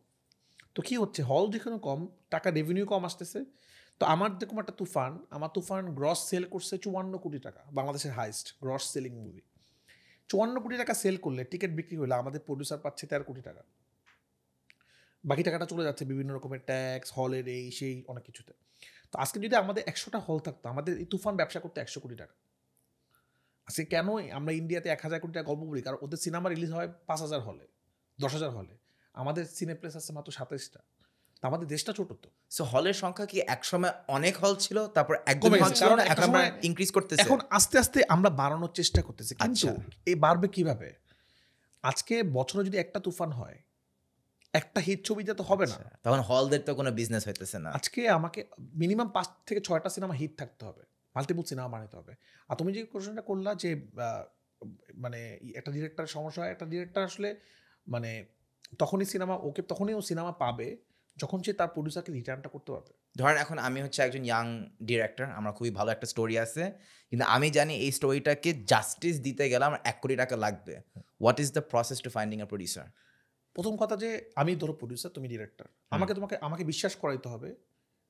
তো কী হচ্ছে, হল যেখানে কম, টাকা রেভিনিউ কম আসতেছে। তো আমার দেখুন একটা তুফান গ্রস সেল করছে 54 কোটি টাকা, বাংলাদেশের হাইস্ট গ্রস সেলিং মুভি। 54 কোটি টাকা সেল করলে, টিকিট বিক্রি হলে আমাদের প্রডিউসার পাচ্ছে 13 কোটি টাকা। বাকি টাকাটা চলে যাচ্ছে বিভিন্ন রকমের ট্যাক্স, হলের এই সেই অনেক কিছুতে। তো আজকে যদি আমাদের 100টা হল থাকতো, আমাদের এই তুফান ব্যবসা করতে 100 কোটি টাকা। আজকে কেন আমরা ইন্ডিয়াতে 1,000 কোটি টাকা গল্প বলি, কারণ ওদের সিনেমা রিলিজ হয় 5,000 হলে, 10,000 হলে, আমাদের সিনেপ্লেক্স আছে মাত্র 27টা। তা আমাদের দেশটা ছোট তো। সো হলের সংখ্যা কি একসময় অনেক হল ছিল, তারপর একদম কমে হল গেছে, ছিল, কারণ না এখন একটা আমরা সময়- ইনক্রিজ করতেছি? এখন আস্তে আস্তে আমরা বাড়ানোর চেষ্টা করতেছি, কিন্তু এই বাড়বে কিভাবে? আজকে বছরে যদি একটা তুফান হয়, একটা হিট ছবিতে তো হবে না। তখন হলদের তো কোনো বিজনেস হইতেছে না। আজকে আমাকে মিনিমাম 5 থেকে 6টা সিনেমা হিট থাকতে হবে, মাল্টিপল সিনেমা বানাতে হবে। আর তুমি যে কোশ্চেনটা করলা যে মানে একটা ডিরেক্টর সমস্যা হয়, একটা ডিরেক্টর আসলে মানে তখনই সিনেমা ওকে, তখনই ও সিনেমা পাবে যখন সে তার প্রডিউসারকে রিটার্নটা করতে পারবে। ধরেন এখন আমি হচ্ছে একজন ইয়াং ডিরেক্টর, আমার খুবই ভালো একটা স্টোরি আছে, কিন্তু আমি জানি এই স্টোরিটাকে জাস্টিস দিতে গেলে আমার 1 কোটি টাকা লাগবে। What is the process to finding a producer? প্রথম কথা যে আমি ধরো প্রডিউসার, তুমি ডিরেক্টর, আমাকে বিশ্বাস করাইতে হবে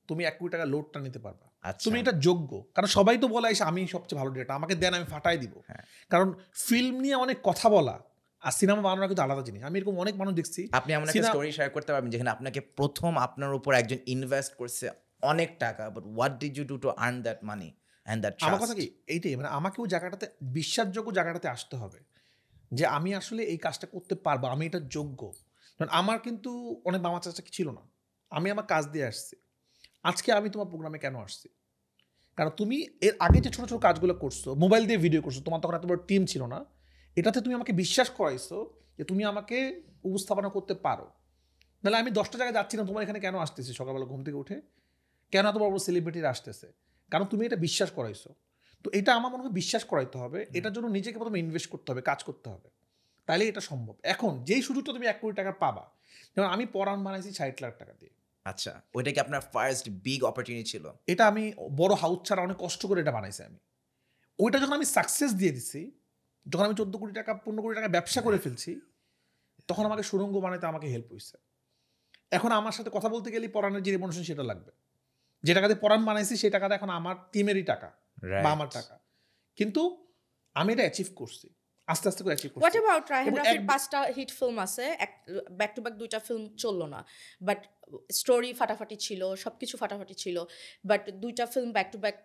তুমি 1 কোটি টাকা লোডটা নিতে পারবা, আচ্ছা। তুমি এটা যোগ্য। কারণ সবাই তো বলে এসে আমি সবচেয়ে ভালো ডিরেক্টর, আমাকে দেন আমি ফাটাই দিব। হ্যাঁ। কারণ ফিল্ম নিয়ে অনেক কথা বলা আর সিনেমা বানানো কিন্তু আলাদা জিনিস। আমি এরকম অনেক মানুষ দেখছি। আপনি এমন একটা স্টোরি শেয়ার করতে পারবেন যেখানে আপনাকে প্রথম আপনার উপর একজন ইনভেস্ট করছে অনেক টাকা, but what did you do to earn that money and that trust? আমার কথা কি এইটাই, মানে আমাকে ওই জায়গাটাতে বিশ্বাসযোগ্য জায়গাটাতে আসতে হবে যে আমি আসলে এই কাজটা করতে পারবো, আমি এটা যোগ্য। কারণ আমার কিন্তু অনেক মামা চাচা ছিল না, আমি আমার কাজ দিয়ে আসছি। আজকে আমি তোমার প্রোগ্রামে কেন আসছি? কারণ তুমি এর আগে যে ছোটো ছোটো কাজগুলো করছো, মোবাইল দিয়ে ভিডিও করছো, তোমার তখন এত বড় টিম ছিল না, এটাতে তুমি আমাকে বিশ্বাস করাইছো যে তুমি আমাকে উপস্থাপনা করতে পারো। নাহলে আমি 10টা জায়গায় যাচ্ছি না, তোমার এখানে কেন আসতেছি সকালবেলা ঘুম থেকে উঠে? কেন এত বড় বড় সেলিব্রিটিরা আসতেছে? কারণ তুমি এটা বিশ্বাস করাইছো। তো এটা আমার মনে হয় বিশ্বাস করাইতে হবে, এটার জন্য নিজেকে প্রথমে ইনভেস্ট করতে হবে, কাজ করতে হবে, তাইলে এটা সম্ভব। এখন যেই সুযোগটা তুমি 1 কোটি টাকা পাবা, যেমন আমি পরাণ বানাইছি 60 লাখ টাকা দিয়ে, আচ্ছা, ওইটা কি আপনার ফার্স্ট বিগ অপরচুনিটি ছিল? এটা আমি বড় হাউস ছাড়া অনেক কষ্ট করে এটা বানাইছি আমি। ওইটা যখন আমি সাকসেস দিয়ে দিছি, যখন আমি 14 কোটি টাকা 15 কোটি টাকা ব্যবসা করে ফেলছি, তখন আমাকে সুড়ঙ্গ বানাইতে আমাকে হেল্প হয়েছে। এখন আমার সাথে কথা বলতে গেলেই পরাণের যে রেমুনেশন সেটা লাগবে, যে টাকা দিয়ে পরাণ বানাইছি সেই টাকাটা এখন আমার টিমেরই টাকা বা আমার টাকা, কিন্তু আমি এটা অ্যাচিভ করছি, আস্তে আস্তে করে অ্যাচিভ করছি। হোয়াট অ্যাবাউট রায়হান এবং রাফির 5টা হিট ফিল্ম আছে, ব্যাক টু ব্যাক 2টা ফিল্ম চললো না, বাট স্টোরি ফাটাফাটি ছিল, সবকিছু ফাটাফাটি ছিল, বাট 2টা film back to back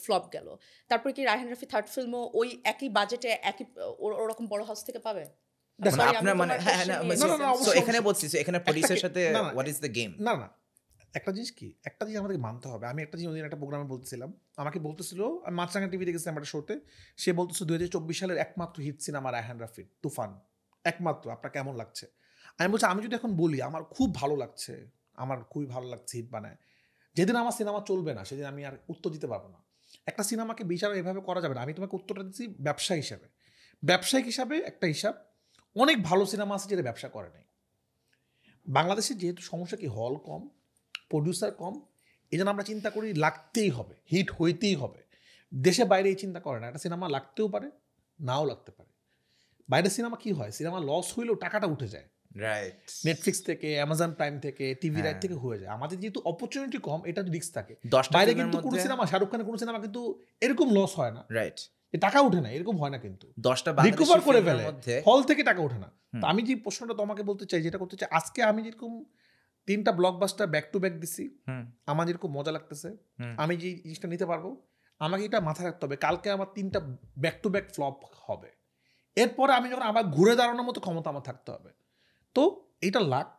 flop গেল। তারপরে কি রায়হান রাফি থার্ড ফিল্মও ওই একই বাজেটে একই ওরকম বড় হাউস থেকে পাবে? মানে Sorry, আমি আপনার মানে তোমার হ্যাঁ, question না, নিয়ে so- না, না, so অবশ্যই, এখানে বলছি, so এখানে প্রডিউসারের সাথে না, না, হোয়াট ইজ দ্য গেম? না, একটা জিনিস কি, একটা জিনিস আমাদেরকে মানতে হবে। আমি একটা জিনিস ওদিন একটা প্রোগ্রামে বলতেছিলাম, আমাকে বলতেছিল, আমি মাছরাঙা টিভিতে গেছিলাম একটা শোতে, সে বলতেছিল 2024 সালের একমাত্র হিট সিনেমা রায়হান রাফির তুফান, একমাত্র। আপনার কেমন লাগছে? আমি বলছি আমি যদি এখন বলি আমার খুব ভালো লাগছে, আমার খুবই ভালো লাগছে, হিট বানায়, যেদিন আমার সিনেমা চলবে না সেদিন আমি আর উত্তর দিতে পারবো না। একটা সিনেমাকে বিচার এভাবে করা যাবে না। আমি তোমাকে উত্তরটা দিচ্ছি ব্যবসা হিসাবে, ব্যবসায়িক হিসাবে একটা হিসাব। অনেক ভালো সিনেমা আছে যেটা ব্যবসা করে নাই। বাংলাদেশে যেহেতু সমস্যা কি, হল কম, প্রডিউসার কম, এই জন্য আমরা চিন্তা করি লাগতেই হবে, হিট হইতেই হবে। দেশে বাইরে এই চিন্তা করে না, একটা সিনেমা লাগতেও পারে, নাও লাগতে পারে। বাইরের সিনেমা কি হয়, সিনেমা লস হইলেও টাকাটা উঠে যায়, রাইট। নেটফ্লিক্স থেকে, অ্যামাজন প্রাইম থেকে, টিভি রাইট থেকে হয়ে যায়। আমাদের যেহেতু অপরচুনিটি কম, এটা রিস্ক থাকে। 10টা বাইরে ফিল্মের কিন্তু কোনো মধ্যে- সিনেমা, শাহরুখ খানের কোনো সিনেমা কিন্তু এরকম লস হয় না, রাইট। যে টাকা উঠে না, এরকম হয় না, কিন্তু 10টা রিকভার করে ফেলে, মধ্যে হল থেকে টাকা ওঠে না। তো আমি যে প্রশ্নটা তোমাকে বলতে চাই, যেটা করতে চাই, আজকে আমি যেরকম 3টা ব্লকবাস্টার ব্যাক টু ব্যাক দিছি, আমার যেরকম মজা লাগতেছে, আমি যে জিনিসটা নিতে পারবো, আমাকে এটা মাথায় রাখতে হবে, কালকে আমার 3টা ব্যাক টু ব্যাক ফ্লপ হবে, এরপরে আমি যখন আবার ঘুরে দাঁড়ানোর মতো ক্ষমতা আমার থাকতে হবে। তো এটা লাক,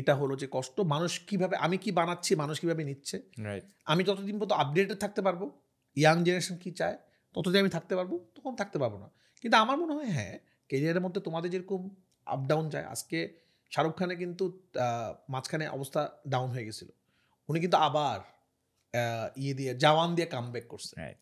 এটা হলো যে কষ্ট, মানুষ কিভাবে, আমি কি বানাচ্ছি, মানুষ কিভাবে নিচ্ছে, রাইট। আমি যতদিন পর্যন্ত আপডেটেড থাকতে পারবো, ইয়াং জেনারেশন কি চায় ততদিন আমি থাকতে পারবো, তখন থাকতে পারবো না। কিন্তু আমার মনে হয় হ্যাঁ, কেরিয়ারের মধ্যে তোমাদের যেরকম আপ ডাউন যায়, আজকে শাহরুখ খানের কিন্তু মাঝখানে অবস্থা ডাউন হয়ে গেছিল, উনি কিন্তু আবার ইয়ে দিয়ে জওয়ান দিয়ে কামব্যাক করছে। Right.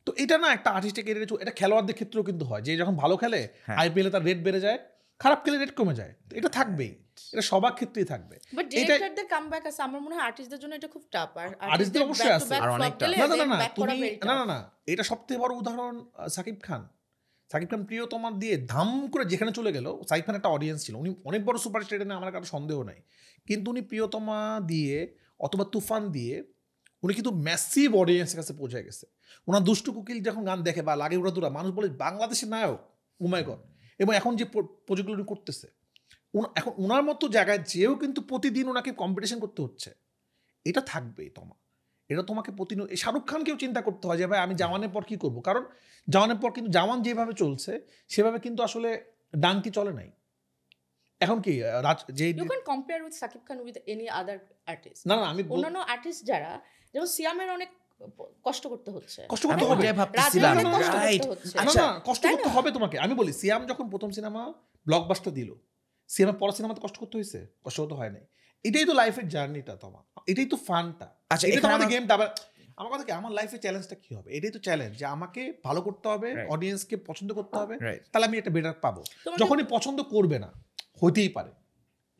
তো এটা না একটা আর্টিস্টের ক্যারিয়ারে, এটা খেলোয়াড়দের ক্ষেত্রেও কিন্তু হয়, যে যখন ভালো খেলে আইপিএলে তার রেট বেড়ে যায়, খারাপ খেলে রেট কমে যায়। তো এটা থাকবেই, এটা সবার ক্ষেত্রেই থাকবে। বাট ডিরেক্টরদের কামব্যাক আছে, আমার মনে হয় আর্টিস্টদের জন্য এটা খুব টাফ। আর আর্টিস্টদের অবশ্যই আছে, আর অনেকটা। না, এটা সবথেকে বড় উদাহরণ সাকিব খান। সাকিব খান প্রিয়তমা দিয়ে ধাম করে যেখানে চলে গেল, সাকিব খান একটা অডিয়েন্স ছিল, উনি অনেক বড় সুপারস্টার, এটা নিয়ে আমার কারো সন্দেহ নাই, কিন্তু উনি প্রিয়তমা দিয়ে অথবা তুফান দিয়ে উনি কিন্তু ম্যাসিভ অডিয়েন্সের কাছে পৌঁছে গেছে। ওনার দুষ্টু কুকিল যখন গান দেখে বা লাগে উড়া দুরা, মানুষ বলে বাংলাদেশের নায়ক, ও মাই গড। এবং এখন যে প্রজেক্টগুলো উনি করতেছে, এখন ওনার মতো জায়গায় যেও কিন্তু প্রতিদিন ওনাকে কম্পিটিশন করতে হচ্ছে, এটা থাকবেই তোমার। এটা তোমাকে প্রতিনিয়ত শাহরুখ খানকেও চিন্তা করতে হয় যে ভাই আমি জাওয়ানের পর কি করব, কারণ জাওয়ানের পর কিন্তু জাওয়ান যেভাবে চলছে সেভাবে কিন্তু আসলে ডাঙ্কি চলে নাই। এখন কি যে you can compare with Sakib Khan with any other artist. না আমি অন্যান্য আর্টিস্ট যারা, যেমন সিয়ামের অনেক কষ্ট করতে হচ্ছে, কষ্ট করতে হবে, ভাবতেছিলাম রাজের কষ্ট করতে রাইট। হচ্ছে। আচ্ছা না কষ্ট করতে হবে তোমাকে। আমি বলি সিয়াম যখন প্রথম সিনেমা ব্লকবাস্টার দিল, সিয়ামের পর সিনেমাতে কষ্ট করতে হয়েছে? কষ্ট করতে হয় নাই। এটাই তো লাইফের জার্নিটা তোমার, এটাই তো ফানটা। আচ্ছা, এটা তো এখানে আমাদের আমার- গেমটা। আবার আমার কথা কি, আমার লাইফের চ্যালেঞ্জটা কি হবে? এটাই তো চ্যালেঞ্জ যে আমাকে ভালো করতে হবে, Right. অডিয়েন্সকে পছন্দ করতে হবে, Right. তাহলে আমি একটা বেটার পাবো। তোমাকে- যখনই পছন্দ করবে না, হইতেই পারে,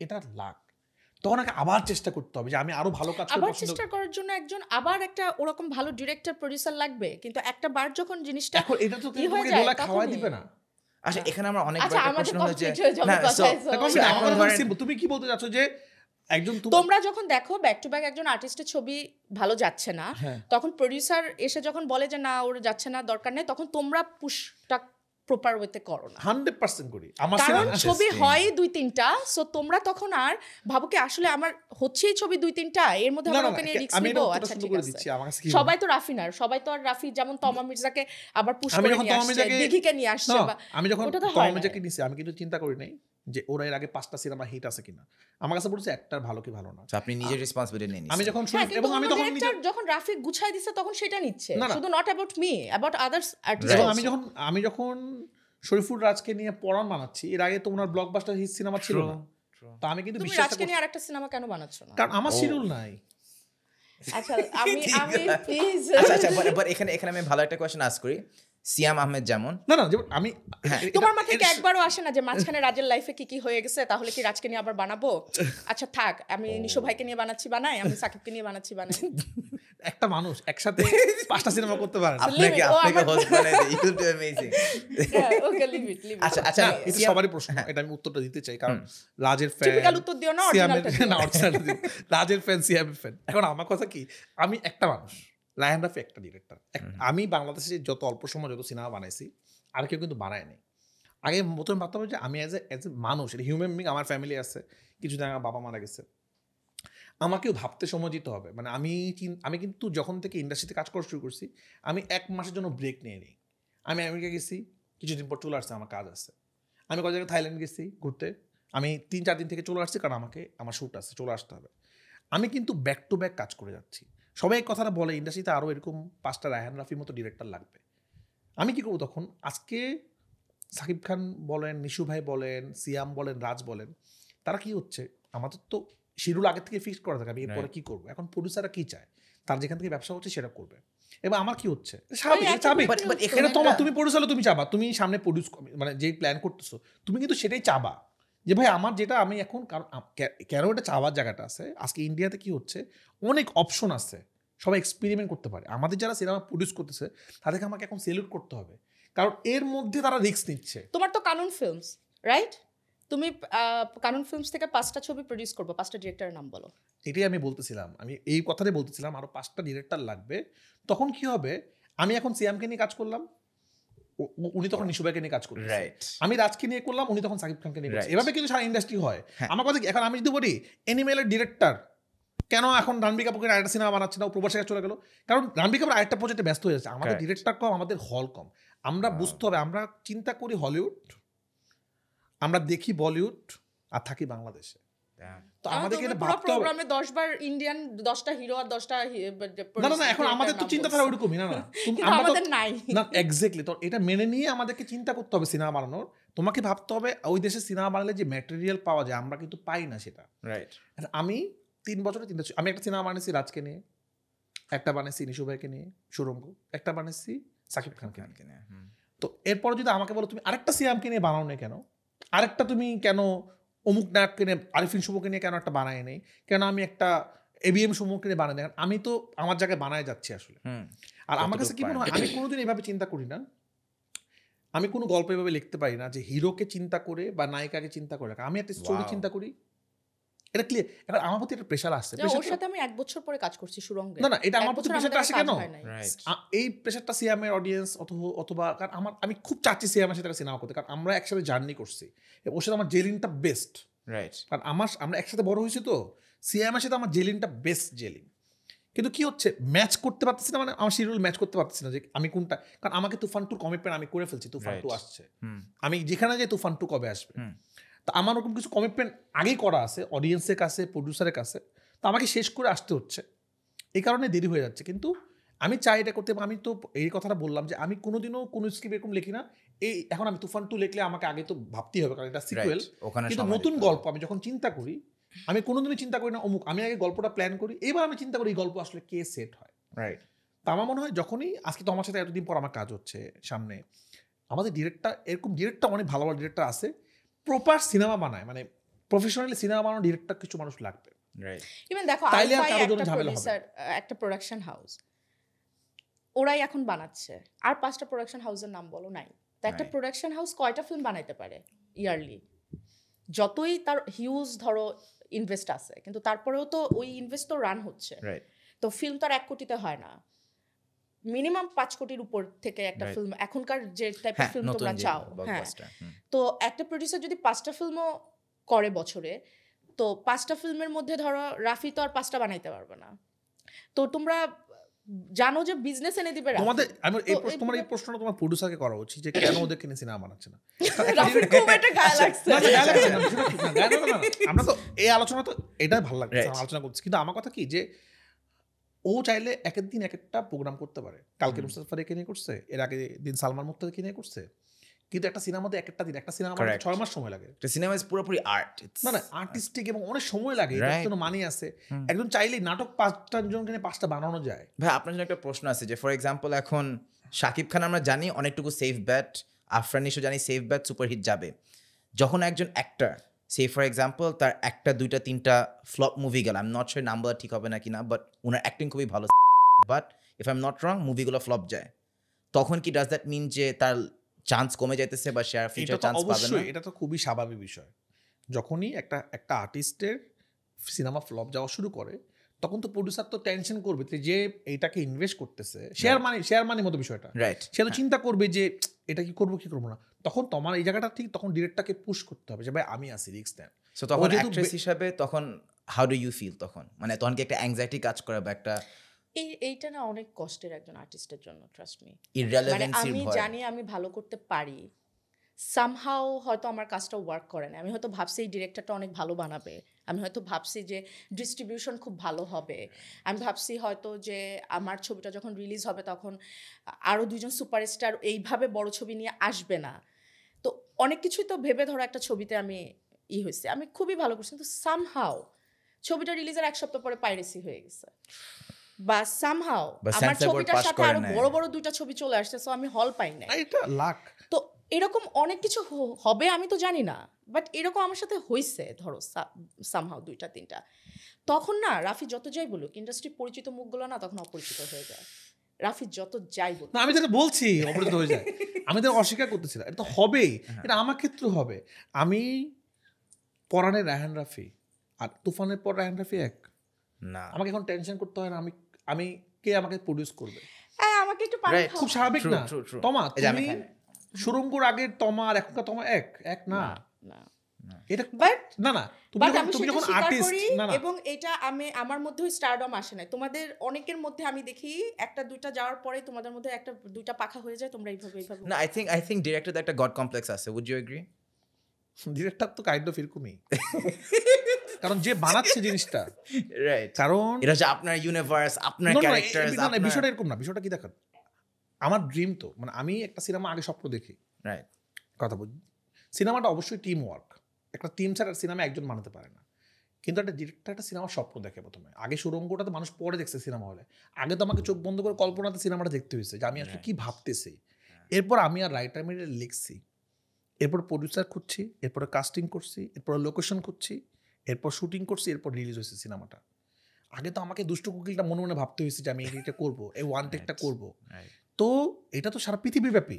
এটা লাক, তখন আগে আবার চেষ্টা করতে হবে যে আমি আরো ভালো কাজ করব। আবার চেষ্টা করার জন্য একজন আবার একটা ওরকম ভালো ডিরেক্টর প্রোডিউসার লাগবে, কিন্তু একটা বার যখন জিনিসটা এখন এটা তো ই হয়ে তোমাকে যায়, দোলা খাওয়াই তখনই। দিবে না। আচ্ছা এখানে আমার অনেক আচ্ছা, বড় আমাদের প্রশ্ন হচ্ছে complete হয়ে যাবে না কথায়, so so- দেখো, so আমার এখন কথা ধরেন- simple, তুমি কি বলতে চাচ্ছ যে একজন তোমরা যখন দেখো ব্যাক টু ব্যাক একজন আর্টিস্টের ছবি ভালো যাচ্ছে না, হ্যাঁ। তখন প্রোডিউসার এসে যখন বলে যে না ওর যাচ্ছে না, দরকার নেই, তখন তোমরা পুশটা প্রপার ওয়েতে করো না। 100% করি। আমার কারণ সিনেমা ছবি Interesting. হয় 2-3টা, সো তোমরা তখন আর ভাবো কি আসলে আমার হচ্ছেই ছবি 2-3টা, এর মধ্যে না, আমরা না, ওকে নিয়ে রিস্ক আমি নিব। এটা উত্তরটা আচ্ছা সুন্দর ঠিক করে আছে, দিচ্ছি। আমার কাছে কি সবাই তো রাফি না, সবাই তো আর রাফি যেমন তমা মির্জাকে আবার পুশ আমি করে যখন নিয়ে তমা আসছে, মির্জাকে- দিঘিকে নিয়ে আসছে, না, বা আমি যখন ওটা তো হয় তমা না। মির্জাকে নিছি, আমি কিন্তু চিন্তা করি নাই যে ওরা এর আগে 5টা সিনেমা হিট আছে কিনা। আমার কাছে বলছে একটার ভালো কি ভালো না। So আপনি নিজের রেসপন্সিবিলিটি নিয়ে আমি নিছেন। যখন হ্যাঁ, শুনি কিন্তু এবং আমি অন্য তখন director যখন রাফি গুছাই দিচ্ছে তখন সেটা নিচ্ছে, না, না। শুধু not about me, about others artist. এবং আমি যখন শরীফুল রাজকে নিয়ে পরাণ বানাচ্ছি, এর আগে তো ওনার ব্লকবাস্টার হিট সিনেমা ছিল না। True. তো আমি কিন্তু তুমি বিশ্বাস রাজকে নিয়ে আরেকটা সিনেমা কেন বানাচ্ছ না? কারণ আমার শিডিউল নাই। আচ্ছা আমি প্লিজ, আচ্ছা but এখানে আমি ভালো একটা কোয়েশ্চেন আস্ক করি। সিয়াম আহমেদ যেমন না যেমন আমি তোমার মাথায় কি একবারও আসে না যে মাঝখানে রাজের লাইফে কি কি হয়ে গেছে, তাহলে কি রাজকে নিয়ে আবার বানাবো? আচ্ছা থাক, আমি নিশো ভাইকে নিয়ে বানাই, আমি সাকিবকে নিয়ে বানাই। একটা মানুষ একসাথে 5টা সিনেমা করতে পারে না। আপনাকে হোস্ট বানাই দেই, you do amazing. Okay leave it. আচ্ছা না, এটা সবারই প্রশ্ন, এটা আমি উত্তরটা দিতে চাই, কারণ রাজের ফ্যান Typical উত্তর দিও না, originalটা দিও। রাজের ফ্যান, সিয়ামের ফ্যান। এখন আমার কথা কি, আমি একটা মানুষ, রায়হান রাফি একটা ডিরেক্টর। আমি বাংলাদেশে যত অল্প সময় যত সিনেমা বানাইছি, আর কেউ কিন্তু বানায় নাই। আগে প্রথমে ভাবতে হবে যে আমি এজ এ মানুষ, এটা হিউম্যান বিং, আমার ফ্যামিলি আছে, কিছুদিন আমার বাবা মারা গেছে, আমাকেও ভাবতে সময় দিতে হবে। মানে আমি কিন্তু যখন থেকে ইন্ডাস্ট্রিতে কাজ করা শুরু করছি, আমি 1 মাসের জন্য ব্রেক নিয়ে নিই। আমি আমেরিকা গেছি, কিছুদিন পর চলে আসছে, আমার কাজ আছে। আমি কয়েক জায়গায় থাইল্যান্ড গেছি ঘুরতে, আমি 3-4 দিন থেকে চলে আসছি, কারণ আমার শ্যুট আছে, চলে আসতে হবে। আমি কিন্তু ব্যাক টু ব্যাক কাজ করে যাচ্ছি। সবাই এই কথাটা বলে ইন্ডাস্ট্রিতে আরও এরকম 5টা রায়হান রাফির মতো ডিরেক্টর লাগবে। আমি কি করবো তখন? আজকে সাকিব খান বলেন, নিশু ভাই বলেন, সিয়াম বলেন, রাজ বলেন, তারা কি হচ্ছে, আমাদের তো শিডিউল আগে থেকে ফিক্সড করা থাকে আমি এরপরে কি করবো। এখন প্রডিউসাররা কি চায়, তার যেখান থেকে ব্যবসা হচ্ছে সেটা করবে। এবার আমার কি হচ্ছে, স্বাভাবিক। But এখানে এটা তুমি প্রডিউসার, তুমি চাবা, তুমি সামনে প্রডিউস মানে যেই প্ল্যান করতেছো, তুমি কিন্তু সেটাই চাবা যে ভাই আমার যেটা আমি এখন, কারণ কেন এটা চাওয়ার জায়গাটা আছে, আজকে ইন্ডিয়াতে কি হচ্ছে, অনেক অপশন আছে, সবাই এক্সপেরিমেন্ট করতে পারে। আমাদের যারা সিনেমা প্রডিউস করতেছে তাদেরকে আমাকে এখন সেলুট করতে হবে, কারণ এর মধ্যে তারা রিস্ক নিচ্ছে। তোমার তো কানুন ফিল্মস, রাইট? তুমি কানুন ফিল্মস থেকে 5টা ছবি প্রডিউস করবো, 5টা ডিরেক্টরের নাম বলো। এটাই আমি বলতেছিলাম, আমি এই কথাটাই বলতেছিলাম, আরো 5টা ডিরেক্টর লাগবে। তখন কি হবে, আমি এখন সিয়ামকে নিয়ে কাজ করলাম, উনি তখন নিশু ভাইকে নিয়ে কাজ করলেন, রাইট। আমি রাজকে নিয়ে করলাম, উনি তখন সাকিব খানকে নিয়ে করছে। Right. এভাবে কিন্তু সারা ইন্ডাস্ট্রি হয়। হ্যাঁ। আমার কথা কি, এখন আমি যদি বলি অ্যানিমেলের ডিরেক্টর কেন এখন রণবীর কাপুরের আরেকটা সিনেমা বানাচ্ছে না, ও প্রবাসে চলে গেল, কারণ রণবীর কাপুর আরেকটা প্রজেক্টে ব্যস্ত হয়ে যাচ্ছে। আমাদের Correct. ডিরেক্টর কম, আমাদের হল কম। আমরা বুঝতে হবে, আমরা চিন্তা করি হলিউড, আমরা দেখি বলিউড, আর থাকি বাংলাদেশে। তো আমাদেরকে এটা ভাবতে হবে। প্রোগ্রামে 10 বার ইন্ডিয়ান, 10টা হিরো আর 10টা না এখন আমাদের তো চিন্তাধারা ওইরকমই না আমাদের নাই না, এক্স্যাক্টলি। তো এটা মেনে নিয়ে আমাদেরকে চিন্তা করতে হবে সিনেমা বানানোর। তোমাকে ভাবতে হবে ওই দেশে সিনেমা বানালে যে ম্যাটেরিয়াল পাওয়া যায়, আমরা কিন্তু পাই না সেটা। রাইট। আমি 3 বছরে চিন্তা, আমি একটা সিনেমা বানিয়েছি রাজকে নিয়ে, একটা বানিয়েছি নিশু ভাইকে নিয়ে সুরঙ্গ, একটা বানিয়েছি সাকিব খানকে নিয়ে। তো এরপর যদি আমাকে বলো তুমি আরেকটা সিয়ামকে নিয়ে বানাও না কেন, আরেকটা তুমি কেন অমুক নায়ককে নিয়ে, আরিফিন শুভকে নিয়ে কেন একটা বানায় নেই, কেন আমি একটা ABM শুভকে নিয়ে বানাই, আমি তো আমার জায়গায় বানায় যাচ্ছি আসলে। আর আমার কাছে কি মনে হয়, আমি কোনোদিন এইভাবে চিন্তা করি না, আমি কোনো গল্প এভাবে লিখতে পারি না যে হিরোকে চিন্তা করে বা নায়িকাকে চিন্তা করে। আমি একটা স্টোরি চিন্তা করি, এটা ক্লিয়ার। এখন আমার প্রতি একটা প্রেশার আসছে, ওর সাথে আমি 1 বছর পরে কাজ করছি সুরঙ্গে। না এটা আমার প্রতি প্রেশারটা আসে কেন, রাইট। এই প্রেশারটা সিয়ামের অডিয়েন্স অথবা কারণ আমি খুব চাচ্ছি সিয়ামের সাথে সিনেমা করতে, কারণ আমরা একসাথে জার্নি করছি, ওর সাথে আমার জেলিনটা বেস্ট। রাইট। কারণ আমরা একসাথে বড় হয়েছি, তো সিয়ামের সাথে আমার জেলিনটা বেস্ট জেলিন। কিন্তু কি হচ্ছে, ম্যাচ করতে পারতেছি না, মানে আমার শিডিউল ম্যাচ করতে পারতেছি না যে আমি কোনটা, কারণ আমাকে তুফান 2 কমিটমেন্ট আমি করে ফেলছি, তুফান 2 আসছে, আমি যেখানে যাই তুফান 2 কবে আসবে, তো আমার ওরকম কিছু কমিটমেন্ট আগেই করা আছে অডিয়েন্সের কাছে, প্রডিউসারের কাছে, তো আমাকে শেষ করে আসতে হচ্ছে, এই কারণে দেরি হয়ে যাচ্ছে। কিন্তু আমি চাই এটা করতে, আমি তো এই কথাটা বললাম যে আমি কোনোদিনও কোনো স্ক্রিপ্ট এরকম লিখি না, এই এখন আমি তুফান 2 লিখলে আমাকে আগে তো ভাবতেই হবে, কারণ এটা সিকুয়েল, কিন্তু নতুন গল্প আমি যখন চিন্তা করি, আমি কোনোদিনই চিন্তা করি না অমুক, আমি আগে গল্পটা প্ল্যান করি, এবার আমি চিন্তা করি এই গল্প আসলে কে সেট হয়, রাইট। তা আমার মনে হয় যখনই আজকে তোমার সাথে এতদিন পর আমার কাজ হচ্ছে সামনে, আমাদের ডিরেক্টর, এরকম ডিরেক্টর অনেক ভালো ভালো ডিরেক্টর আছে, প্রপার সিনেমা বানায়, মানে প্রফেশনালি সিনেমা বানানো ডিরেক্টর কিছু মানুষ লাগবে, রাইট। ইভেন দেখো তাইলে আর আলফাই কারোর জন্য একটা ঝামেলা হবে প্রোডিউসার, একটা প্রোডাকশন হাউস, ওরাই এখন বানাচ্ছে, আর 5টা প্রোডাকশন হাউসের নাম বলো নাই, তো একটা Right. প্রোডাকশন হাউস কয়টা ফিল্ম বানাইতে পারে ইয়ারলি, যতই তার হিউজ ধরো ইনভেস্ট আছে, কিন্তু তারপরেও তো ওই ইনভেস্ট তো রান হচ্ছে, রাইট। তো ফিল্ম তো আর 1 কোটিতে হয় না, মিনিমাম 5 কোটির উপর থেকে একটা Right. ফিল্ম, এখনকার যে টাইপের হ্যাঁ, ফিল্ম নতুন তোমরা যে চাও, হ্যাঁ, blockbuster, তো একটা প্রোডিউসার যদি 5টা ফিল্মও করে বছরে, তো 5টা ফিল্মের মধ্যে ধরো রাফি তো আর 5টা বানাইতে পারবে না, তো তোমরা জানো যে বিজনেস এনে দিবে রাফি। তোমাদের আমি এই তো তোমার এই প্রশ্নটা তোমার প্রডিউসারকে করা উচিত যে কেন ওদেরকে নিয়ে সিনেমা বানাচ্ছে না। রাফির খুব একটা গায়ে লাগছে। না, না, গায়ে লাগছে না, বিষয়টা কি? না, গায়ে লাগছে না, না। আমরা তো এই আলোচনা তো এটাই ভালো লাগছে, Right. আমরা আলোচনা করছি, কিন্তু আমার কথা কি যে ও চাইলে একের দিন এক একটা প্রোগ্রাম করতে পারে, কালকে নুসরাত ফারিয়াকে নিয়ে করছে, এর আগে দিন সালমান মুক্তাদিকে নিয়ে করছে, কিন্তু একটা সিনেমাতে একটা দিন একটা সিনেমা Correct. 6 মাস সময় লাগে, The cinema is পুরোপুরি আর্ট। না না আর্টিস্টিক এবং অনেক সময় লাগে, এটার Right. জন্য মানি আছে, একজন চাইলেই নাটক 5টা জনকে নিয়ে 5টা বানানো যায়। ভাই আপনার জন্য একটা প্রশ্ন আছে যে ফর এক্সাম্পল এখন শাকিব খান আমরা জানি অনেকটুকু সেফ ব্যাট, আফরান নিশো জানি সেফ ব্যাট, সুপারহিট যাবে। যখন একজন অ্যাক্টর সে ফর এক্সাম্পল তার 1টা 2টা 3টা ফ্লপ মুভি গেল, I am not sure number ঠিক হবে না কিনা, বাট ওনার অ্যাক্টিং খুবই ভালো, but if I am not wrong মুভিগুলো ফ্লপ যায়, তখন কি ডাজ দ্যাট মিন যে তার চান্স কমে যাইতেছে বা সে আর ফিউচার এটা তো চান্স পাবে না? অবশ্যই, এটা তো খুবই স্বাভাবিক বিষয়। যখনই একটা আর্টিস্টের সিনেমা ফ্লপ যাওয়া শুরু করে, তখন তো প্রডিউসার তো টেনশন করবে যে এইটাকে ইনভেস্ট করতেছে, শেয়ার মানি মতো বিষয়টা, রাইট। সে তো চিন্তা করবে যে এটা কি করবো কি করবো না। তখন তোমার এই জায়গাটা ঠিক, তখন ডিরেক্টরকে পুশ করতে হবে যে ভাই আমি আসি, রিস্ক দেন। সো তখন যেহেতু অ্যাক্ট্রেস হিসাবে তখন হাউ ডু ইউ ফিল তখন, মানে তখন কি একটা অ্যাংজাইটি কাজ করে বা একটা এইটা না অনেক কষ্টের একজন আর্টিস্টের জন্য, ট্রাস্ট মি। মানে ইররেলেভেন্সির আমি ভয়? জানি আমি ভালো করতে পারি, সামহাও হয়তো আমার কাজটা ওয়ার্ক করে না, আমি হয়তো ভাবছি এই ডিরেক্টরটা অনেক ভালো বানাবে, আমি হয়তো ভাবছি যে ডিস্ট্রিবিউশন খুব ভালো হবে, আমি ভাবছি হয়তো যে আমার ছবিটা যখন রিলিজ হবে তখন আরও 2জন সুপারস্টার এইভাবে বড় ছবি নিয়ে আসবে না, তো অনেক কিছুই তো ভেবে ধরো একটা ছবিতে আমি হয়েছে, আমি খুবই ভালো করছি, কিন্তু সামহাও ছবিটা রিলিজের 1 সপ্তাহ পরে পাইরেসি হয়ে গেছে, বা সামহাও বা আমার Censor Board ছবিটার pass সাথে করে আরো নাই। বড় বড় 2টা ছবি চলে আসছে, সো আমি হল পাই নাই। এটা লাখ। তো এরকম অনেক কিছু হবে আমি তো জানি না, বাট এরকম আমার সাথে হয়েছে ধরো সামহাও 2টা 3টা, তখন না রাফি যত যাই বলুক, ইন্ডাস্ট্রি পরিচিত মুখগুলো না তখন অপরিচিত হয়ে যায়, রাফি যত যাই বলুক। না আমি যেটা বলছি অপরিচিত হয়ে যায়, আমি তো অস্বীকার করতেছি না, এটা তো হবেই, এটা আমার ক্ষেত্রে হবে। আমি পরাণের রায়হান রাফি আর তুফানের পর রায়হান রাফি এক, না আমাকে এখন টেনশন করতে হয় না আমি কে আমাকে প্রডিউস করবে, হ্যাঁ আমাকে একটু পানি Right. খাও। খুব স্বাভাবিক True, না। true, true. তমা এই যে আমি তুমি খাই না। সুরঙ্গর আগের তমা আর এখনকার তমা এক না, না এটা But- না তুমি বাট যখন আমি তুমি সেটা যখন স্বীকার আর্টিস্ট করি, না না এবং এটা আমার মধ্যেও স্টারডম আসে না, তোমাদের অনেকের মধ্যে আমি দেখি 1টা 2টা যাওয়ার পরে তোমাদের মধ্যে 1টা 2টা পাখা হয়ে যায়, তোমরা এইভাবে না আই থিঙ্ক ডিরেক্টর একটা গড কমপ্লেক্স আছে, উড ইউ এগ্রি? ডিরেক্টর তো কাইন্ড অফ এরকমই, কারণ যে বানাচ্ছে জিনিসটা, রাইট, কারণ এটা হচ্ছে আপনার ইউনিভার্স, আপনার না, না, ক্যারেক্টারস, না, না, বিষয়টা এরকম না, বিষয়টা কি দেখেন, আমার ড্রিম তো মানে আমি একটা সিনেমা আগে স্বপ্ন দেখি, রাইট, কথা বলি, সিনেমাটা অবশ্যই টিম ওয়ার্ক, একটা টিম ছাড়া সিনেমা একজন বানাতে পারে না, কিন্তু একটা ডিরেক্টর একটা সিনেমার স্বপ্ন দেখে প্রথমে, আগে সুরঙ্গটা তো মানুষ পরে দেখছে সিনেমা হলে, আগে তো আমাকে চোখ বন্ধ করে কল্পনাতে সিনেমাটা দেখতে হয়েছে যে আমি আসলে কি ভাবতেছি, এরপর আমি আর রাইটার মিলে লিখছি, এরপর প্রডিউসার খুঁজছি, এরপরে কাস্টিং করছি, এরপর লোকেশন খুঁজছি, এরপর শুটিং করছি, এরপর রিলিজ হয়েছে সিনেমাটা। আগে তো আমাকে দুষ্ট কুকিলটা মনে মনে ভাবতে হয়েছে যে আমি এইটা করবো, এই ওয়ান টেকটা করবো, তো এটা তো সারা পৃথিবীব্যাপী।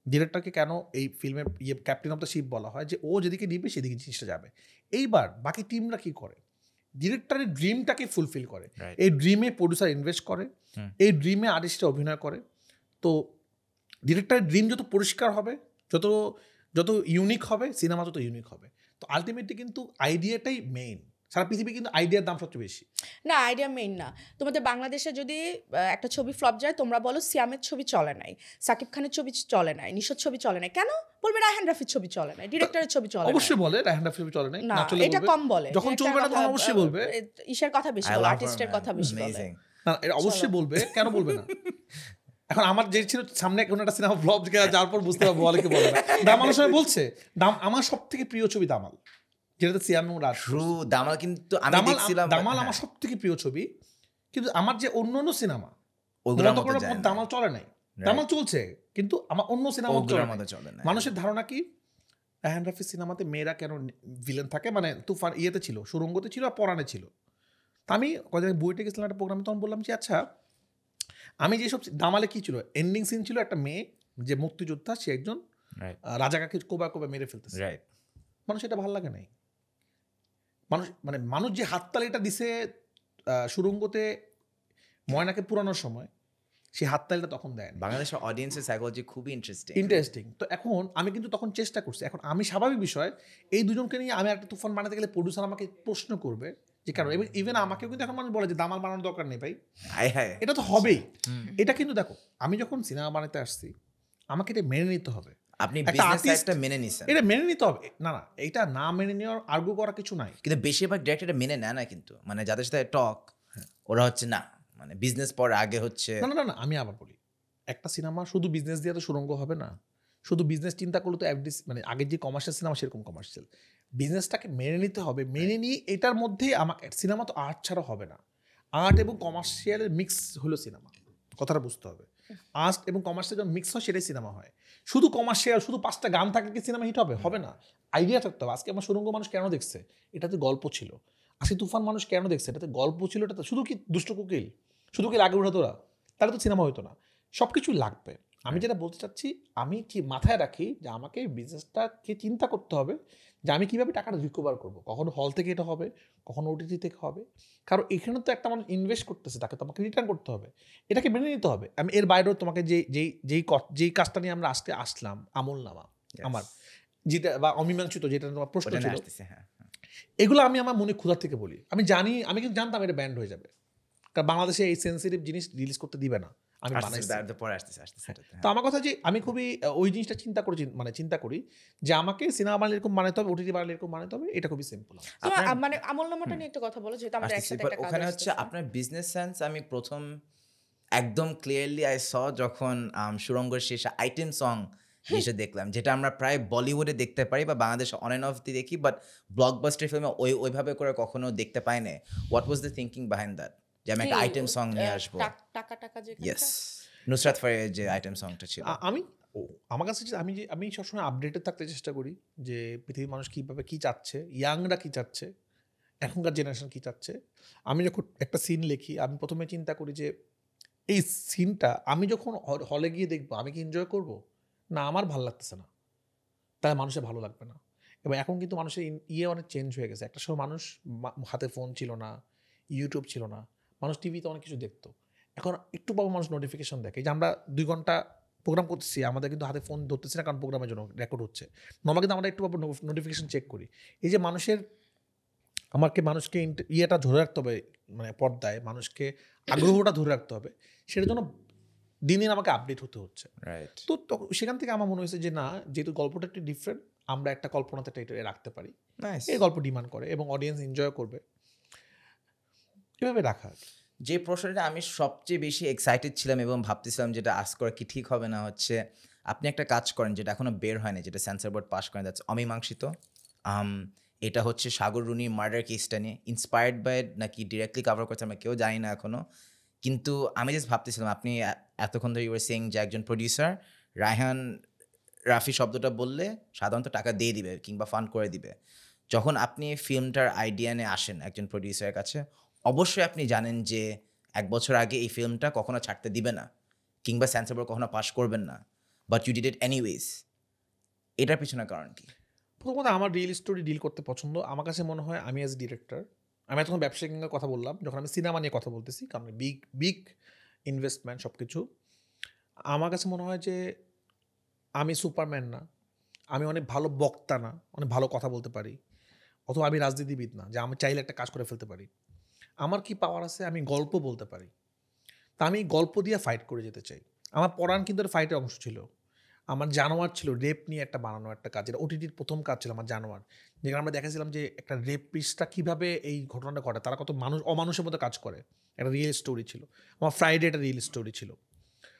ডিরেক্টরকে কেন এই ফিল্মের ক্যাপ্টেন অফ দ্য শিপ বলা হয়, যে ও যেদিকে নিবে সেদিকে জিনিসটা যাবে। এইবার বাকি টিমরা কি করে, ডিরেক্টরের ড্রিমটাকে ফুলফিল করে, এই ড্রিমে প্রডিউসার ইনভেস্ট করে, এই ড্রিমে আর্টিস্টরা অভিনয় করে। তো ডিরেক্টরের ড্রিম যত পরিষ্কার হবে, যত ইউনিক হবে, সিনেমা তত ইউনিক হবে। তো আলটিমেটলি কিন্তু আইডিয়াটাই মেইন, সারা পৃথিবী কিন্তু আইডিয়ার দাম সবচেয়ে বেশি। না, আইডিয়া মেইন না। তোমাদের বাংলাদেশে যদি একটা ছবি ফ্লপ যায়, তোমরা বলো সিয়ামের ছবি চলে নাই, সাকিব খানের ছবি চলে নাই, নিশোর ছবি চলে নাই, কেন বলবে রায়হান রাফির ছবি চলে নাই, ডিরেক্টরের ছবি চলে নাই। অবশ্যই বলে রায়হান রাফির ছবি চলে নাই, না, না চলে এটা বলবে। কম বলে। যখন এটা চলবে না তখন কথা, অবশ্যই বলবে। ইসের কথা বেশি I বলে, love her, আর্টিস্টের man. কথা বেশি বলে। Amazing. না এটা অবশ্যই বলবে, কেন বলবে না? এখন আমার যে ছিল সামনে কোনো একটা সিনেমা ফ্লপ যাওয়ার পর বুঝতে পারবো বলে কি বলে না। দামাল সময় বলছে আমার সব থেকে প্রিয় ছবি দামাল, যেটাতে সিয়াম এবং রাজ। True, দামাল কিন্তু আমি দেখছিলাম, দামাল হ্যাঁ, আমার সব থেকে প্রিয় ছবি, কিন্তু আমার যে অন্য অন্য সিনেমা ওগুলোর মতো যায় না। দামাল চলে নাই। দামাল চলছে কিন্তু আমার অন্য সিনেমা ওগুলোর মতো চলে না। মানুষের ধারণা কি রায়হান রাফির সিনেমাতে মেয়েরা কেন ভিলেন থাকে, মানে তুফান ইয়েতে ছিল, সুরঙ্গতে ছিল আর পরাণে ছিল। তা আমি কয়েকদিন বইতে গেছিলাম একটা প্রোগ্রামে, তখন বললাম যে আচ্ছা আমি যেসব দামালে কি ছিল, এন্ডিং সিন ছিল একটা মেয়ে যে মুক্তিযোদ্ধা, সে একজন রাজাকাকে কোবা মেরে ফেলতেছে। রাইট, মানুষ এটা ভালো লাগে নাই। মানুষ যে হাততালিটা দিছে সুরঙ্গতে ময়নাকে পুরানোর সময়, সেই হাততালিটা তখন দেয় বাংলাদেশের অডিয়েন্সের সাইকোলজি খুবই ইন্টারেস্টিং। তো এখন আমি কিন্তু তখন চেষ্টা করছি, এখন আমি স্বাভাবিক বিষয় এই দুজনকে নিয়ে আমি একটা তুফান বানাতে গেলে প্রডিউসার আমাকে প্রশ্ন করবে যে কারণ, এবং ইভেন আমাকেও কিন্তু এখন মানুষ বলে যে দামাল বানানোর দরকার নেই ভাই, এটা তো হবেই। এটা কিন্তু দেখো আমি যখন সিনেমা বানাতে আসছি আমাকে এটা মেনে নিতে হবে। আপনি বিজনেস সাইডটা মেনে নিছেন, এটা মেনে নিতে হবে, না না এটা না মেনে নেওয়ার আর্গু করা কিছু নাই। কিন্তু বেশিরভাগ ডিরেক্টর এটা মেনে নেয় না, কিন্তু মানে যাদের সাথে টক ওরা হচ্ছে না, মানে বিজনেস পর আগে হচ্ছে না না না আমি আবার বলি, একটা সিনেমা শুধু বিজনেস দিয়ে তো সুরঙ্গ হবে না। শুধু বিজনেস চিন্তা করলে তো মানে আগের যে কমার্শিয়াল সিনেমা সেরকম কমার্শিয়াল, বিজনেসটাকে মেনে নিতে হবে। মেনে নিয়ে এটার মধ্যেই আমাকে, সিনেমা তো আর্ট ছাড়া হবে না, আর্ট এবং কমার্শিয়ালের মিক্স হলো সিনেমা, কথাটা বুঝতে হবে। আর্ট এবং কমার্শিয়াল যখন মিক্স হয় সেটাই সিনেমা হয়। শুধু কমার্শিয়াল, শুধু 5টা গান থাকলে কি সিনেমা হিট হবে? হবে না। আইডিয়া থাকতে হবে। আজকে আমার সুরঙ্গ মানুষ কেন দেখছে? এটাতে গল্প ছিল। আজকে তুফান মানুষ কেন দেখছে? এটাতে গল্প ছিল। এটাতে শুধু কি দুষ্ট কোকিল, শুধু কি লাগে উঠাতো ওরা, তাহলে তো সিনেমা হতো না। সব কিছুই লাগবে। আমি যেটা বলতে চাচ্ছি, আমি কি মাথায় রাখি যে আমাকে বিজনেসটাকে চিন্তা করতে হবে যে আমি কীভাবে টাকাটা রিকভার করবো। কখনো হল থেকে এটা হবে, কখনো ওটিটি থেকে হবে, কারণ এখানে তো একটা মানুষ ইনভেস্ট করতেছে, তাকে তো আমাকে রিটার্ন করতে হবে, এটাকে মেনে নিতে হবে। আমি এর বাইরেও তোমাকে যেই কাজটা নিয়ে আমরা আজকে আসলাম, আমলনামা আমার যেটা বা অমীমাংসিত, যেটা তোমার প্রশ্ন ছিল, এগুলো আমি আমার মনে ক্ষুধার থেকে বলি। আমি জানি, আমি কিন্তু জানতাম এটা ব্যান্ড হয়ে যাবে, কারণ বাংলাদেশে এই সেন্সিটিভ জিনিস রিলিজ করতে দিবে না। আমি তো আমার কথা যে আমি খুবই ওই জিনিসটা চিন্তা করি যে আমাকে সিনেমা বানালে এরকম বানাতে হবে, ওটিটি বানালে এরকম বানাতে হবে, এটা খুবই সিম্পল। মানে আমলনামাটা নিয়ে একটু কথা বলো, যেহেতু আমরা একসাথে একটা কাজ ওখানে হচ্ছে আপনার বিজনেস সেন্স। আমি প্রথম একদম ক্লিয়ারলি আই স যখন সুরঙ্গের শেষে আইটেম সং জিনিসটা দেখলাম, যেটা আমরা প্রায় বলিউডে দেখতে পারি বা বাংলাদেশে অন অ্যান্ড অফ দি দেখি, বাট ব্লকবাস্টার ফিল্মে ওইভাবে করে কখনো দেখতে পাই না। What was the thinking behind that, যে আমি একটা আইটেম সং নিয়ে আসবো? টাকা যে ইয়েস, নুসরাত ফারিয়ার যে আইটেম সংটা ছিল। আমার কাছে আমি সবসময় আপডেটেড থাকতে চেষ্টা করি যে পৃথিবীর মানুষ কীভাবে কী চাচ্ছে, ইয়াংরা কী চাচ্ছে, এখনকার জেনারেশন কী চাচ্ছে। আমি যখন একটা সিন লিখি, আমি প্রথমে চিন্তা করি যে এই সিনটা আমি যখন হলে গিয়ে দেখবো, আমি কি এনজয় করবো? না, আমার ভালো লাগতেছে না, তাই মানুষের ভালো লাগবে না। এবং এখন কিন্তু মানুষের অনেক চেঞ্জ হয়ে গেছে। একটা সময় মানুষ হাতে ফোন ছিল না, ইউটিউব ছিল না, মানুষ টিভিতে অনেক কিছু দেখতো। এখন একটু পাবো মানুষ নোটিফিকেশন দেখে, যে আমরা 2 ঘন্টা প্রোগ্রাম করতেছি, আমাদের কিন্তু হাতে ফোন ধরতেছি না, কারণ প্রোগ্রামের জন্য রেকর্ড হচ্ছে। নর্মাল কিন্তু আমরা একটু পাবো নোটিফিকেশন চেক করি। এই যে মানুষকে ইয়েটা ধরে রাখতে হবে, মানে পর্দায় মানুষকে আগ্রহটা ধরে রাখতে হবে, সেটার জন্য দিন দিন আমাকে আপডেট হতে হচ্ছে। তো সেখান থেকে আমার মনে হয়েছে যে না, যেহেতু গল্পটা একটু ডিফারেন্ট, আমরা একটা কল্পনাতে এটা রাখতে পারি, এই গল্প ডিমান্ড করে এবং অডিয়েন্স এনজয় করবে, এভাবে রাখা। যে প্রশ্নটা আমি সবচেয়ে বেশি এক্সাইটেড ছিলাম এবং ভাবতেছিলাম যেটা আজ করা কি ঠিক হবে না, হচ্ছে আপনি একটা কাজ করেন যেটা এখনো বের হয়নি, যেটা সেন্সর বোর্ড পাস করেন, দ্যাটস অমীমাংসিত। এটা হচ্ছে সাগর রুনির মার্ডার কেসটা নিয়ে ইন্সপায়ার্ড বাই নাকি ডিরেক্টলি কভার করছে আমরা কেউ জানি না এখনো, কিন্তু আমি জাস্ট ভাবতেছিলাম, আপনি এতক্ষণ ধরে ইউ আর সেইং যে একজন প্রডিউসার রায়হান রাফি শব্দটা বললে সাধারণত টাকা দিয়ে দিবে কিংবা ফান্ড করে দিবে। যখন আপনি ফিল্মটার আইডিয়া নিয়ে আসেন একজন প্রডিউসারের কাছে, অবশ্যই আপনি জানেন যে 1 বছর আগে এই ফিল্মটা কখনো ছাড়তে দিবে না কিংবা সেন্সর বোর্ড কখনো পাস করবেন না, but you did it anyways. এটার পিছনে কারণ কি? প্রথমত আমার রিয়েল স্টোরি ডিল করতে পছন্দ। আমার কাছে মনে হয় আমি অ্যাজ ডিরেক্টর, আমি এতক্ষণ ব্যবসায়িক কথা বললাম, যখন আমি সিনেমা নিয়ে কথা বলতেছি, কারণ বিগ ইনভেস্টমেন্ট সব কিছু, আমার কাছে মনে হয় যে আমি সুপারম্যান না, আমি অনেক ভালো বক্তা না, অনেক ভালো কথা বলতে পারি, অথবা আমি রাজনীতিবিদ না যে আমি চাইলে একটা কাজ করে ফেলতে পারি। আমার কি পাওয়ার আছে, আমি গল্প বলতে পারি। তা আমি গল্প দিয়ে ফাইট করে যেতে চাই। আমার পরাণ কিন্তু ফাইটের অংশ ছিল। আমার জানোয়ার ছিল রেপ নিয়ে একটা বানানো একটা কাজ, এটা ওটিটির প্রথম কাজ ছিল আমার জানোয়ার, যেখানে আমরা দেখেছিলাম যে একটা রেপ পিসটা কীভাবে এই ঘটনাটা ঘটে, তারা কত অমানুষের মতো কাজ করে, একটা রিয়েল স্টোরি ছিল। আমার ফ্রাইডে একটা রিয়েল স্টোরি ছিল।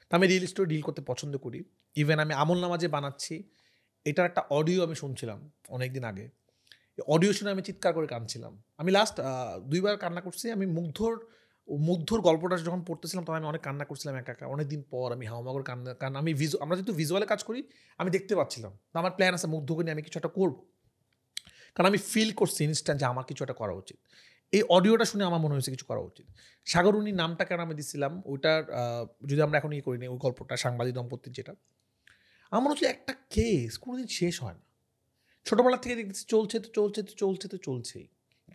তা আমি রিয়েল স্টোরি ডিল করতে পছন্দ করি। ইভেন আমি আমলনামা যে বানাচ্ছি, এটার একটা অডিও আমি শুনছিলাম অনেক দিন আগে। অডিও শুনে আমি চিৎকার করে কাঁদছিলাম। আমি লাস্ট 2 বার কান্না করছি। আমি মুগ্ধর গল্পটা যখন পড়তেছিলাম তখন আমি অনেক কান্না করছিলাম একা একা। অনেকদিন পর আমি হাওমাগর কান্না, কারণ আমি আমরা যেহেতু ভিজুয়ালে কাজ করি, আমি দেখতে পাচ্ছিলাম। তো আমার প্ল্যান আছে মুগ্ধকে নিয়ে আমি কিছু একটা করবো, কারণ আমি ফিল করছি ইনস্ট্যান্ট যে আমার কিছু একটা করা উচিত। এই অডিওটা শুনে আমার মনে হয়েছে কিছু করা উচিত। সাগরুনি নামটা কেন আমি দিছিলাম ওইটার, যদি আমরা এখন করিনি ওই গল্পটা, সাংবাদিক দম্পতির যেটা, আমার মনে হচ্ছে একটা কেস কোনোদিন শেষ হয় না। ছোটবেলা থেকে দেখতেছি চলছেই।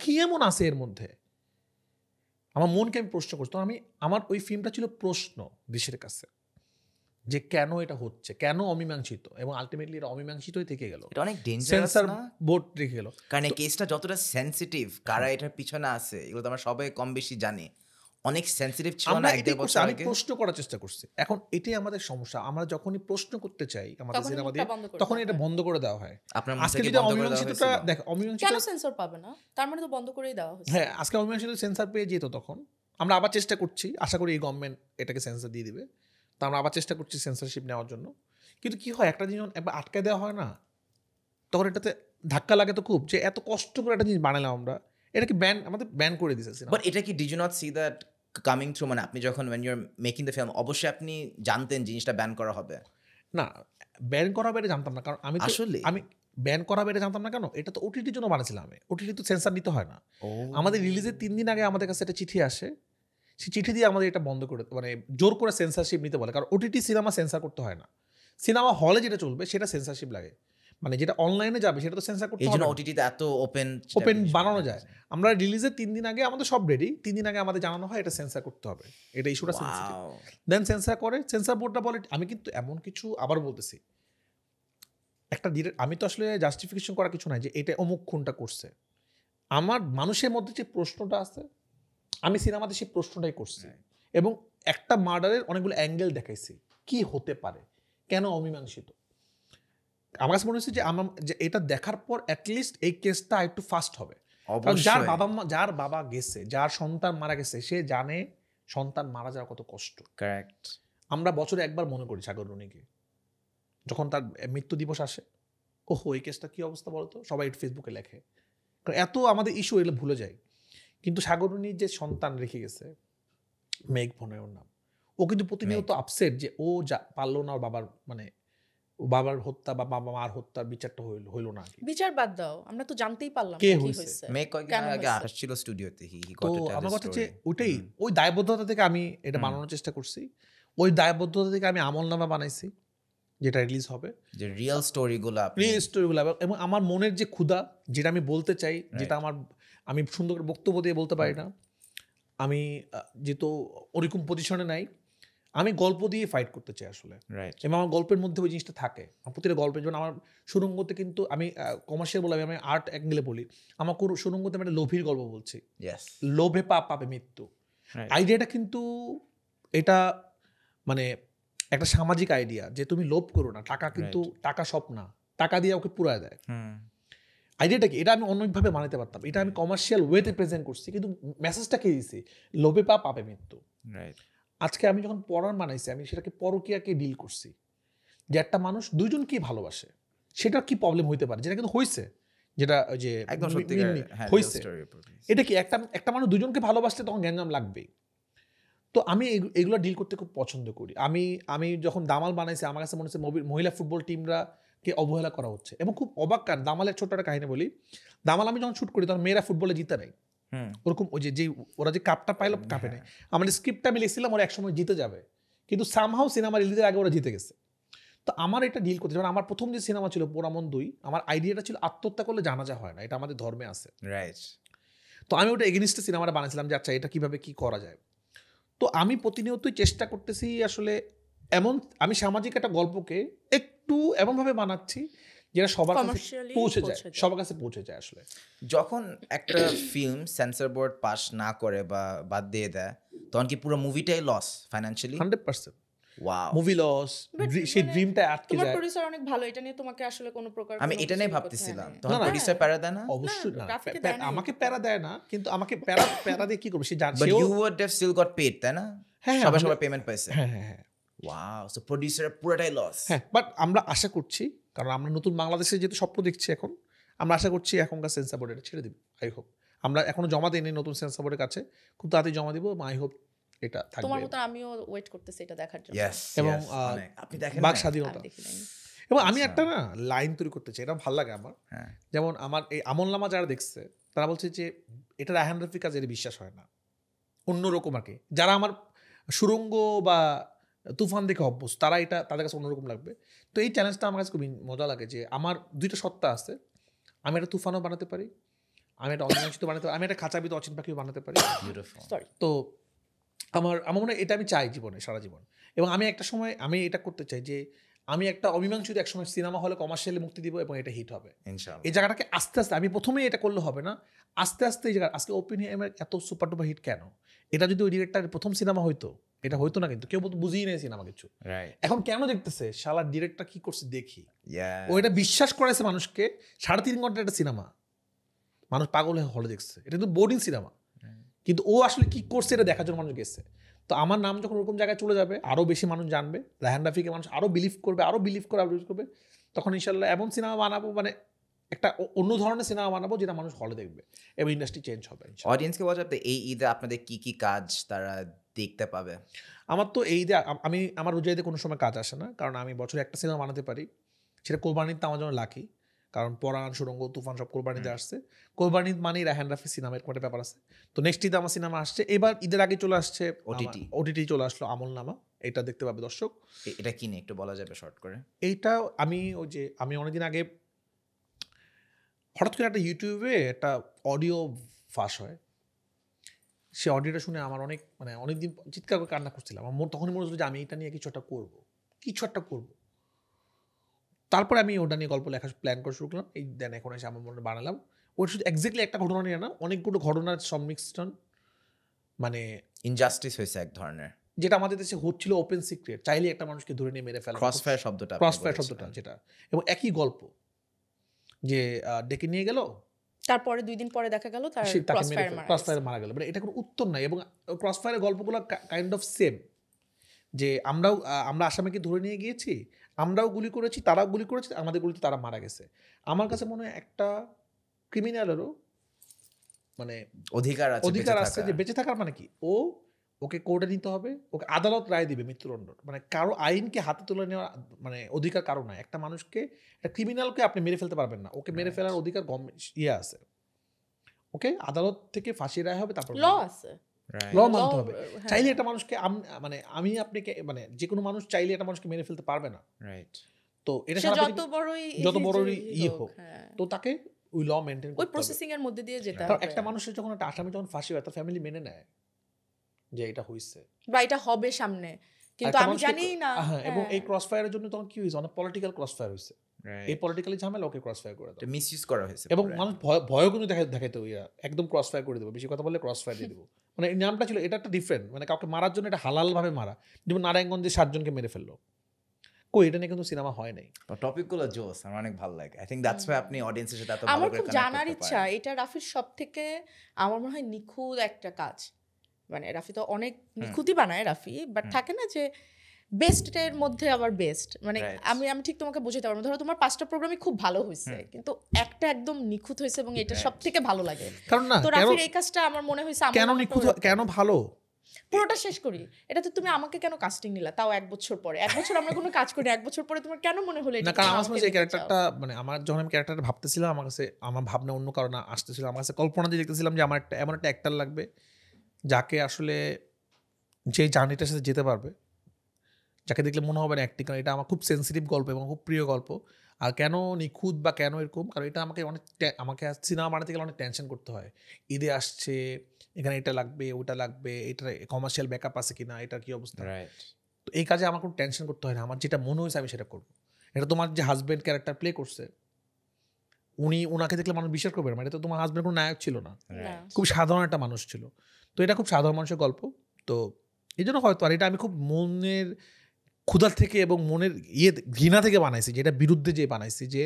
কি এমন আছে এর মধ্যে? আমার মনকে আমি প্রশ্ন করছি। তো আমার ওই ফিল্মটা ছিল প্রশ্ন দেশের কাছে, যে কেন এটা হচ্ছে, কেন অমীমাংসিত, এবং আলটিমেটলি এটা অমীমাংসিতই থেকে গেল। এটা অনেক ডেঞ্জারাস সেন্সর না? বোর্ড রেখে গেল। কারণ এই কেসটা যতটা সেনসিটিভ, কারা এটার পিছনে আছে এগুলো তো আমরা সবাই কম বেশি জানি। অনেক সেনসিটিভ ছিল না এক দেড় বছর আমি আগে? প্রশ্ন করার চেষ্টা করছি। এখন এটাই আমাদের সমস্যা, আমরা যখনই প্রশ্ন করতে চাই আমাদের তখনই সিনেমা মুখটা দিয়ে, বন্ধ করে তখন দেওয়া এটা হয়। বন্ধ করে দেওয়া হয়। আপনার আজকে মুখে কি যদি বন্ধ করে দেওয়া অমীমাংসিতটা হয়েছিল? দেখ, অমীমাংসিত, কেন সেন্সর পাবে না? তার মানে তো বন্ধ করেই দেওয়া হয়েছে। হ্যাঁ, আজকে অমীমাংসিত সেন্সার পেয়ে যেত, তখন আমরা আবার চেষ্টা করছি, আশা করি এই গভর্নমেন্ট এটাকে সেন্সার দিয়ে দিবে। তো আমরা আবার চেষ্টা করছি সেন্সরশিপ নেওয়ার জন্য। কিন্তু কি হয়, একটা জিনিস একবার আটকে দেওয়া হয় না, তখন এটাতে ধাক্কা লাগে তো খুব, যে এত কষ্ট করে একটা জিনিস বানালাম আমরা, এটাকে আমাদের ব্যান করে দিয়েছে। বাট এটা কি did you not see that coming through? মানে আপনি যখন when you're making the film অবশ্যই আপনি জানতেন জিনিসটা ব্যান করা হবে। না, ব্যান করা হবে এটা জানতাম না, কারণ আসলে? আমি ব্যান করা হবে এটা জানতাম না কেন, এটা তো ওটিটির জন্য বানাচ্ছিলাম আমি। ওটিটি তো সেন্সার নিতে হয় না। আমাদের রিলিজের 3 দিন আগে আমাদের কাছে একটা চিঠি আসে, সেই চিঠি দিয়ে আমাদের এটা বন্ধ করে, মানে জোর করে সেন্সারশিপ নিতে বলে, কারণ ওটিটি সিনেমা সেন্সার করতে হয় না। সিনেমা হলে যেটা চলবে সেটা সেন্সারশিপ লাগে, মানে যেটা অনলাইনে যাবে সেটা তো সেন্সার করতে এই হবে জন্য না। ওটিটিতে এত ওপেন বানানো যায়। আমরা রিলিজের 3 দিন আগে আমাদের সব রেডি, 3 দিন আগে আমাদের জানানো হয় এটা সেন্সার করতে হবে, এটা ইস্যুটা সেন্সিটিভ। দেন সেন্সার করে, সেন্সার বোর্ডটা বলে। আমি কিন্তু এমন কিছু আবার বলতেছি, একটা আমি তো আসলে জাস্টিফিকেশন করা কিছু নাই যে এটা অমুক খুনটা করছে। আমার মানুষের মধ্যে যে প্রশ্নটা আছে, আমি সিনেমাতে সেই প্রশ্নটাই করছি, এবং একটা মার্ডারের অনেকগুলো অ্যাঙ্গেল দেখাইছি, কি হতে পারে, কেন অমীমাংসিত। আমার কাছে মনে হচ্ছে যে এটা দেখার পর অ্যাটলিস্ট এই কেসটা একটু ফাস্ট হবে। কারণ যার বাবা গেছে, যার সন্তান মারা গেছে, সে জানে সন্তান মারা যাওয়া কত কষ্ট। কারেক্ট। আমরা বছরে একবার মনে করি সাগররুনিকে, যখন তার মৃত্যু দিবস আসে, ওহো এই কেসটা কি অবস্থা বলতো, সবাই ফেসবুকে লেখে, কারণ এত আমাদের ইস্যু এগুলো ভুলে যায়। কিন্তু সাগররুনির যে সন্তান রেখে গেছে, মেঘ বোনের নাম, ও কিন্তু প্রতিনিয়ত আপসেট যে ও পারলো না ওর বাবার, মানে বাবার হত্যা বা বাবা মার হত্যার বিচারটা হইলো না। বিচার বাদ দাও, আমরা তো জানতেই পারলাম কে না কি হইছে। হয়েছে। মেক কয়েকদিন আগে আসছিল স্টুডিওতে, তো আমার কথা হচ্ছে ওইটাই, ওই দায়বদ্ধতা থেকে আমি এটা বানানোর চেষ্টা করছি। ওই দায়বদ্ধতা থেকে আমি আমলনামা বানাইছি, যেটা রিলিজ হবে, যে রিয়েল স্টোরিগুলো এবং আমার মনের যে ক্ষুধা, যেটা আমি বলতে চাই, যেটা আমি সুন্দর করে বক্তব্য দিয়ে বলতে পারি না, আমি যেহেতু ওরকম পজিশনে নাই, আমি গল্প দিয়ে ফাইট করতে চাই আসলে। এবং আমার গল্পের মধ্যে ওই জিনিসটা থাকে। প্রতিটা গল্পের জন্য আমার সুরঙ্গতে, কিন্তু আমি কমার্শিয়াল বলি, আমি আর্ট অ্যাঙ্গেলে বলি, আমার সুরঙ্গতে আমি একটা লোভীর গল্প বলছি, লোভে পাবে মৃত্যু। আইডিয়াটা কিন্তু এটা মানে একটা সামাজিক আইডিয়া, যে তুমি লোভ করো না, টাকা কিন্তু টাকা সব না, টাকা দিয়ে ওকে পুরায় দেয়। আইডিয়াটা কি, এটা আমি অন্যভাবে বানাতে পারতাম, এটা আমি কমার্শিয়াল ওয়েতে প্রেজেন্ট করছি, কিন্তু মেসেজটা কে দিছি, লোভে পাবে মৃত্যু। আজকে আমি যখন পরাণ বানাইছি, আমি সেটাকে পরকীয়াকে ডিল করছি, যে একটা মানুষ দুইজনকেই ভালোবাসে, সেটা কি প্রবলেম হইতে পারে, যেটা কিন্তু হইছে, যেটা যে হইছে, এটা কি একটা মানুষ দুজনকে ভালোবাসলে তখন জ্ঞানজাম লাগবেই। তো আমি এগুলো ডিল করতে খুব পছন্দ করি। আমি যখন দামাল বানাইছি, আমার কাছে মনে হচ্ছে মহিলা ফুটবল টিমরা কে অবহেলা করা হচ্ছে, এবং খুব অবাক। কারণ দামালের ছোট্ট একটা কাহিনী বলি, দামাল আমি যখন শুট করি তখন মেয়েরা ফুটবলে জিতে নাই, ওরকম ওই যে ওরা যে কাপটা পাইলো, কাপে নেই। আমাদের স্ক্রিপ্টটা আমি লিখছিলাম ওরা একসময় জিতে যাবে, কিন্তু সামহাও সিনেমা রিলিজের আগে ওরা জিতে গেছে। তো আমার এটা ডিল করতে, যেমন আমার প্রথম যে সিনেমা ছিল পোড়ামন 2, আমার আইডিয়াটা ছিল আত্মহত্যা করলে জানাজা হয় না, এটা আমাদের ধর্মে আছে। তো আমি ওটা এগেনিস্টে সিনেমাটা বানাইছিলাম, যে আচ্ছা এটা কিভাবে কি করা যায়। তো আমি প্রতিনিয়তই চেষ্টা করতেছি আসলে, আমি সামাজিক একটা গল্পকে একটু এমনভাবে বানাচ্ছি যেটা সবার কাছে Commercially পৌঁছে যায়, পৌঁছে যায়। সবার কাছে পৌঁছে যায় আসলে। যখন একটা ফিল্ম সেন্সর বোর্ড পাস না করে বা বাদ দিয়ে দেয়, তখন কি পুরো মুভিটাই loss financially? 100% wow, movie loss, But সেই মানে ড্রিমটা আটকে তোমার যায়। প্রোডিউসার অনেক ভালো, এটা নিয়ে তোমাকে আসলে কোনো প্রকার আমি কোনো এটা নিয়ে কিছু করতে ভাবতেছিলাম, হয় না। তখন না, না। প্রোডিউসার প্যারা দেয় না? অবশ্যই না, রাফিকে দেয় না আমাকে এটা। প্যারা দেয় না, কিন্তু আমাকে প্যারা দিয়ে কি করবে সে বাট সেও- you would have still got paid, তাই না? হ্যাঁ, সবাই আমাদের- পেমেন্ট পাইছে। হ্যাঁ হ্যাঁ হ্যাঁ ওয়াও, সো প্রোডিউসারের পুরোটাই লস। হ্যাঁ, বাট আমরা আশা করছি, কারণ আমরা নতুন বাংলাদেশে যেহেতু স্বপ্ন দেখছি এখন, আমরা আশা করছি এখনকার সেন্সর বোর্ড এটা ছেড়ে দিব। আই হোপ, আমরা এখনো জমা দিইনি নতুন সেন্সর বোর্ডের কাছে, খুব তাড়াতাড়ি জমা দিব। আই হোপ এটা তোমার থাকবে। মতো আমিও ওয়েট করতেছি এটা দেখার জন্য। ইয়েস, এবং, অনেক। আপনি দেখেন বাক না? স্বাধীনতা, আমি দেখি নাই। এবং আমি একটা না লাইন তৈরি করতে চাই, এটা ভালো লাগে আমার। হ্যাঁ। যেমন আমার এই আমলনামা যারা দেখছে তারা বলছে যে এটা রায়হান রফির কাজে এর বিশ্বাস হয় না, অন্যরকম আর কি। যারা আমার সুরঙ্গ বা তুফান দেখে অভ্যস্ত তারা এটা তাদের কাছে অন্যরকম লাগবে। তো এই চ্যালেঞ্জটা আমার কাছে খুবই মজা লাগে যে আমার দুইটা সত্তা আছে, আমি একটা তুফানও বানাতে পারি, আমি একটা অনিয়ন্ত্রিত বানাতে পারি, আমি একটা খাঁচাবিত অচিন পাখিও বানাতে পারি। বিউটিফুল। Sorry. তো আমার মনে হয় এটা আমি চাই জীবনে, সারা জীবন। এবং আমি একটা সময় আমি এটা করতে চাই যে আমি একটা অমীমাংসিত এক সময় সিনেমা হলে কমার্শিয়ালি মুক্তি দিব এবং এটা হিট হবে। ইনশাআল্লাহ। এই জায়গাটাকে আস্তে আস্তে, আমি প্রথমেই এটা করলে হবে না, আস্তে আস্তে এই জায়গা আজকে ওপিনিয়নের এত সুপার ডুপার হিট কেন? এটা যদি ওই ডিরেক্টরের প্রথম সিনেমা হইতো, এটা হইতো না, কিন্তু কেউ বুঝিয়ে নেই সিনেমা কিছু। রাইট, এখন কেন দেখতেছে শালা ডিরেক্টর কি করছে দেখি, ইয়া, ও এটা বিশ্বাস করাইছে মানুষকে। 3.5 ঘন্টার একটা সিনেমা মানুষ পাগল হয়ে হলে দেখছে, এটা কিন্তু বোরিং সিনেমা, কিন্তু ও আসলে কি করছে এটা দেখার জন্য মানুষ গেছে। তো আমার নাম যখন ওরকম জায়গায় চলে যাবে, আরও বেশি মানুষ জানবে, রায়হান রাফিকে মানুষ আরও বিলিভ করবে, তখন ইনশাল্লাহ এমন সিনেমা বানাবো, মানে একটা অন্য ধরনের সিনেমা বানাবো যেটা মানুষ হলে দেখবে এবং ইন্ডাস্ট্রি চেঞ্জ হবে ইনশাল্লাহ। অডিয়েন্সকে বলা যাবে এই ঈদে আপনাদের কি কি কাজ তারা দেখতে পাবে? আমার তো এই যে আমি আমার রোজাইদে কোনো সময় কাজ আসে না, কারণ আমি বছরে একটা সিনেমা বানাতে পারি, সেটা কোরবানিতে আমার জন্য লাকি, কারণ পরাণ, সুরঙ্গ, তুফান সব কোরবানিতে আসছে। কোরবানি মানেই রায়হান রাফি সিনেমা, এরকম একটা ব্যাপার আছে। তো নেক্সট ঈদে আমার সিনেমা আসছে, এবার ঈদের আগে চলে আসছে ওটিটি চলে আসলো আমলনামা, এটা দেখতে পাবে দর্শক। এটা কি নিয়ে একটু বলা যাবে শর্ট করে? এইটাও আমি অনেকদিন আগে হঠাৎ করে একটা ইউটিউবে একটা অডিও ফাঁস হয়, সে অডিওটা শুনে আমার অনেকদিন চিৎকার করে কান্না করছিলাম। আমার তখনই মনে হচ্ছিল যে আমি এটা নিয়ে কিছু একটা করবো। তারপরে আমি ওটা নিয়ে গল্প লেখা প্ল্যান করে শুরু করলাম, এই দেন এখন এসে আমার মনে বানালাম। ওটা শুধু এক্স্যাক্টলি একটা ঘটনা নিয়ে না, অনেকগুলো ঘটনার সম্মিশ্রণ, মানে ইনজাস্টিস হয়েছে এক ধরনের, যেটা আমাদের দেশে হচ্ছিল ওপেন সিক্রেট, চাইলে একটা মানুষকে ধরে নিয়ে মেরে ফেলা, ক্রসফায়ার শব্দটা যেটা, এবং একই গল্প যে ডেকে নিয়ে গেল, তারপরে 2 দিন পরে দেখা গেল তার ক্রসফায়ার মারা গেল। মানে এটা কোনো উত্তর নাই, এবং ক্রসফায়ারের গল্পগুলো কাইন্ড অফ সেম, যে আমরা আসামিকে ধরে নিয়ে গিয়েছি, আমরাও গুলি করেছি, তারাও গুলি করেছে, আমাদের গুলিতে তারা মারা গেছে। আমার কাছে মনে হয় একটা ক্রিমিনালেরও মানে অধিকার আছে যে বেঁচে থাকার, মানে কি ওকে কোর্টে নিতে হবে, ওকে আদালত রায় দিবে মৃত্যুদণ্ড, মানে কারো আইনকে হাতে তুলে নেওয়া মানে অধিকার কারো নাই। একটা মানুষকে, একটা ক্রিমিনালকে আপনি মেরে ফেলতে পারবেন না, ওকে মেরে ফেলার অধিকার আছে, ওকে আদালত থেকে ফাঁসি রায় হবে, তারপর ল আছে, ল মানতে হবে। চাইলে একটা মানুষকে আমি আপনাকে মানে যে কোনো মানুষ চাইলে একটা মানুষকে মেরে ফেলতে পারবে না, রাইট? তো এটা যত বড়ই হোক, তো তাকে ওই ল মেনটেন করতে হবে, ওই প্রসেসিং এর মধ্যে দিয়ে যেতে কারণ হবে। একটা মানুষের যখন একটা আসামি যখন ফাঁসি হয়, তার ফ্যামিলি মেনে নেয় যে এটা হইছে বা এটা হবে সামনে, কিন্তু আমি জানি না। এবং এই ক্রসফায়ারের জন্য তখন কি হয়েছে, অনেক পলিটিক্যাল ক্রসফায়ার হয়েছে, এই পলিটিক্যালি ঝামেলা ওকে ক্রসফায়ার করে দাও, মিসইউজ করা হয়েছে, এবং মানুষ ভয়ও কিন্তু দেখাইতে একদম ক্রসফায়ার করে দেবো, বেশি কথা বললে ক্রসফায়ার দিয়ে দেবো। মানে এই নামটা ছিল, এটা একটা ডিফারেন্ট, মানে কাউকে মারার জন্য এটা হালাল ভাবে মারা, যেমন নারায়ণগঞ্জে 7 জনকে মেরে ফেললো, এটা নিয়ে কিন্তু সিনেমা হয় নাই। টপিকগুলো জোস, আমার অনেক ভালো লাগে। আই থিংক দ্যাটস ওয়াই আপনি অডিয়েন্সের সাথে এত ভালো আমার করে খুব কানেক্ট জানার করতে ইচ্ছা, পারেন। এটা রাফির সবথেকে আমার মনে হয় নিখুঁত একটা কাজ। মানে রাফি তো অনেক নিখুঁতই বানায় রাফি, বাট থাকে না যে বেস্টের মধ্যে আবার বেস্ট, মানে আমি ঠিক তোমাকে বোঝাতে পারবো। ধরো তোমার 5টা প্রোগ্রামই খুব ভালো হয়েছে, কিন্তু একটা একদম নিখুঁত হয়েছে এবং এটা সবথেকে ভালো লাগে। কারণ না, তো রাফির এই কাজটা আমার মনে হয়েছে কেন নিখুঁত, কেন ভালো, পুরোটা শেষ করি। এটা তো তুমি আমাকে কেন কাস্টিং নিলা, তাও 1 বছর পরে? 1 বছর আমরা কোনো কাজ করি, 1 বছর পরে তোমার কেন মনে হলো এটা? না, কারণ আমার কাছে এই ক্যারেক্টারটা, মানে আমার যখন আমি ক্যারেক্টারটা ভাবতেছিলাম, আমার ভাবনা অন্য কারণে আসতেছিল, আমার কাছে কল্পনা দিয়ে দেখতেছিলাম যে আমার এমন একটা অ্যাক্টর লাগবে যাকে আসলে যে জার্নিটার সাথে যেতে পারবে, যাকে দেখলে মনে হবে না অ্যাক্টিং, কারণ এটা আমার খুব সেন্সিটিভ গল্প এবং খুব প্রিয় গল্প। আর কেন নিখুঁত বা কেন এরকম, কারণ এটা আমাকে সিনেমা বানাতে গেলে অনেক টেনশন করতে হয়। ঈদে আসছে, এখানে এটা লাগবে, ওটা লাগবে, এটা কমার্শিয়াল ব্যাকআপ আছে কিনা, এটার কি অবস্থা। তো এই কাজে আমার কোনো টেনশন করতে হয় না, আমার যেটা মনে হয়েছে আমি সেটা করবো। এটা তোমার যে হাজব্যান্ড ক্যারেক্টার প্লে করছে, ওনাকে দেখলে মানুষ বিশ্বাস করবে না, এটা তো তোমার হাজব্যান্ড কোনো নায়ক ছিল না, না। খুব সাধারণ একটা মানুষ ছিল। তো এটা খুব সাধারণ মানুষের গল্প। তো এই জন্য হয়তো আর এটা আমি খুব মনের ক্ষুধার থেকে এবং মনের ঘৃণা থেকে বানাইছি, যেটা বিরুদ্ধে যে বানাইছি, যে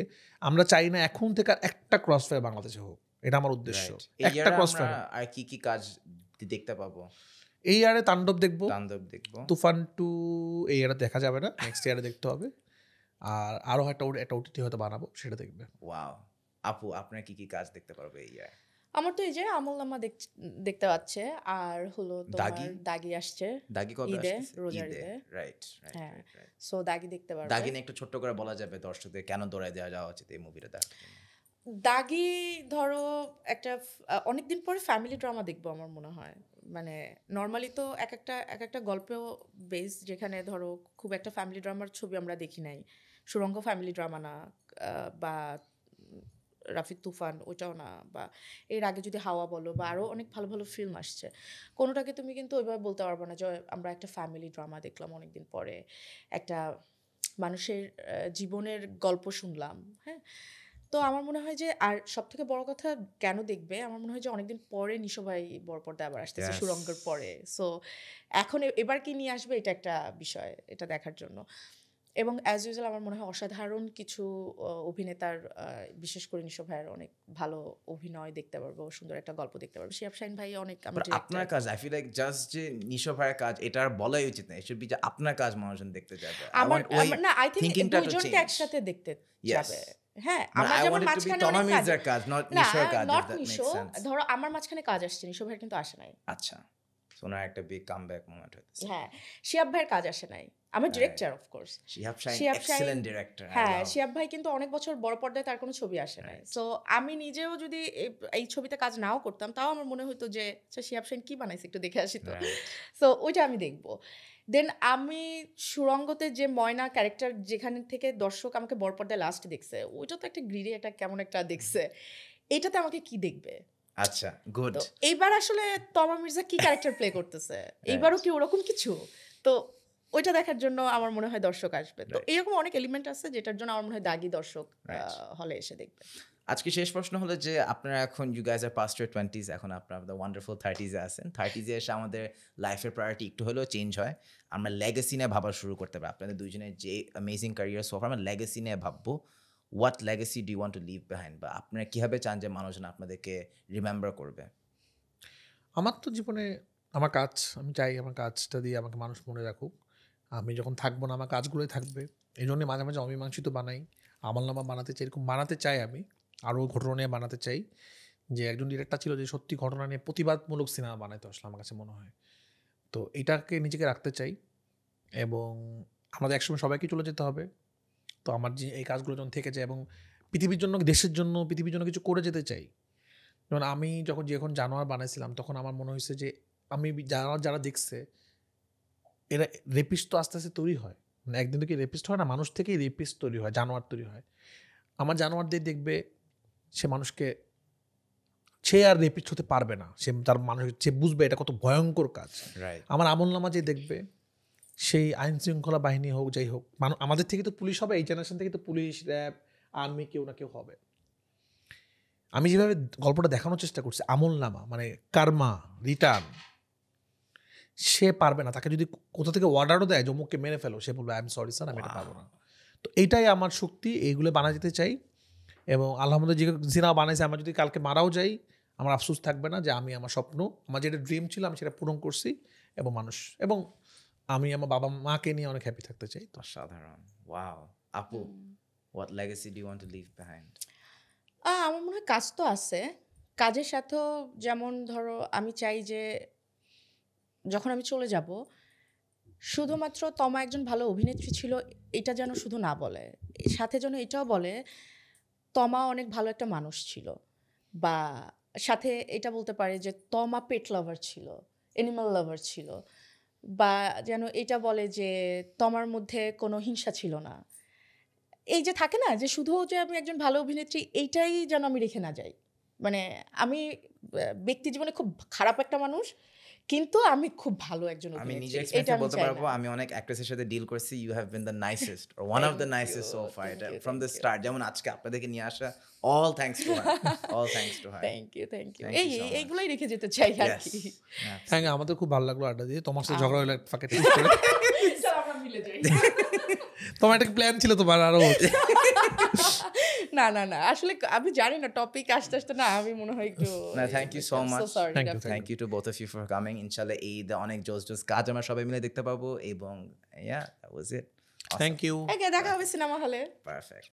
আমরা চাই না এখন থেকে আর একটা ক্রস ফায়ার বাংলাদেশে হোক, এটা আমার উদ্দেশ্য। এই একটা ইয়ারে ক্রস আমরা ফায়ার। আর কি কাজ দেখতে পাবো? এই ইয়ারে তাণ্ডব দেখবো, তাণ্ডব দেখবো। তুফান 2 এই ইয়ারে দেখা যাবে না, নেক্সট ইয়ারে দেখতে হবে। আর আরো একটা ওটিটি হয়তো বানাবো, সেটা দেখবে। ওয়াও, আপু আপনার কি কাজ দেখতে পারবে এই ইয়ার? আমার তো এই যে আমলনামা দেখতে পাচ্ছে, আর হলো দাগি? তোমার দাগি আসছে দাগি কবে ঈদে, আসছে? রোজার ঈদে, ঈদে। রাইট। হ্যাঁ, সো দাগি দেখতে পারবে। দাগি নিয়ে একটু ছোট্ট করে বলা যাবে দর্শকদের কেন দৌড়ায় দেওয়া যাওয়া উচিত এই মুভিটা দেখার জন্য? দাগি ধরো একটা অনেকদিন পরে ফ্যামিলি ড্রামা দেখবো আমার মনে হয়। মানে নর্মালি তো এক একটা গল্প বেস, যেখানে ধরো খুব একটা ফ্যামিলি ড্রামার ছবি আমরা দেখি নাই। সুরঙ্গ ফ্যামিলি ড্রামা না, বা রাফি তুফান ওটাও না, বা এর আগে যদি হাওয়া বলো, বা আরও অনেক ভালো ভালো ফিল্ম আসছে, কোনোটাকে তুমি কিন্তু ওইভাবে বলতে পারবো না যে আমরা একটা ফ্যামিলি ড্রামা দেখলাম অনেকদিন পরে, একটা মানুষের জীবনের গল্প শুনলাম। হ্যাঁ, তো আমার মনে হয় যে, আর সব থেকে বড় কথা কেন দেখবে, আমার মনে হয় যে অনেকদিন পরে নিশো ভাই বড় পর্দায় আবার আসতেছে সুরঙ্গের পরে। সো এখন এবার কি নিয়ে আসবে, এটা একটা বিষয়, এটা দেখার জন্য। এবং অ্যাজ ইউজুয়াল আমার মনে হয় অসাধারণ কিছু অভিনেতার, বিশেষ করে নিশো ভাইয়ের অনেক ভালো অভিনয় দেখতে পারবো, সুন্দর একটা গল্প দেখতে পারবো। শিহাব শাহিন ভাই অনেক, আপনার কাজ, আই ফিল লাইক জাস্ট যে নিশো ভাইয়ের কাজ এটা আর বলাই উচিত না, এসব যে আপনার কাজ মানুষজন দেখতে যাবে। আমার না, আই থিংক দুইজনকে একসাথে দেখতে যাবে। হ্যাঁ, আমার যেমন মাঝখানে অনেক কাজ, কাজ নট নিশোর কাজ, নট নিশো, ধরো আমার মাঝখানে কাজ আসছে, নিশো ভাইয়ের কিন্তু আসে নাই। আচ্ছা, সোনার একটা বিগ কামব্যাক মোমেন্ট হচ্ছে। হ্যাঁ, শিহাব ভাইয়ের কাজ আসে নাই। আমার director of course Shihab Shahin, excellent director. হ্যাঁ, শিহাব ভাই কিন্তু অনেক বছর বড় পর্দায় তার কোনো ছবি আসে নাই। সো আমি নিজেও যদি এই ছবিতে কাজ নাও করতাম, তাও আমার মনে হতো যে শিহাব শাহিন কি বানাইছে একটু দেখে আসি তো। সো ওইটা আমি দেখবো। দেন আমি সুরঙ্গতে যে ময়না ক্যারেক্টার, যেখান থেকে দর্শক আমাকে বড় পর্দায় লাস্ট দেখছে, ওইটা তো একটা গ্রিডি, একটা কেমন একটা দেখছে, এটাতে আমাকে কি দেখবে? আচ্ছা, গুড। এইবার আসলে তমা মির্জা কি ক্যারেক্টার প্লে করতেছে, এইবারও কি ওরকম কিছু? তো ওইটা দেখার জন্য আমার মনে হয় দর্শক আসবে। তো এরকম অনেক এলিমেন্ট আছে যেটার জন্য আমার মনে হয় দাগি দর্শক হলে এসে দেখবে। আজকে শেষ প্রশ্ন হলো যে আপনারা এখন, you guys are past year 20s, এখন আপনারা দ্য ওয়ান্ডারফুল 30s এ আছেন। 30s এ এসে আমাদের লাইফের প্রায়োরিটি একটু হলেও চেঞ্জ হয়, আমরা লেগেসি নিয়ে ভাবা শুরু করতে পারি। আপনাদের দুইজনের যে অ্যামেজিং ক্যারিয়ার সো ফার, আমরা লেগেসি নিয়ে ভাববো। What legacy do you want to leave behind, বা আপনারা কীভাবে চান যে মানুষজন আপনাদেরকে রিমেম্বার করবে? আমার তো জীবনে আমার কাজ, আমি চাই আমার কাজটা দিয়ে আমাকে মানুষ মনে রাখুক। আমি যখন থাকবো না, আমার কাজগুলোই থাকবে। এই জন্যে মাঝে মাঝে অমীমাংসিত বানাই, আমলনামা বানাতে চাই, এরকম বানাতে চাই। আমি আরও ঘটনা নিয়ে বানাতে চাই, যে একজন ডিরেক্টর ছিল যে সত্যি ঘটনা নিয়ে প্রতিবাদমূলক সিনেমা বানাইতে আসলে আমার কাছে মনে হয়। তো এটাকে নিজেকে রাখতে চাই, এবং আমাদের একসময় সবাইকে চলে যেতে হবে। তো আমার যে এই কাজগুলো যখন থেকে যায়, এবং পৃথিবীর জন্য, দেশের জন্য, পৃথিবীর জন্য কিছু করে যেতে চাই। যেমন আমি যখন জানোয়ার বানাইছিলাম, তখন আমার মনে হয়েছে যে আমি যারা দেখছে, এরা রেপিস্ট তো আস্তে আস্তে তৈরি হয়, মানে একদিন তো কি রেপিস্ট হয় না, মানুষ থেকেই রেপিস্ট তৈরি হয়, জানোয়ার তৈরি হয়। আমার জানোয়ারদের দেখবে, সে মানুষকে, সে আর রেপিস্ট হতে পারবে না, সে বুঝবে এটা কত ভয়ঙ্কর কাজ। আমার আমলনামা যে দেখবে, সেই আইন শৃঙ্খলা বাহিনী হোক, যাই হোক, আমাদের থেকে তো পুলিশ হবে, এই জেনারেশন থেকে তো পুলিশ, র্যাব, আর্মি, কেউ না কেউ হবে। আমি যেভাবে গল্পটা দেখানোর চেষ্টা করছি, আমলনামা মানে কার্মা, রিটার্ন, সে পারবে না। তাকে যদি কোথা থেকে অর্ডারও দেয় জমুককে মেরে ফেলো, সে বলবে আই এম সরি স্যার, আমি এটা পারবো না। তো এইটাই আমার শক্তি, এইগুলো বানা যেতে চাই। এবং আলহামদুলিল্লাহ যে সিনেমা বানাইছে, আমরা যদি কালকে মারাও যাই, আমার আফসোস থাকবে না যে আমি আমার স্বপ্ন, আমার যেটা ড্রিম ছিল, আমি সেটা পূরণ করছি। এবং আমি আমার বাবা মাকে নিয়ে অনেক হ্যাপি থাকতে চাই। তো সাধারণ। ওয়াও, আপু, what legacy do you want to leave behind? আমার মনে হয় কাজ তো আছে, কাজের সাথেও যেমন ধরো আমি চাই যে যখন আমি চলে যাব, শুধুমাত্র তমা একজন ভালো অভিনেত্রী ছিল এটা যেন শুধু না বলে, সাথে যেন এটাও বলে তমা অনেক ভালো একটা মানুষ ছিল, বা সাথে এটা বলতে পারে যে তমা পেট লাভার ছিল, অ্যানিমাল লাভার ছিল, বা যেন এটা বলে যে তমার মধ্যে কোনো হিংসা ছিল না। এই যে থাকে না যে শুধু যে আমি একজন ভালো অভিনেত্রী, এইটাই যেন আমি রেখে না যাই। মানে আমি ব্যক্তি জীবনে খুব খারাপ একটা মানুষ, কিন্তু আমি খুব ভালো একজন আমি অভিনেত্রী নিজে এটা এক্সপেরিয়েন্সে আমি বলতে চাই পারবো না। আমি অনেক অ্যাক্ট্রেসের সাথে ডিল করছি, you have been the nicest or one of the Thank nicest you, so far, thank you, from the thank you. start, যেমন আজকে আপনাদেরকে নিয়ে আসা, all thanks to her, all thanks to her. Thank you Thank you so much. এইগুলাই রেখে যেতে চাই আর Yes. কি। হ্যাঁ আমাদের খুব ভালো লাগলো আড্ডা দিয়ে, তোমার সাথে ঝগড়া হলে ফাঁকে ঠিক করে চল আমরা মিলে যাই। তোমার একটা প্ল্যান ছিল তোমার আরো না না না আসলে আমি জানি না টপিক আসতে আসতে না আমি মনে হয় একটু No, thank you so much. sorry, Thank you, definitely. Thank you to both of you for coming. ইনশাআল্লাহ ঈদে অনেক জোস জোস কাজ আমরা সবাই মিলে দেখতে পাবো এবং yeah, that was it. Thank you. Okay, দেখা হবে সিনেমা হলে। Perfect.